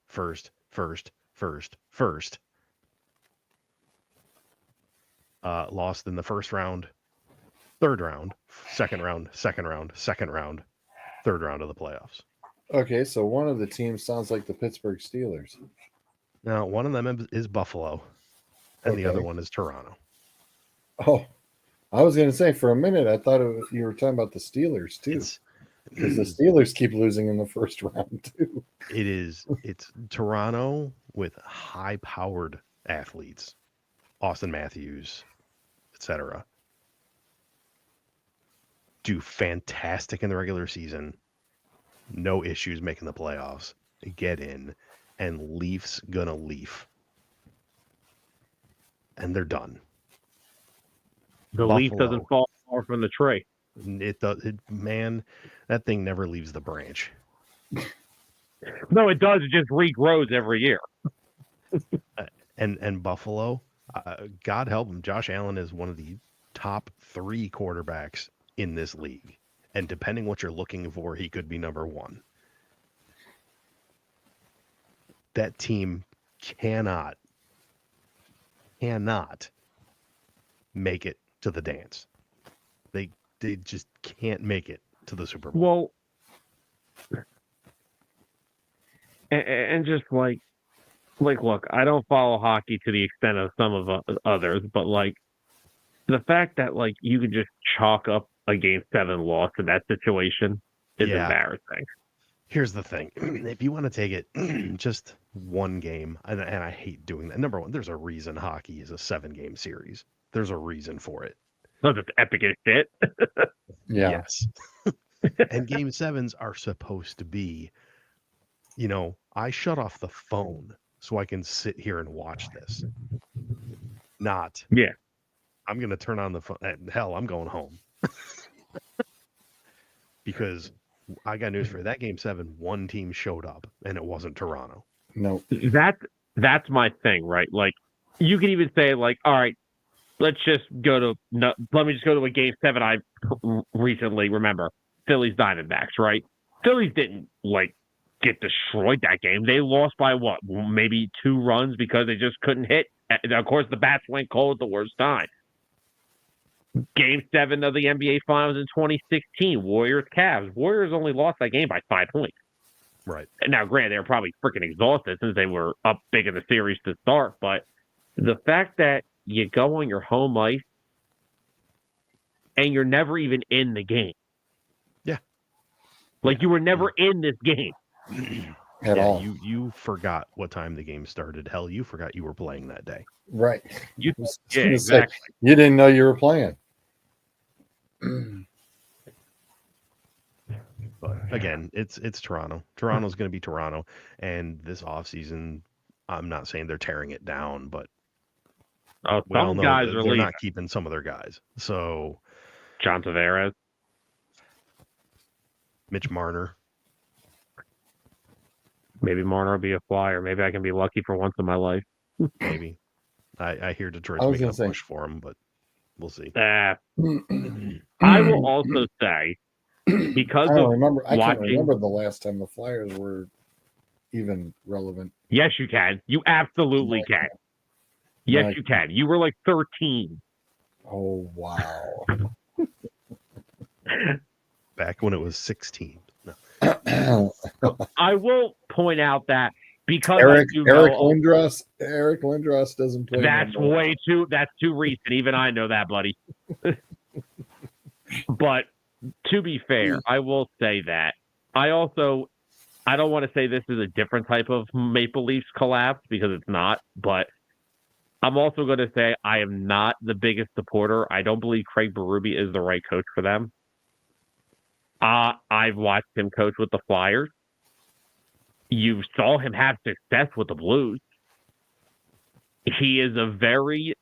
Lost in the first round, third round, second round, third round of the playoffs. Okay, so one of the teams sounds like the Pittsburgh Steelers. Now, one of them is Buffalo, and the other Okay. one is Toronto. Oh, I was going to say for a minute, I thought you were talking about the Steelers too. Because the Steelers keep losing in the first round too. It's Toronto with high-powered athletes, Austin Matthews, etc. Do fantastic in the regular season, no issues making the playoffs, get in, and Leafs gonna leaf, and they're done. The leaf doesn't fall far from the tree. It does, man. That thing never leaves the branch. No, it does. It just regrows every year. And Buffalo, God help him, Josh Allen is one of the top 3 quarterbacks in this league. And depending what you're looking for, he could be number 1. That team cannot make it to the dance. They just can't make it to the Super Bowl. Well, and just like, look, I don't follow hockey to the extent of some of others, but like the fact that like you can just chalk up a Game 7 loss in that situation is embarrassing. Here's the thing: if you want to take it just one game, and I hate doing that. Number one, there's a reason hockey is a 7-game series. There's a reason for it. No, just epic as shit. Yeah. Yes. And Game 7s are supposed to be, I shut off the phone so I can sit here and watch this. Not. Yeah. I'm going to turn on the phone. Hell, I'm going home. Because I got news for you. That Game 7, one team showed up, and it wasn't Toronto. No. That's my thing, right? Like, you can even say, like, all right, let me just go to a Game 7 I recently remember. Phillies Diamondbacks, right? Phillies didn't, like, get destroyed that game. They lost by what? Maybe 2 runs because they just couldn't hit. And of course, the bats went cold at the worst time. Game 7 of the NBA Finals in 2016, Warriors-Cavs. Warriors only lost that game by 5 points. Right. Now, granted, they were probably freaking exhausted since they were up big in the series to start, but the fact that you go on your home ice and you're never even in the game. Yeah. Like, you were never in this game. At all. You forgot what time the game started. Hell, you forgot you were playing that day. Right. Yeah, exactly. You didn't know you were playing. But again, it's Toronto. Toronto's going to be Toronto. And this offseason, I'm not saying they're tearing it down, but we all some know guys they're are leaving. not keeping some of their guys. So John Tavares. Mitch Marner. Maybe Marner will be a Flyer. Maybe I can be lucky for once in my life. Maybe. I hear Detroit's I was making a gonna push for him, but we'll see. I will also say, because I can't watching, remember the last time the Flyers were even relevant. Yes, you can. You absolutely can. Yes, you can. You were like 13. Oh, wow. Back when it was 16. No. I will point out that because Eric Lindros doesn't play. That's too recent. Even I know that, buddy. But to be fair, I will say that I don't want to say this is a different type of Maple Leafs collapse because it's not, but I'm also going to say I am not the biggest supporter. I don't believe Craig Berube is the right coach for them. I've watched him coach with the Flyers. You saw him have success with the Blues. He is a very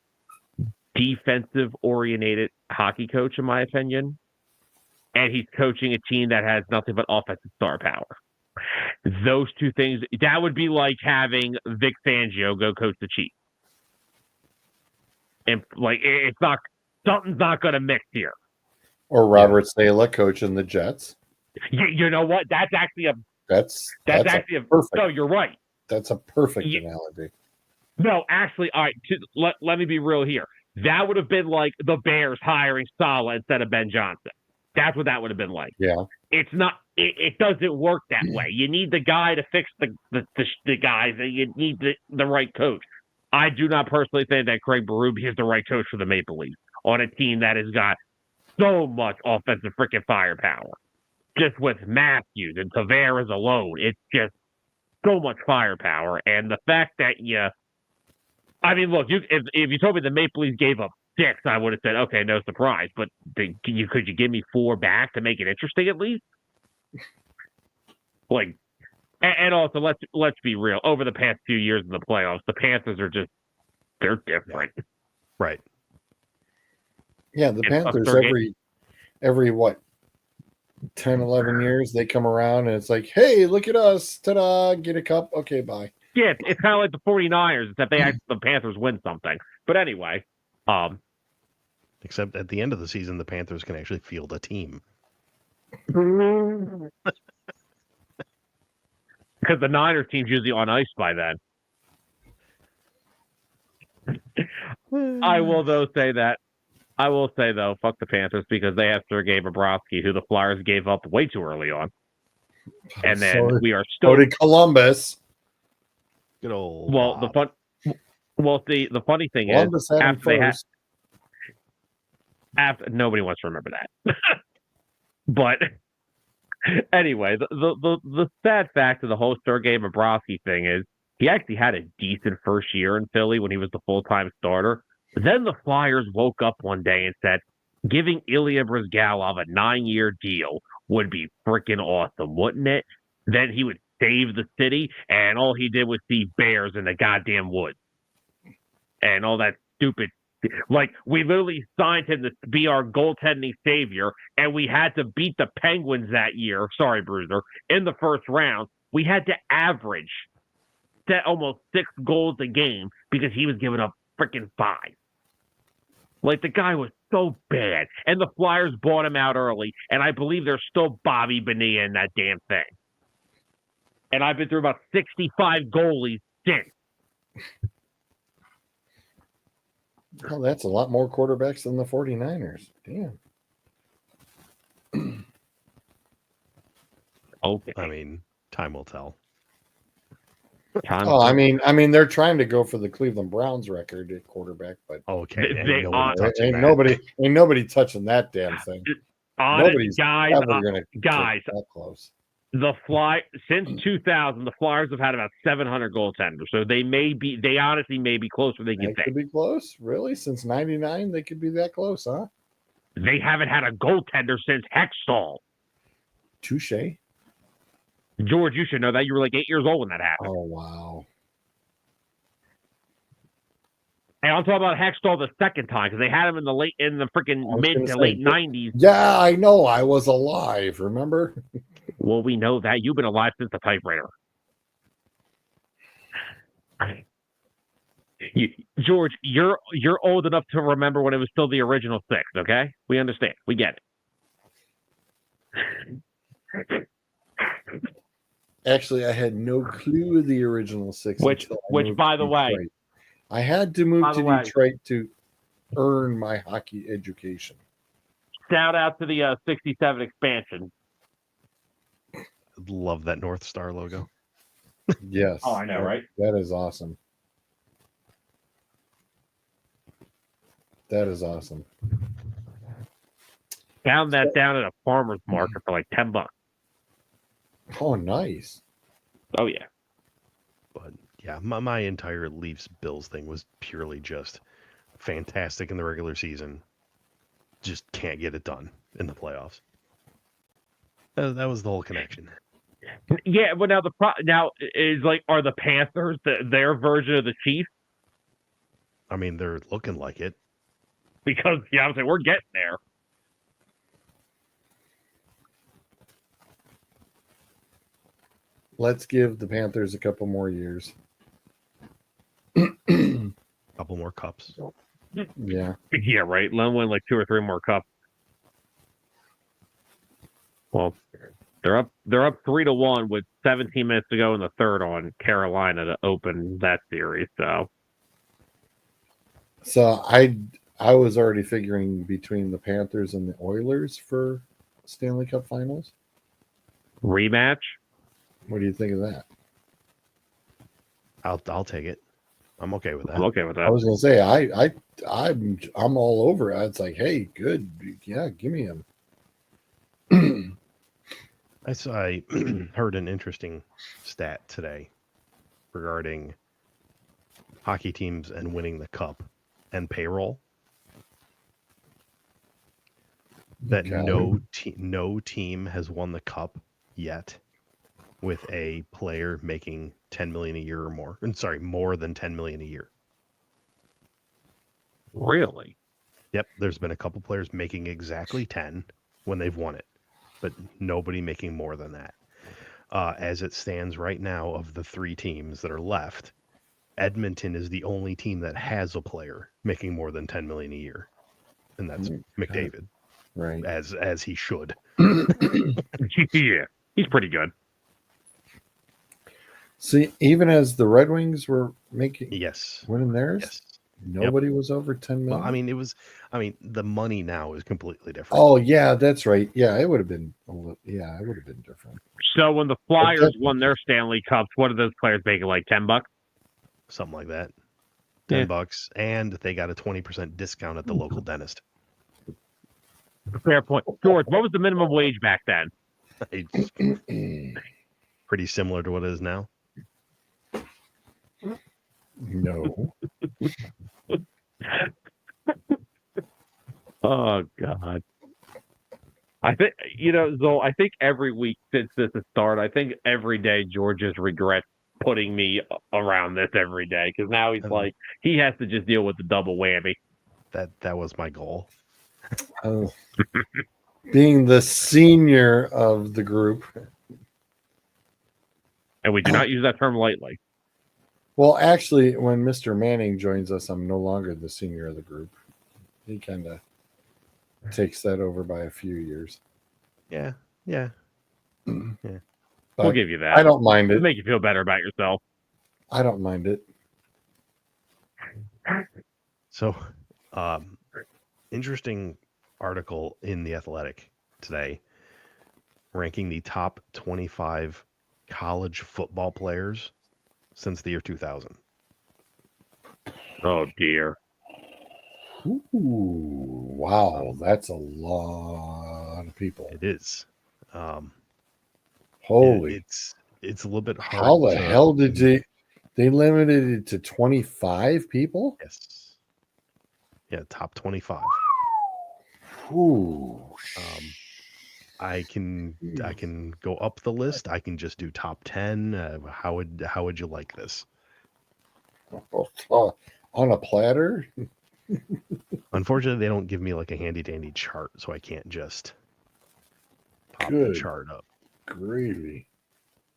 defensive-oriented hockey coach, in my opinion. And he's coaching a team that has nothing but offensive star power. Those two things, that would be like having Vic Fangio go coach the Chiefs. And it's not, something's not going to mix here. Or Robert Saleh coaching the Jets. You know what? That's actually That's actually perfect. No, you're right. That's a perfect analogy. No, actually, all right. Let me be real here. That would have been like the Bears hiring Saleh instead of Ben Johnson. That's what that would have been like. Yeah. It's not. It doesn't work that way. You need the guy to fix the guys, and you need the right coach. I do not personally think that Craig Berube is the right coach for the Maple Leafs on a team that has got so much offensive freaking firepower. Just with Matthews and Tavares alone, it's just so much firepower. And the fact that look, if you told me the Maple Leafs gave up 6, I would have said, okay, no surprise. But could you give me 4 back to make it interesting at least? And also let's be real. Over the past few years in the playoffs, the Panthers are they're different. Right. Yeah, the Panthers every what 10, 11 years they come around and it's like, hey, look at us, ta-da, get a cup, okay, bye. Yeah, it's kind of like the 49ers, except the Panthers win something. But anyway, except at the end of the season, the Panthers can actually field a team. Because the Niners team's usually on ice by then. I will say though, fuck the Panthers because they have Sergei Bobrovsky, who the Flyers gave up way too early on. And then we are still. So did Columbus. Good old. Well, Bob. the funny thing Columbus is, after nobody wants to remember that. But anyway, the sad fact of the whole Sergei Bobrovsky thing is he actually had a decent first year in Philly when he was the full-time starter. Then the Flyers woke up one day and said, giving Ilya Brizgalov a 9-year deal would be freaking awesome, wouldn't it? Then he would save the city, and all he did was see bears in the goddamn woods. And all that stupid. We literally signed him to be our goaltending savior, and we had to beat the Penguins that year. Sorry, Bruiser. In the first round, we had to average almost 6 goals a game because he was giving up freaking 5. The guy was so bad. And the Flyers bought him out early, and I believe there's still Bobby Bonilla in that damn thing. And I've been through about 65 goalies since. Oh, that's a lot more quarterbacks than the 49ers. Damn. Okay. I mean, time will tell. I mean, they're trying to go for the Cleveland Browns record at quarterback, but okay, ain't nobody touching that damn thing. Nobody's guys, ever gonna get that close. Since 2000, the Flyers have had about 700 goaltenders, so they honestly may be closer than you think. Could be close, really. Since '99, they could be that close, huh? They haven't had a goaltender since Hextall. Touche. George, you should know that. You were 8 years old when that happened. Oh, wow. And I'm talking about Hextall the second time because they had him in the freaking mid to late 90s. Yeah, I know. I was alive. Remember? Well, we know that. You've been alive since the typewriter. George, you're old enough to remember when it was still the original 6, okay? We understand. We get it. Actually, I had no clue the original 6. Which by the way, I had to move to Detroit to earn my hockey education. Shout out to the 67 expansion. Love that North Star logo. Yes. Oh, I know, right? That is awesome. That is awesome. Found that down at a farmer's market for $10. Oh, nice. Oh, yeah. But Yeah, my entire Leafs Bills thing was purely just fantastic in the regular season. Just can't get it done in the playoffs. That was the whole connection. Yeah, but now now is like, are the Panthers their version of the Chiefs? I mean, they're looking like it. Because I was like, we're getting there. Let's give the Panthers a couple more years. Couple more cups. Yeah. Yeah, right. Let them win like 2 or 3 more cups. Well, they're up 3-1 with 17 minutes to go in the third on Carolina to open that series. So I was already figuring between the Panthers and the Oilers for Stanley Cup Finals. Rematch. What do you think of that? I'll take it. I'm okay with that. I'm okay with that. I was gonna say I'm all over it. It's like, hey, good, yeah, give me him. I heard an interesting stat today regarding hockey teams and winning the cup and payroll. That Okay. no team has won the cup yet with a player making $10 million a year or more. I'm sorry, more than $10 million a year. Really? Yep, there's been a couple players making exactly 10 when they've won it, but nobody making more than that. As it stands right now, of the 3 teams that are left, Edmonton is the only team that has a player making more than $10 million a year, and that's McDavid, Right. as he should. Yeah, he's pretty good. See, even as the Red Wings were winning theirs, Yes. nobody was over 10 million. Well, the money now is completely different. Oh yeah, that's right. Yeah, it would have been. Yeah, it would have been different. So when the Flyers won their Stanley Cups, what are those players making? Like $10? Something like that. $10, and they got a 20% discount at the local dentist. Fair point. George, what was the minimum wage back then? Pretty similar to what it is now. No. Oh God. I think Zoe, I think every week since this has started, I think every day George just regrets putting me around this every day, because now he's like, he has to just deal with the double whammy. That was my goal. Oh. Being the senior of the group. And we do not use that term lightly. Well, actually, when Mr. Manning joins us, I'm no longer the senior of the group. He kind of takes that over by a few years. Yeah. We'll give you that. I don't mind it. It'll make you feel better about yourself. I don't mind it. So, interesting article in The Athletic today ranking the top 25 college football players since the year 2000. Oh, dear. Ooh, wow. That's a lot of people. It is. Holy. It's a little bit hard. How the hell did they limited it to 25 people? Yes. Yeah, top 25. Ooh. I can go up the list. I can just do top 10. How would you like this? On a platter? Unfortunately, they don't give me like a handy dandy chart, so I can't just pop the chart up. Gravy.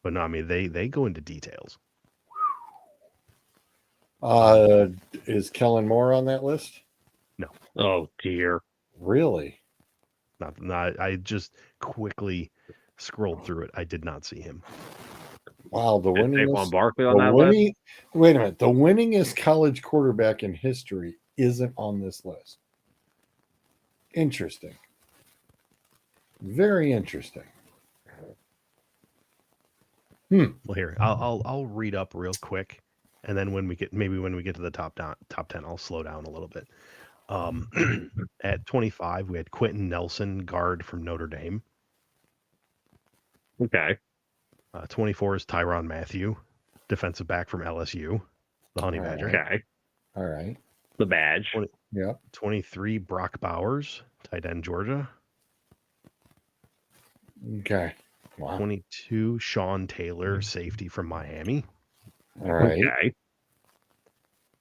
But no, I mean they go into details. Is Kellen Moore on that list? No. Oh dear. Really? Not. I just quickly scrolled through it. I did not see him. Wow, the winningest. Barkley on that list? Wait a minute. The winningest college quarterback in history isn't on this list. Interesting. Very interesting. Well, here I'll read up real quick, and then when we get to the top 10, I'll slow down a little bit. At 25, we had Quentin Nelson, guard from Notre Dame. Okay. 24 is Tyrann Mathieu, defensive back from LSU, the Honey All right. Badger. Okay. All right. The badge. Yep. 23, Brock Bowers, tight end, Georgia. Okay. Wow. 22, Sean Taylor, safety from Miami. All right. Okay.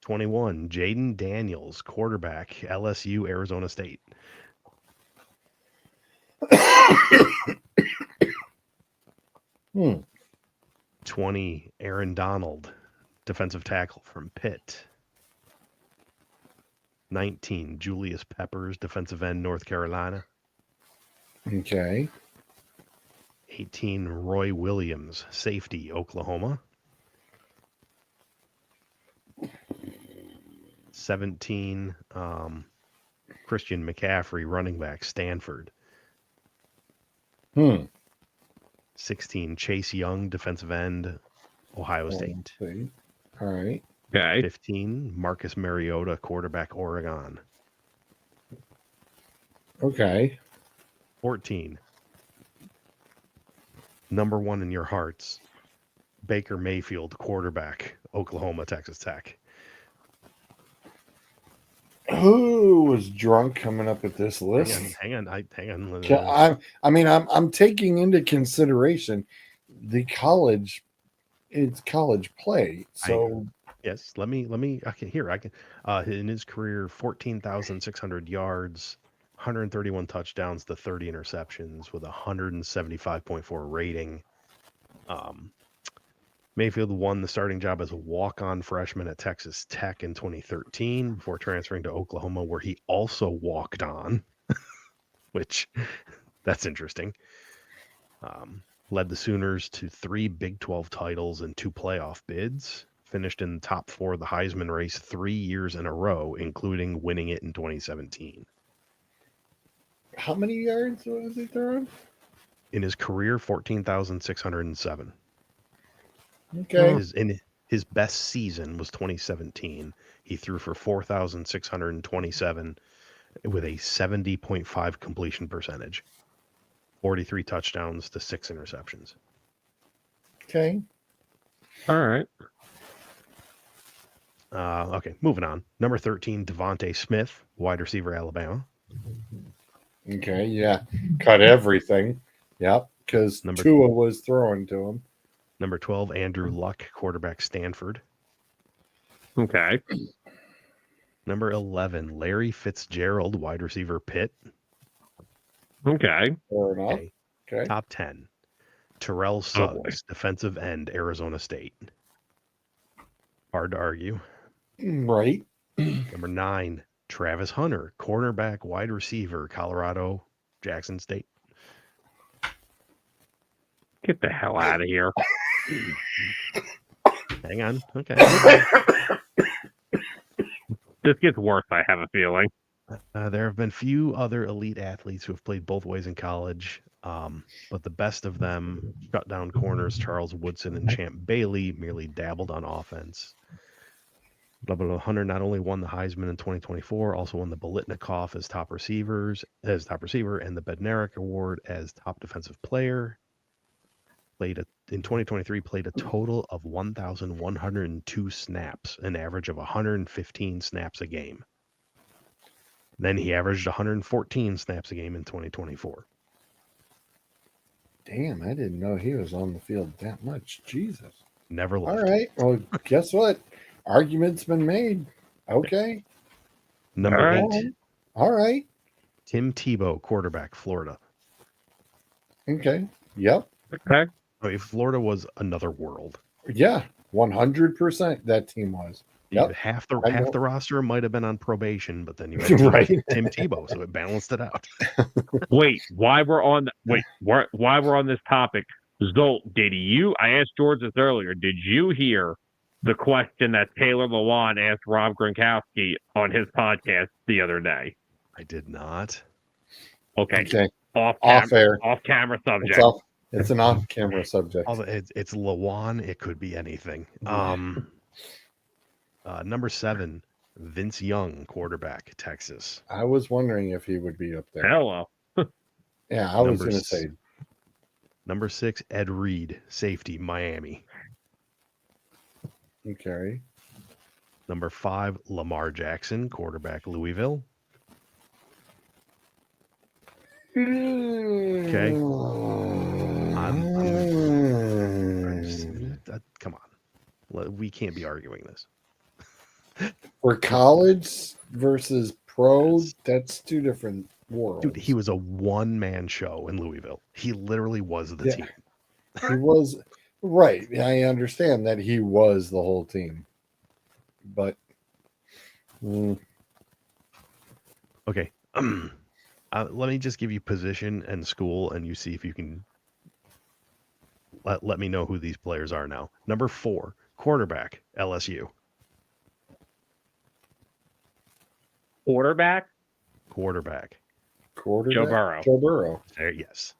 21, Jaden Daniels, quarterback, LSU, Arizona State. 20, Aaron Donald, defensive tackle from Pitt. 19, Julius Peppers, defensive end, North Carolina. Okay. 18, Roy Williams, safety, Oklahoma. 17, Christian McCaffrey, running back, Stanford. 16, Chase Young, defensive end, Ohio State. All right. Okay. 15, Marcus Mariota, quarterback, Oregon. Okay. 14, number one in your hearts, Baker Mayfield, quarterback, Oklahoma, Texas Tech. Who was drunk coming up with this list? Hang on. I'm taking into consideration the college. It's college play, so yes. Let me. I can. In his career, 14,600 yards, 131 touchdowns to 30 interceptions with a 175.4 rating. Mayfield won the starting job as a walk-on freshman at Texas Tech in 2013 before transferring to Oklahoma, where he also walked on, which that's interesting. Led the Sooners to 3 Big 12 titles and 2 playoff bids. Finished in the top 4 of the Heisman race 3 years in a row, including winning it in 2017. how many yards was he throwing? In his career, 14,607. Okay. His best season was 2017. He threw for 4,627 with a 70.5 completion percentage, 43 touchdowns to 6 interceptions. Okay. All right. Okay, moving on. Number 13, Devontae Smith, wide receiver, Alabama. Okay. Yeah. Cut everything. Yep. Because Tua was throwing to him. Number 12, Andrew Luck, quarterback, Stanford. Okay. Number 11, Larry Fitzgerald, wide receiver, Pitt. Okay. Fair enough. Okay. Top 10, Terrell Suggs, defensive end, Arizona State. Hard to argue. Right. Number 9, Travis Hunter, cornerback, wide receiver, Colorado, Jackson State. Get the hell out of here. Hang on. Okay. This gets worse, I have a feeling. There have been few other elite athletes who have played both ways in college, but the best of them, shutdown corners Charles Woodson and Champ Bailey, merely dabbled on offense. Hunter not only won the Heisman in 2024, also won the Biletnikoff as top receiver, and the Bednarik Award as top defensive player. In 2023, played a total of 1,102 snaps, an average of 115 snaps a game. Then he averaged 114 snaps a game in 2024. Damn, I didn't know he was on the field that much. Jesus. Never left. All right. Well, guess what? Argument's been made. Okay. Number 8. All right. Tim Tebow, quarterback, Florida. Okay. Yep. Okay. Florida was another world. Yeah. 100% that team was. Yep. Half the roster might have been on probation, but then you had Tim Tebow, so it balanced it out. Wait, while we're on this topic, Zolt, I asked George this earlier, did you hear the question that Taylor Lewan asked Rob Gronkowski on his podcast the other day? I did not. Okay. Off camera subject. It's an off-camera subject. It's Lewan. It could be anything. Number 7, Vince Young, quarterback, Texas. I was wondering if he would be up there. Hello. Yeah, I was going to say. Number 6, Ed Reed, safety, Miami. Okay. Number 5, Lamar Jackson, quarterback, Louisville. Okay. Come on. We can't be arguing this. For college versus pro, that's two different worlds. Dude, he was a one-man show in Louisville. He literally was the team. He was right. I understand that he was the whole team, but Okay. Let me just give you position and school, and you see if you can let me know who these players are now. Number 4, quarterback, LSU. Quarterback. Joe Burrow. Joe Burrow. There, yes.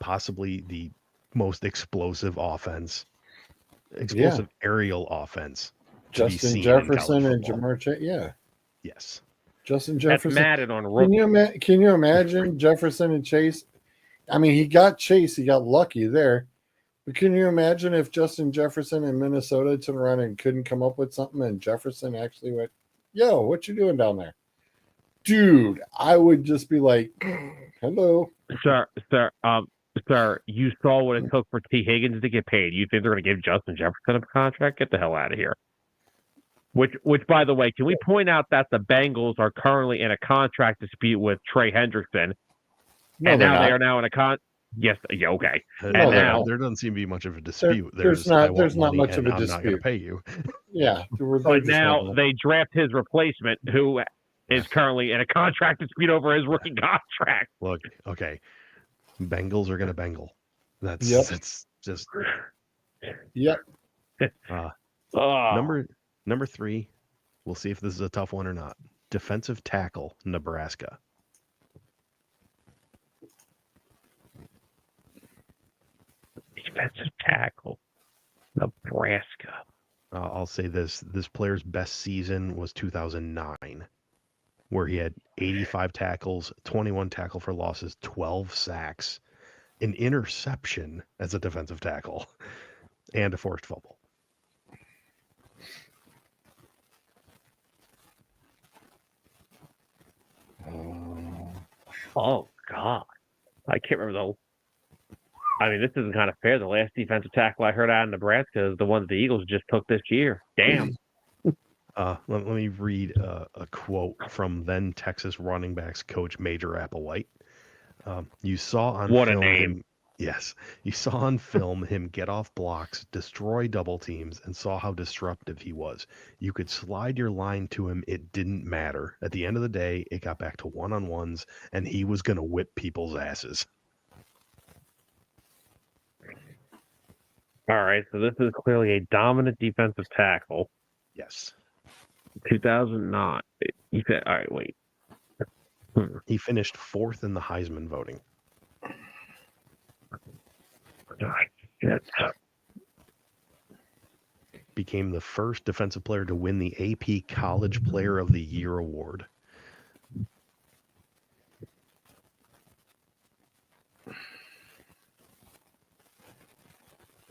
Possibly the most explosive aerial offense. to be Justin seen in Jefferson college and football. Jamar Chase. Yeah, Yes. Justin That's Jefferson. Madden on roll. Can you imagine Jefferson and Chase? I mean, he got Chase. He got lucky there. But can you imagine if Justin Jefferson in Minnesota turned around and couldn't come up with something, and Jefferson actually went, "Yo, what you doing down there, dude?" I would just be like, "Hello, Sir, you saw what it took for T. Higgins to get paid. You think they're going to give Justin Jefferson a contract? Get the hell out of here. Which, by the way, can we point out that the Bengals are currently in a contract dispute with Trey Hendrickson, No, and they're now they not. are now in a Yes, yeah, okay. No, And they're now not. there doesn't seem to be much of a dispute. There's I not want money much of and a I'm not going to dispute. pay you. Yeah, but now they draft his replacement, who is currently in a contract dispute over his rookie contract. Look, okay, Bengals are going to Bengal. That's just Yep. Number 3. We'll see if this is a tough one or not. Defensive tackle, Nebraska. Defensive tackle, Nebraska. I'll say this player's best season was 2009, where he had 85 tackles, 21 tackle for losses, 12 sacks, an interception as a defensive tackle, and a forced fumble. Oh, God. I can't remember I mean, this isn't kind of fair. The last defensive tackle I heard out of Nebraska is the one that the Eagles just took this year. Damn. Let me read a quote from then Texas running backs coach Major Applewhite. You saw on What a film name. you saw on film him get off blocks, destroy double teams, and saw how disruptive he was. You could slide your line to him. It didn't matter. At the end of the day, it got back to one-on-ones, and he was going to whip people's asses. All right, so this is clearly a dominant defensive tackle. Yes. 2009. You said, all right, wait. He finished 4th in the Heisman voting. Shit. Became the first defensive player to win the AP College Player of the Year award.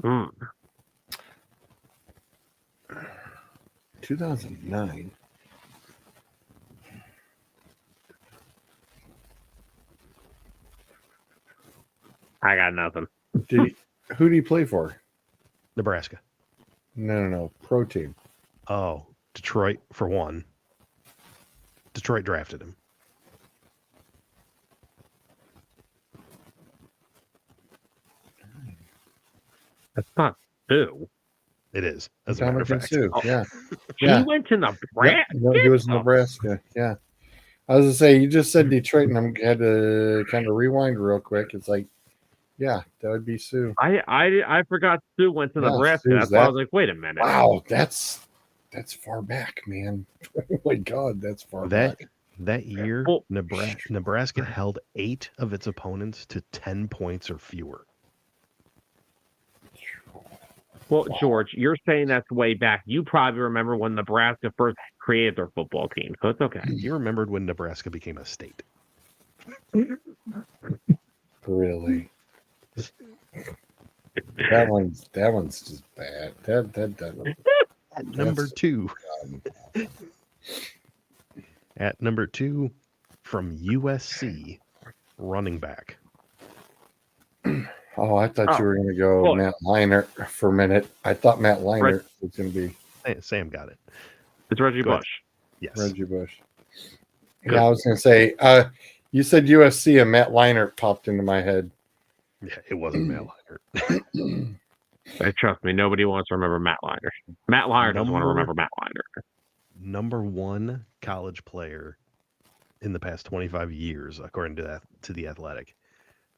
Mm. 2009. I got nothing. Who do you play for? Nebraska. No. Pro team. Oh, Detroit for one. Detroit drafted him. That's not Sue. It is, as a matter of fact. Sue. Yeah. He went to Nebraska. No, he was Nebraska. Yeah. I was gonna say you just said Detroit, and I had to kind of rewind real quick. It's like, yeah, that would be Sue. I forgot Sue went to Nebraska. Sue's That's why I was like, wait a minute. Wow, that's far back, man. Oh my God, that's far back. That year, Nebraska held 8 of its opponents to 10 points or fewer. Well, George, you're saying that's way back. You probably remember when Nebraska first created their football team, so it's okay. You remembered when Nebraska became a state. Really? That one's just bad. At number two. At number two, from USC, running back. Oh, I thought you were going to go look. Matt Leinart for a minute. I thought Matt Leinart was going to be Sam got it. It's Reggie Go ahead. Bush. Yes. Reggie Bush. Good. Yeah, I was going to say, you said USC and Matt Leinart popped into my head. Yeah, it wasn't Matt Leinart. Trust me, nobody wants to remember Matt Leinart. Matt Leinart doesn't want to remember Matt Leinart. Number one college player in the past 25 years, according to The Athletic.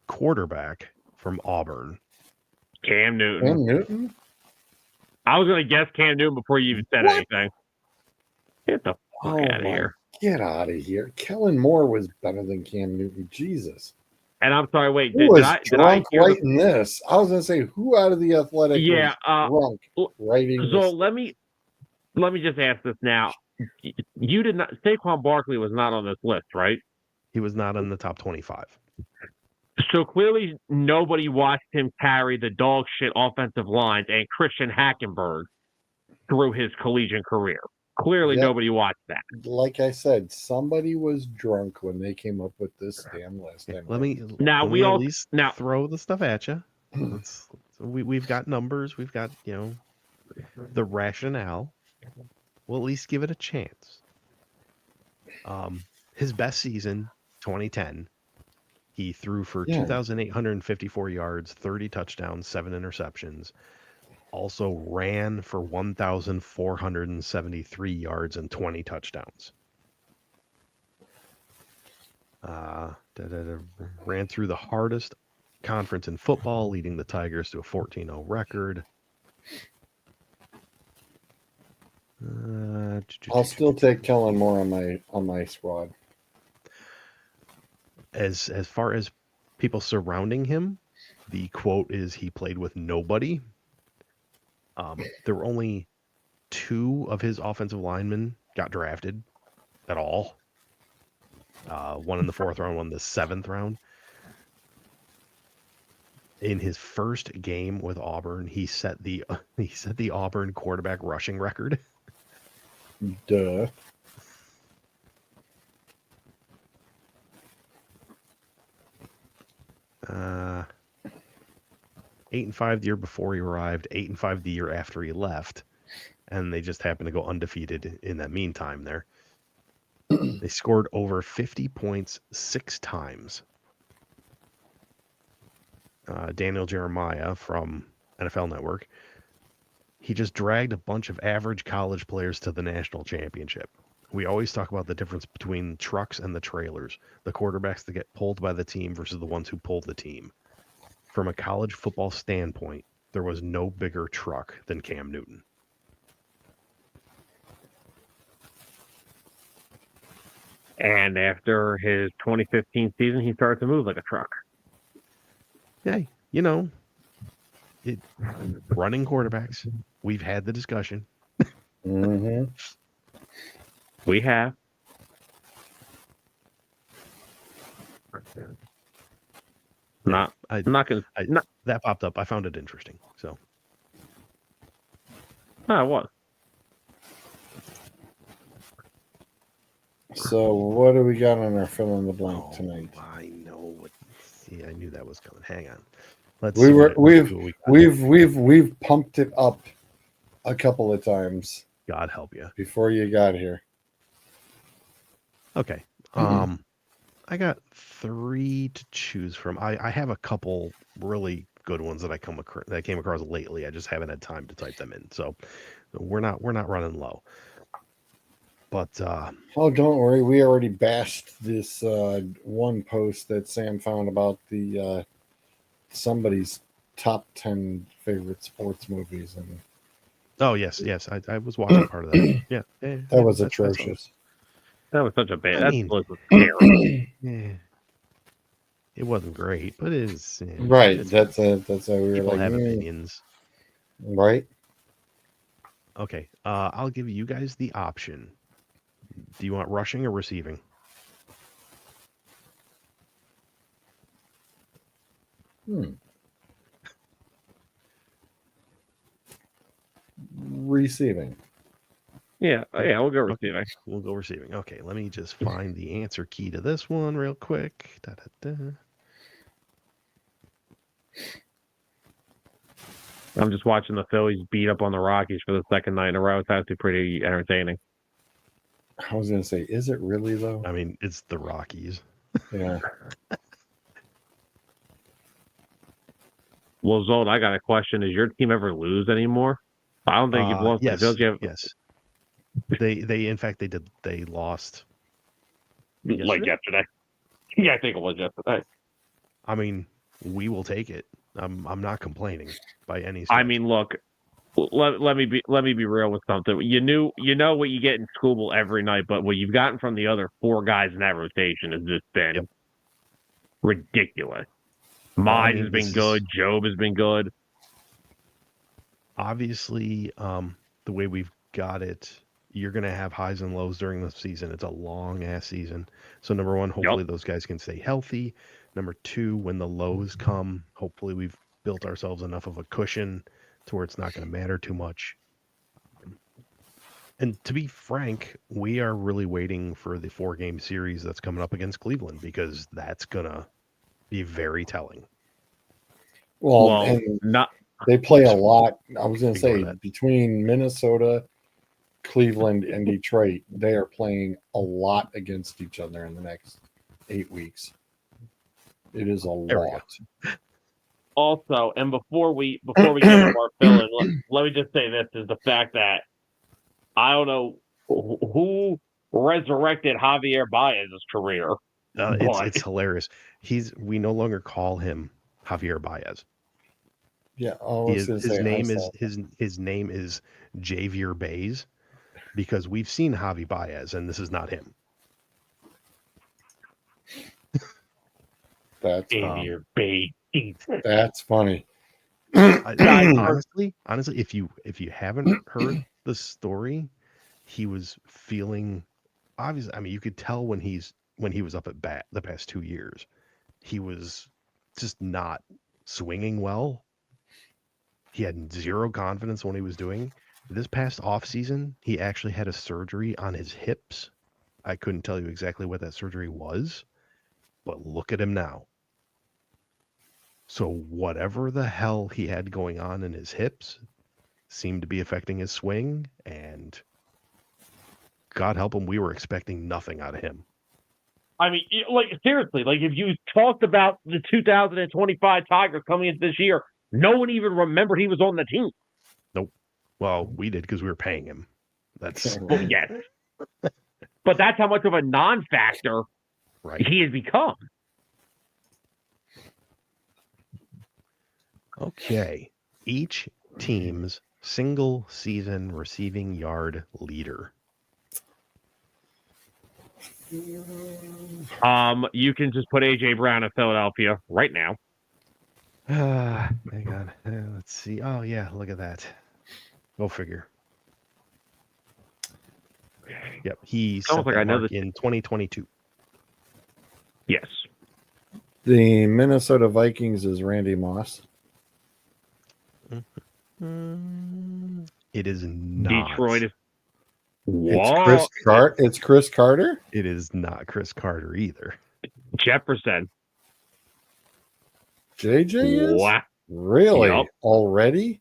Quarterback from Auburn. Cam Newton. Cam Newton? I was going to guess Cam Newton before you even said anything. Get the fuck out of here. Get out of here. Kellen Moore was better than Cam Newton. Jesus. And I'm sorry, wait. Who Did was I drunk hear writing this? I was going to say, who out of the Athletic was drunk writing so this? let me just ask this now. You did not. Saquon Barkley was not on this list, right? He was not in the top 25. So clearly nobody watched him carry the dog shit offensive lines and Christian Hackenberg through his collegiate career. Clearly nobody watched that. Like I said, somebody was drunk when they came up with this damn list. Let me at least throw the stuff at you. We've got numbers. We've got, the rationale. We'll at least give it a chance. His best season, 2010, he threw for 2,854 yards, 30 touchdowns, 7 interceptions. Also ran for 1,473 yards and 20 touchdowns. Ran through the hardest conference in football, leading the Tigers to a 14-0 record. I'll still take Kellen Moore on my squad. As far as people surrounding him, the quote is he played with nobody. There were only 2 of his offensive linemen got drafted at all. One in the 4th round, one in the 7th round. In his first game with Auburn, he set the Auburn quarterback rushing record. Duh. Uh, 8-5 the year before he arrived, 8-5 the year after he left, and they just happened to go undefeated in that meantime there. They scored over 50 points 6 times. Daniel Jeremiah from NFL Network, he just dragged a bunch of average college players to the national championship. We always talk about the difference between trucks and the trailers, the quarterbacks that get pulled by the team versus the ones who pull the team. From a college football standpoint, there was no bigger truck than Cam Newton. And after his 2015 season, he started to move like a truck. Hey, running quarterbacks, we've had the discussion. Mm-hmm. We have. That popped up. I found it interesting. So. No, it was. So what do we got on our fill in the blank tonight? I know what. See, I knew that was coming. Hang on. We've pumped it up a couple of times. God help you. Before you got here. Okay. I got 3 to choose from. I have a couple really good ones that I came across lately. I just haven't had time to type them in. So we're not running low. But don't worry, we already bashed this one post that Sam found about the somebody's top 10 favorite sports movies, and yes, I was watching part of that. Yeah, that was atrocious. That was such a bad. That was terrible. Yeah, it wasn't great, but it is right. That's how we were people like. Have opinions, right? Okay, I'll give you guys the option. Do you want rushing or receiving? Receiving. Yeah, we'll go receiving. Okay, we'll go receiving. Okay, let me just find the answer key to this one real quick. I'm just watching the Phillies beat up on the Rockies for the second night in a row. It's actually pretty entertaining. I was going to say, is it really though? I mean, it's the Rockies. Yeah. Well, Zold, I got a question. Does your team ever lose anymore? I don't think you've lost. Yes, The Phillies. yes. They in fact they did. They lost Like yesterday. Yeah, I think it was yesterday. I mean, we will take it. I'm not complaining by any stretch. I mean, look, let me be real with something. You know what you get in Scooball every night, but what you've gotten from the other four guys in that rotation has just been ridiculous. Mize has been good. Job has been good. Obviously, the way we've got it, you're going to have highs and lows during the season. It's a long-ass season. So, number one, hopefully those guys can stay healthy. Number two, when the lows come, hopefully we've built ourselves enough of a cushion to where it's not going to matter too much. And to be frank, we are really waiting for the 4-game series that's coming up against Cleveland because that's going to be very telling. Well, and they play a lot. I was going to say, between Minnesota, Cleveland, and Detroit, they are playing a lot against each other in the next 8 weeks. It is a lot. Also, and before we get into our fill-in, let me just say this is the fact that I don't know who resurrected Javier Baez's career. It's hilarious. We no longer call him Javier Baez. Yeah, his name is Javier Baez because we've seen Javi Baez and this is not him. That's Javier Baez. That's funny. Honestly, if you haven't heard the story, he was feeling obviously. I mean, you could tell when he was up at bat the past 2 years, he was just not swinging well. He had zero confidence in what he was doing. This past off season, he actually had a surgery on his hips. I couldn't tell you exactly what that surgery was, but look at him now. So whatever the hell he had going on in his hips seemed to be affecting his swing, and God help him, we were expecting nothing out of him. I mean, like, seriously, like, if you talked about the 2025 Tigers coming into this year, no one even remembered he was on the team. Nope. Well, we did because we were paying him. That's yes. But that's how much of a non-factor he has become. Okay. Each team's single season receiving yard leader. You can just put AJ Brown in Philadelphia right now. Hang on. Let's see. Oh yeah, look at that. Go figure. Yep, he set that mark in 2022. Yes. The Minnesota Vikings is Randy Moss. It is not. Detroit is. It's Chris Carter? It is not Chris Carter either. Jefferson. JJ is? What? Really? Yep. Already?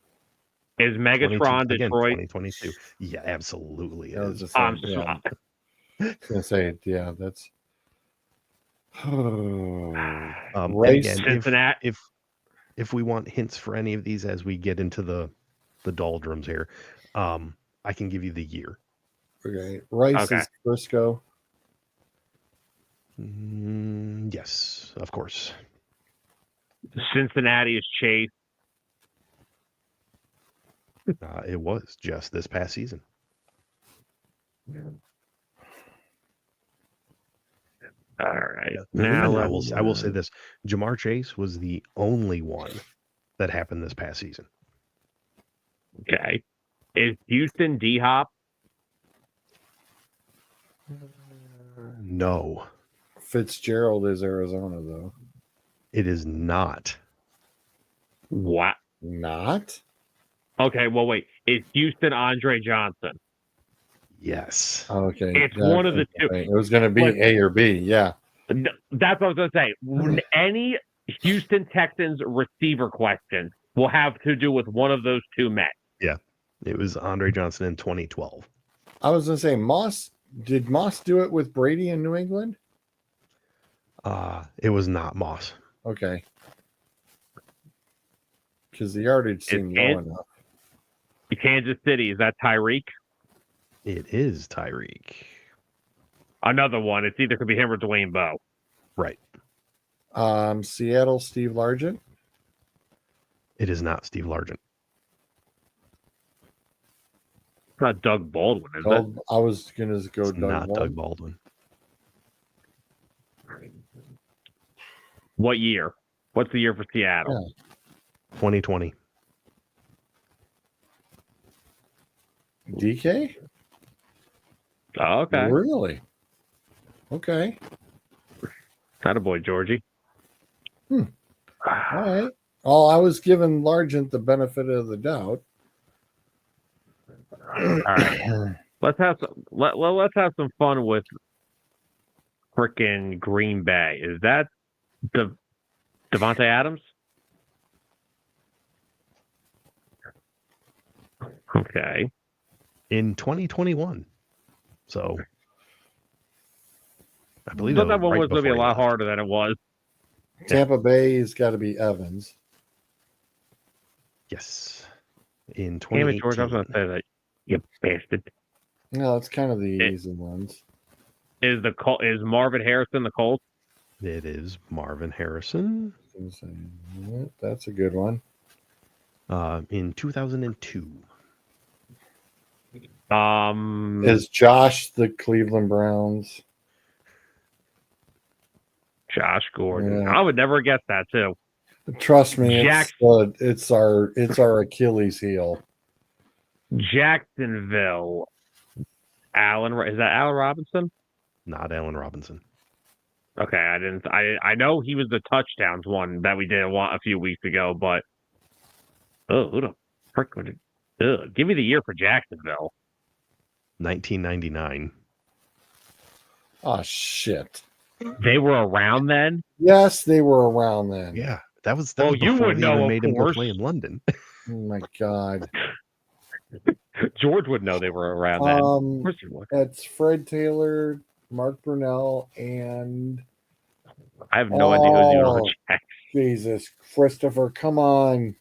Is Megatron Detroit? 2022. Yeah, absolutely. I'm going to say, yeah, that's. Again, Cincinnati. If we want hints for any of these as we get into the doldrums here, I can give you the year. Okay. Rice is Frisco. Yes, of course. Cincinnati is Chase. It was just this past season. All right. Now I will say this: Jamar Chase was the only one that happened this past season. Okay. Is Houston D-Hop? No. Fitzgerald is Arizona, though. It is not. What? Not? Okay, well, wait. Is Houston Andre Johnson? Yes. Okay. It's one of the two. It was going to be But- A or B. Yeah. That's what I was going to say. Any Houston Texans receiver question will have to do with one of those two men. Yeah. It was Andre Johnson in 2012. I was going to say Moss. Did Moss do it with Brady in New England? It was not Moss. Okay. Because the yardage seemed low enough. Kansas City, is that Tyreek? It is Tyreek. Another one. It's either could be him or Dwayne Bowe. Right. Seattle, Steve Largent. It is not Steve Largent. It's not Doug Baldwin, is it? I was going to go It's Doug not Baldwin. Doug Baldwin. What year? What's the year for Seattle? 2020. DK? Oh, okay. Really? Okay. Attaboy, Georgie. All right. Oh, I was giving Largent the benefit of the doubt. All right. Let's have some fun with frickin' Green Bay. Is that Devontae Adams? Okay. In 2021. So I believe But that one right was going to be a before he lot left. harder than it was. Tampa Bay's got to be Evans. Yes. In Damn it, 2018. George, I was going to say that. You bastard. No, it's kind of the easy ones. Is Marvin Harrison the Colts? It is Marvin Harrison. That's a good one. In 2002. Is Josh the Cleveland Browns? Josh Gordon. Yeah. I would never guess that too. Trust me, Jack- it's our Achilles heel. Jacksonville. Is that Allen Robinson? Not Allen Robinson. Okay, I know he was the touchdowns one that we did a few weeks ago, but who the frick would it? Give me the year for Jacksonville. 1999. Oh shit! They were around then. Yes, they were around then. Yeah, that was Well, you before would they know, even of made him go course. play in London. Oh my god! George would know they were around then. Of course he would. It's Fred Taylor, Mark Brunell, and I have no idea who's even on the Jacks. Jesus, Christopher, come on!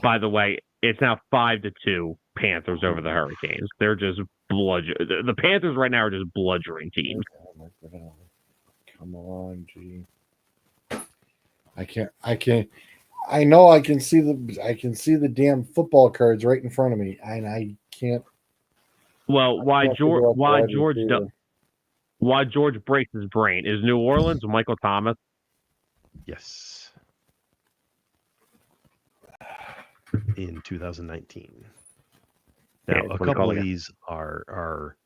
By the way, it's now 5-2 Panthers over the Hurricanes. They're just the Panthers right now are just bludgeoning teams. Come on, G. I can't. I know I can see the damn football cards right in front of me, and I can't. Well, why can't figure out the wide receiver. why George breaks his brain is New Orleans Michael Thomas. Yes. In 2019. Now, Yeah, a what do you couple call of it? these are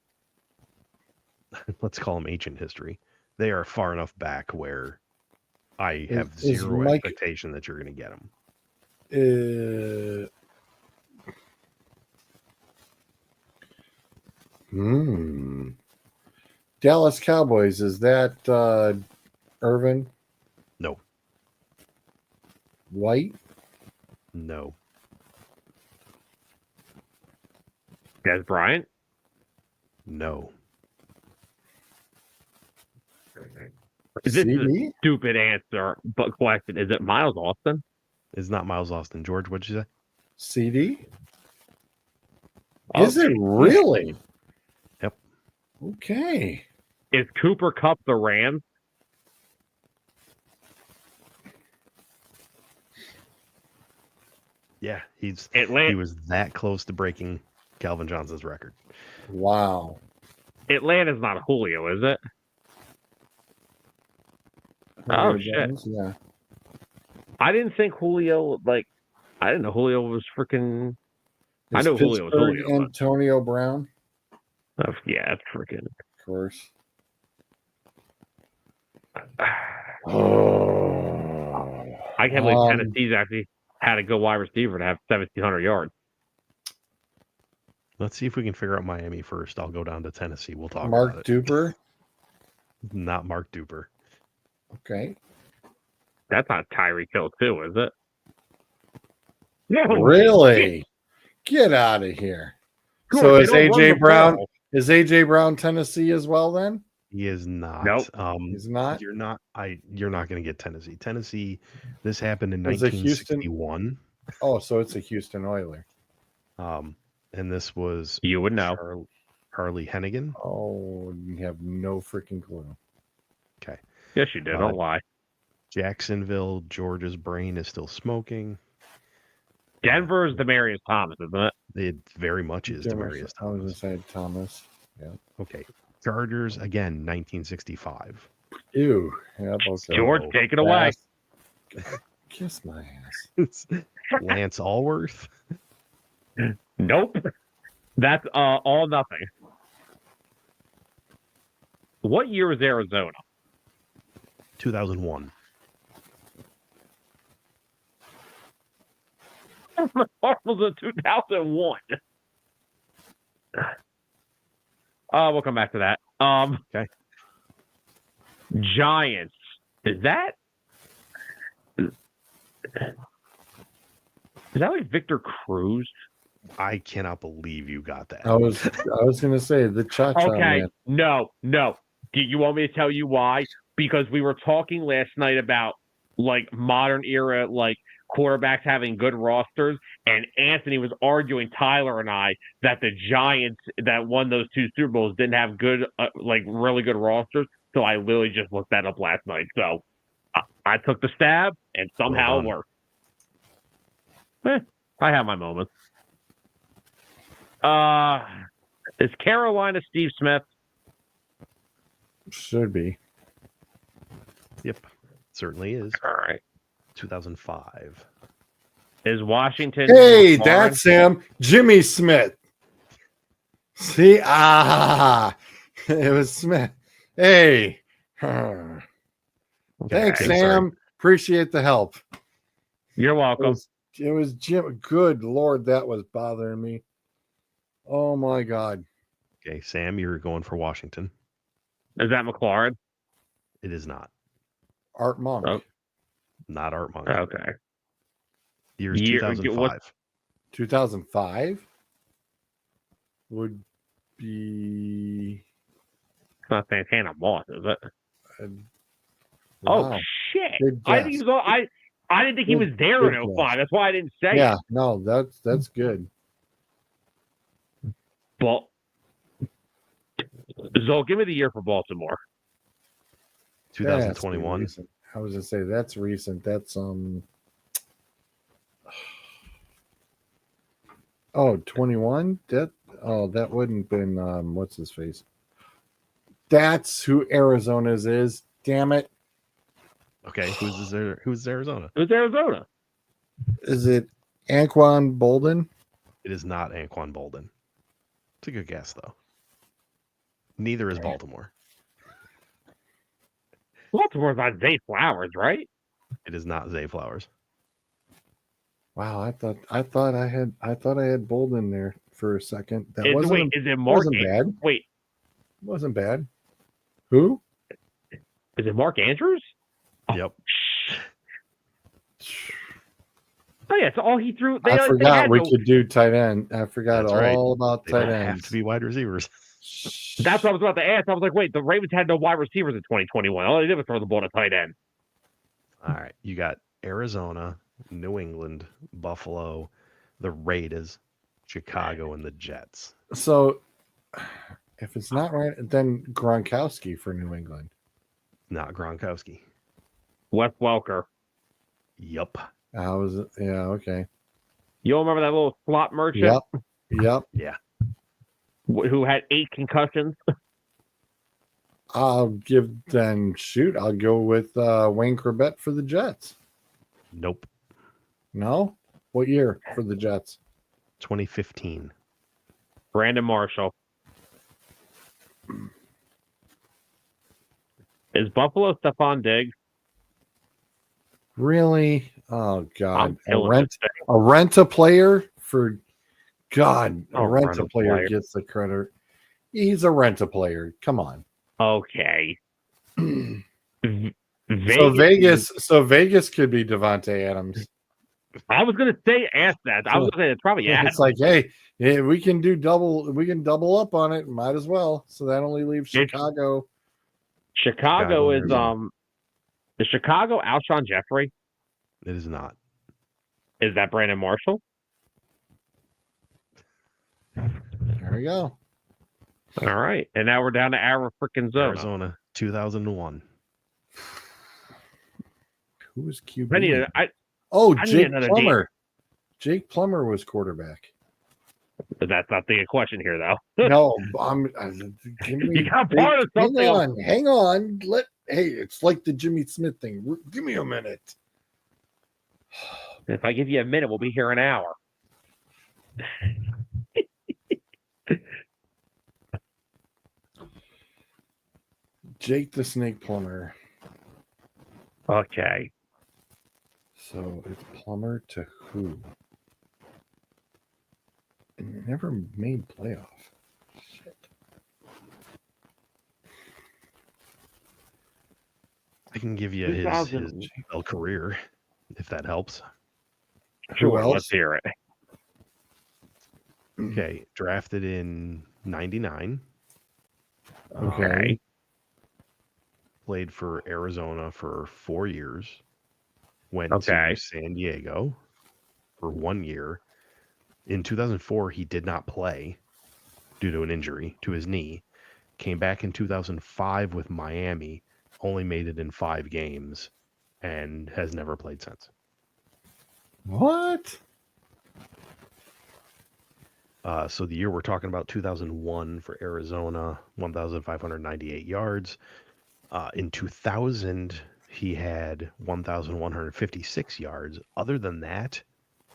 let's call them ancient history. They are far enough back where I have Is zero Mike- expectation that you're going to get them. Dallas Cowboys, is that Irvin No. White? No. Des Bryant. No. This is a CD? stupid answer, but question: is it Miles Austin? It's not Miles Austin. George, what'd you say? CD? Oh, Is it really? Yep. Okay. Is Cooper Kupp the Rams? Yeah, he was that close to breaking Calvin Johnson's record. Wow. Atlanta's not Julio, is it? Oh, shit. Yeah. I didn't think Julio, I didn't know Julio was freaking. I Is know Julio was Pittsburgh Julio. but- Antonio Brown? yeah, it's freaking. Of course. Oh. I can't believe Tennessee's actually had a good wide receiver to have 1,700 yards. Let's see if we can figure out Miami first. I'll go down to Tennessee. We'll talk Mark about it. Duper. Not Mark Duper. Okay. That's not Tyreek Hill, too, is it? No, Really? Get out of here. Good, So they is don't run AJ the Brown? ball. Is AJ Brown Tennessee as well? Then He is not. Nope. he's not. You're not. You're not going to get Tennessee. Tennessee. This happened in Was it Houston? 1961. Oh, so it's a Houston Oiler. And this was You would know. Harley Hennigan. Oh, you have no freaking clue. Okay. Yes, you did. Don't lie. Jacksonville, Georgia's brain is still smoking. Denver is Demarius Thomas, isn't it? It very much is Demarius I was Thomas. gonna say Thomas. Yeah. Okay. Chargers again, 1965. Ew. Yep. Okay. George, take it away. Kiss my ass. Lance Allworth. Nope. That's all nothing. What year was Arizona? 2001. The Cardinals in 2001. We'll come back to that. Okay. Giants. Is that like Victor Cruz? I cannot believe you got that. I was gonna say the cha-cha Okay. man. No. Do you want me to tell you why? Because we were talking last night about like modern era, like quarterbacks having good rosters, and Anthony was arguing Tyler and I that the Giants that won those 2 Super Bowls didn't have good, like really good rosters. So I literally just looked that up last night. So I took the stab, and somehow it worked. I have my moments. Is Carolina Steve Smith? Should be. Yep. Certainly is. All right. 2005. Is Washington? Hey, McLaurin? that's him, Jimmy Smith. See, it was Smith. Hey, thanks, Okay, Sam. sorry. Appreciate the help. You're welcome. It was Jim. Good Lord, that was bothering me. Oh my God. Okay, Sam, you're going for Washington. Is that McLaurin? It is not. Art Monk. Oh. Not Art Monk. Okay. Year's Year- 2005. what- 2005 would be. It's not Santana Moss, is it? Wow. Oh shit! Good I guess. think he was. I didn't think he was there Good in guess. 05. That's why I didn't say Yeah, it. no, that's good. But Zol, give me the year for Baltimore. 2021. That's recent. I was gonna say that's recent. That's 21? That wouldn't been what's his face? That's who Arizona's is. Damn it. Okay, who's Arizona? It was Arizona. Is it Anquan Bolden? It is not Anquan Bolden. It's a good guess though. Neither is Baltimore. Baltimore's not Zay Flowers, right? It is not Zay Flowers. Wow, I thought I had Bolden there for a second. That Is it Mark? wasn't bad. Wait, Wasn't bad. Who? is it Mark Andrews? Yep. Oh yeah, so all he threw. I forgot we could do tight end. I forgot That's right. all about They tight don't have ends. to be wide receivers. That's what I was about to ask. I was like, wait, the Ravens had no wide receivers in 2021. All they did was throw the ball to tight end. All right. You got Arizona, New England, Buffalo, the Raiders, Chicago, and the Jets. So, if it's not right, then Gronkowski for New England. Not Gronkowski. Wes Welker. Yup. How was it? Yeah, okay. You remember that little slot merchant Yep. Yeah. who had 8 concussions? I'll go with Wayne Corbett for the Jets. Nope. No? What year for the Jets? 2015. Brandon Marshall. Is Buffalo Stephon Diggs? Really? Oh God! I'm killing this thing. A player for God, a Oh, rent-a-player rent-a-player. gets the credit. He's a rent-a-player. Come on. Okay. So Vegas could be Devontae Adams. I was gonna say ask that. I was gonna say it's probably Adams. It's like, hey, we can double up on it. Might as well. So that only leaves Chicago. Chicago is Arizona. Is Chicago Alshon Jeffrey? It is not. Is that Brandon Marshall? There we go. All right, and now we're down to our freaking zone. Arizona, 2001. Who was QB? I need Jake another Plummer. Jake Plummer was quarterback. But that's not the question here, though. No, You got part of something. Hang on. Hey, it's like the Jimmy Smith thing. Give me a minute. If I give you a minute, we'll be here an hour. Jake the Snake Plummer. Okay. So it's Plummer to who? And he never made playoff. Shit. I can give you his NFL career, if that helps. Sure, let's hear it. Okay, drafted in 99. Okay. Played for Arizona for 4 years. Went Okay. to San Diego for 1 year. In 2004, he did not play due to an injury to his knee. Came back in 2005 with Miami, only made it in 5 games, and has never played since. What? So the year we're talking about, 2001 for Arizona, 1,598 yards. In 2000, he had 1,156 yards. Other than that,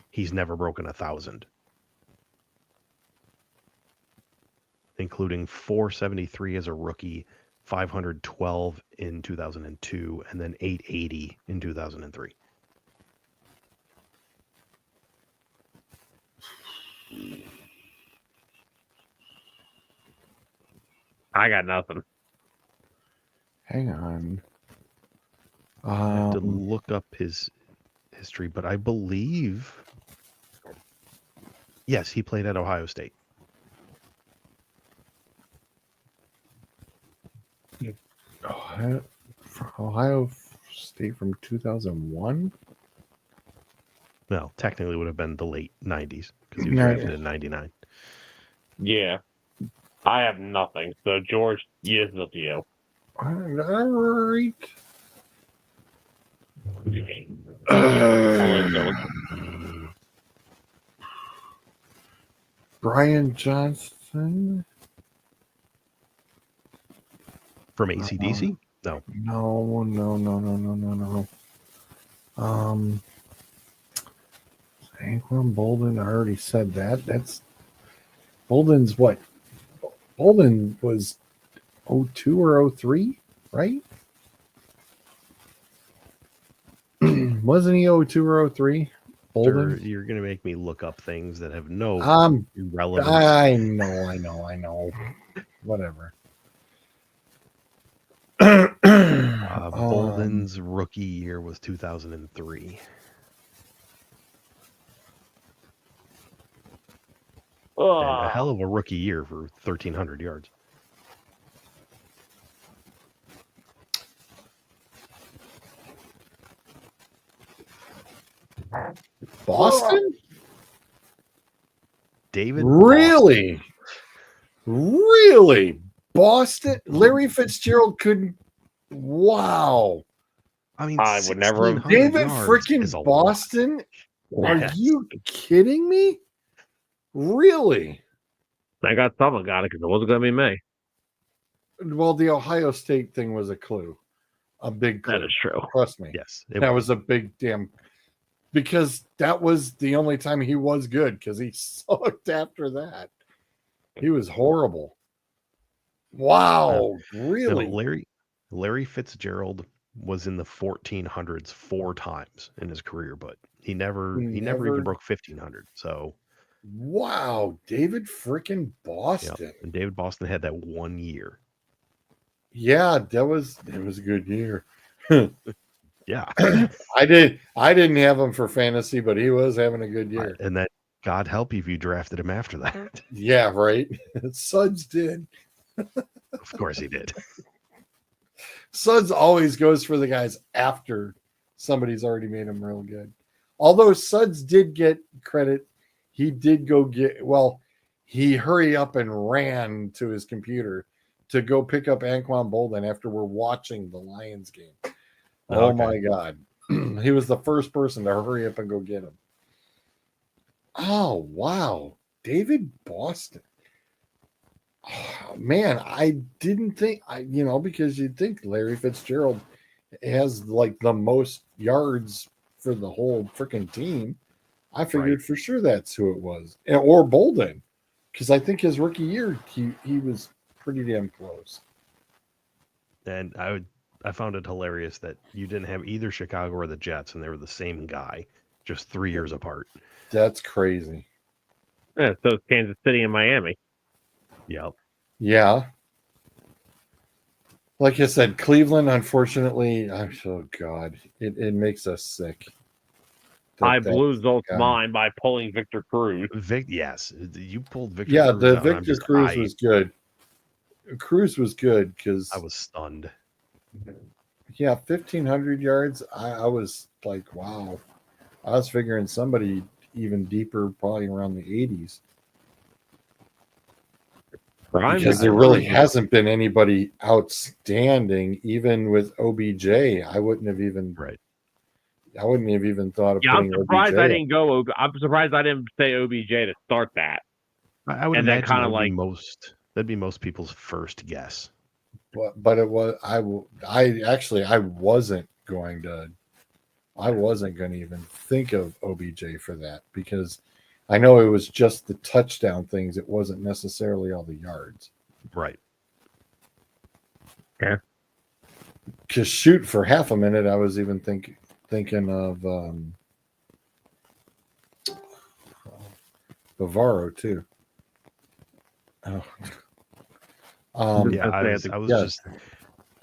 he's never broken 1,000. Including 473 as a rookie, 512 in 2002, and then 880 in 2003. I got nothing. Hang on. I have to look up his history, but I believe, yes, he played at Ohio State. Ohio State from 2001? Well, technically would have been the late 90s because he was drafted in 99. Yeah. I have nothing. So, George, yes, up to you. All right. Brian Johnson? From AC/DC? No. No. Anquan Bolden, I already said that. That's Bolden's what? Bolden was 02 or 03, right? Wasn't he 02 or 03? Bolden? You're going to make me look up things that have no relevance. I know. Whatever. Bolden's rookie year was 2003. And a hell of a rookie year for 1,300 yards. Boston? David? Really? Really? Boston? Larry Fitzgerald couldn't. Wow. I mean, I would never have. David freaking Boston? Are you kidding me? Really? I got someone got it because it wasn't going to be me. Well, the Ohio State thing was a clue. A big clue. That is true. Trust me. Yes. That was a big damn. Because that was the only time he was good because he sucked after that. He was horrible. Wow. Really? No, Larry Fitzgerald was in the 1400s 4 times in his career, but he never even broke 1,500. So Wow, David frickin' Boston. And David Boston had that 1 year. Yeah, it was a good year. Yeah. I didn't have him for fantasy, but he was having a good year. And then God help you if you drafted him after that. Yeah, right. Suds did. Of course he did. Suds always goes for the guys after somebody's already made him real good. Although Suds did get credit, he did go he hurry up and ran to his computer to go pick up Anquan Bolden after we're watching the Lions game. Oh my God. He was the first person to hurry up and go get him. Oh, wow. David Boston. Oh, man, I didn't think, because you'd think Larry Fitzgerald has like the most yards for the whole freaking team. I figured for sure that's who it was. Or Bolden. Because I think his rookie year, he was pretty damn close. And I found it hilarious that you didn't have either Chicago or the Jets, and they were the same guy, just 3 years apart. That's crazy. Yeah, so it's Kansas City and Miami. Yep. Yeah. Like I said, Cleveland, unfortunately, oh God, it makes us sick. I blew Zolt's mind by pulling Victor Cruz. Yes, you pulled Victor. Yeah, Cruz the out, Victor Cruz was good. Cruz was good because I was stunned. Yeah, 1,500 yards. I was like, wow. I was figuring somebody even deeper, probably around the 80s. Because there really hasn't been anybody outstanding, even with OBJ. I wouldn't have even thought of putting I'm surprised OBJ I didn't go. I'm surprised I didn't say OBJ to start that. I would imagine kind of like that'd be most people's first guess. But it was I wasn't going to even think of OBJ for that because I know it was just the touchdown things. It wasn't necessarily all the yards. Right. Yeah. Because shoot, for half a minute, I was even thinking of Bavaro too. Oh. I was just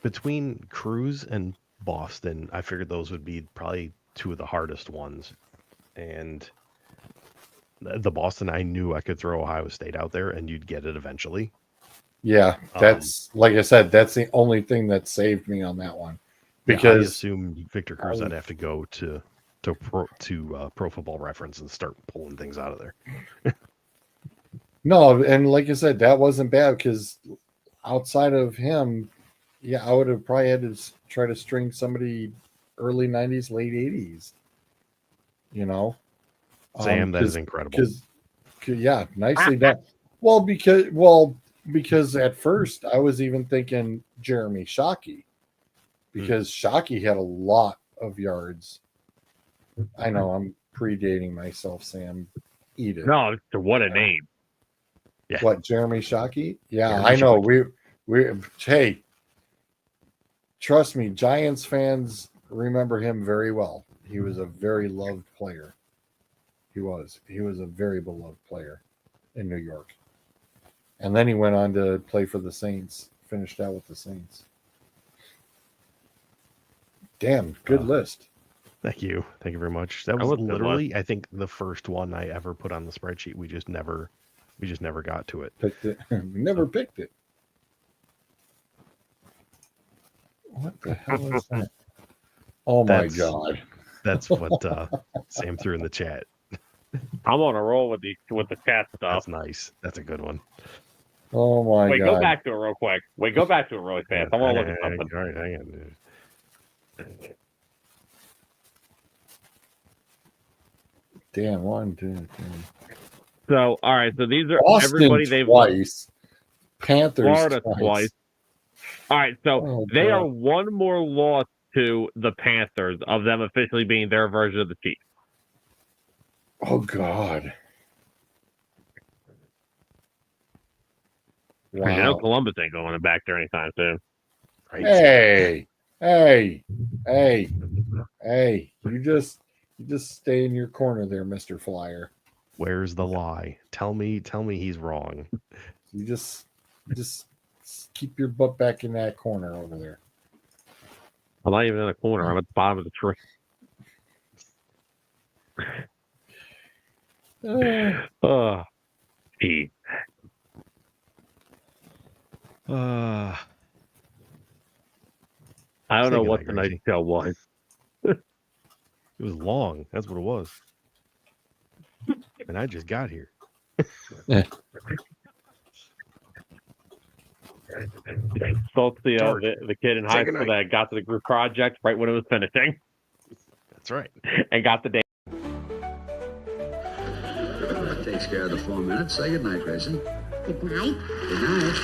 between Cruz and Boston. I figured those would be probably two of the hardest ones, and the Boston, I knew I could throw Ohio State out there and you'd get it eventually. Yeah, that's like I said, that's the only thing that saved me on that one. Because I assumed Victor Cruz, I'd have to go to Pro Football Reference and start pulling things out of there. No, and like I said, that wasn't bad because outside of him, I would have probably had to try to string somebody early 90s, late 80s. Sam, that is incredible. Yeah, nicely done. Because at first I was even thinking Jeremy Shockey because Shockey had a lot of yards. I know I'm predating myself, Sam. Eat it. No, what a name. Yeah. What, Jeremy Shockey? Yeah, I know. Hey, trust me, Giants fans remember him very well. He was a very loved player. He was a very beloved player in New York. And then he went on to play for the Saints, finished out with the Saints. Damn, good list. Thank you. Thank you very much. That was literally, I think, the first one I ever put on the spreadsheet. We just never got to it. We never picked it. What the hell is that? Oh my God. That's what Sam threw in the chat. I'm on a roll with the chat stuff. That's nice. That's a good one. Oh my God. Wait, go back to it real quick. Go back to it really fast. I want to look at something. All right, hang on. Damn, 1, 2, 3. So, all right. So these are Boston everybody they've twice. Panthers Florida twice. All right. So they are one more loss to the Panthers of them officially being their version of the Chiefs. Oh God. Wow. I know Columbus ain't going back there anytime soon. Hey. You just stay in your corner there, Mr. Flyer. Where's the lie? Tell me he's wrong. You just keep your butt back in that corner over there. I'm not even in a corner. I'm at the bottom of the tree. Pete. I don't know what tonight's show was. It was long. That's what it was. And I just got here. Spoke to the kid in high school that got to the group project right when it was finishing. That's right. And got the day. That takes care of the 4 minutes. Say goodnight, Grayson. Good night. Good night.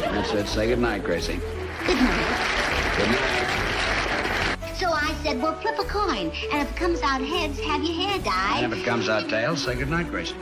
I said say goodnight, Gracie. Good night. Good night. So I said, well, flip a coin. And if it comes out heads, have your hair dyed. And if it comes out tails, say goodnight, Grayson.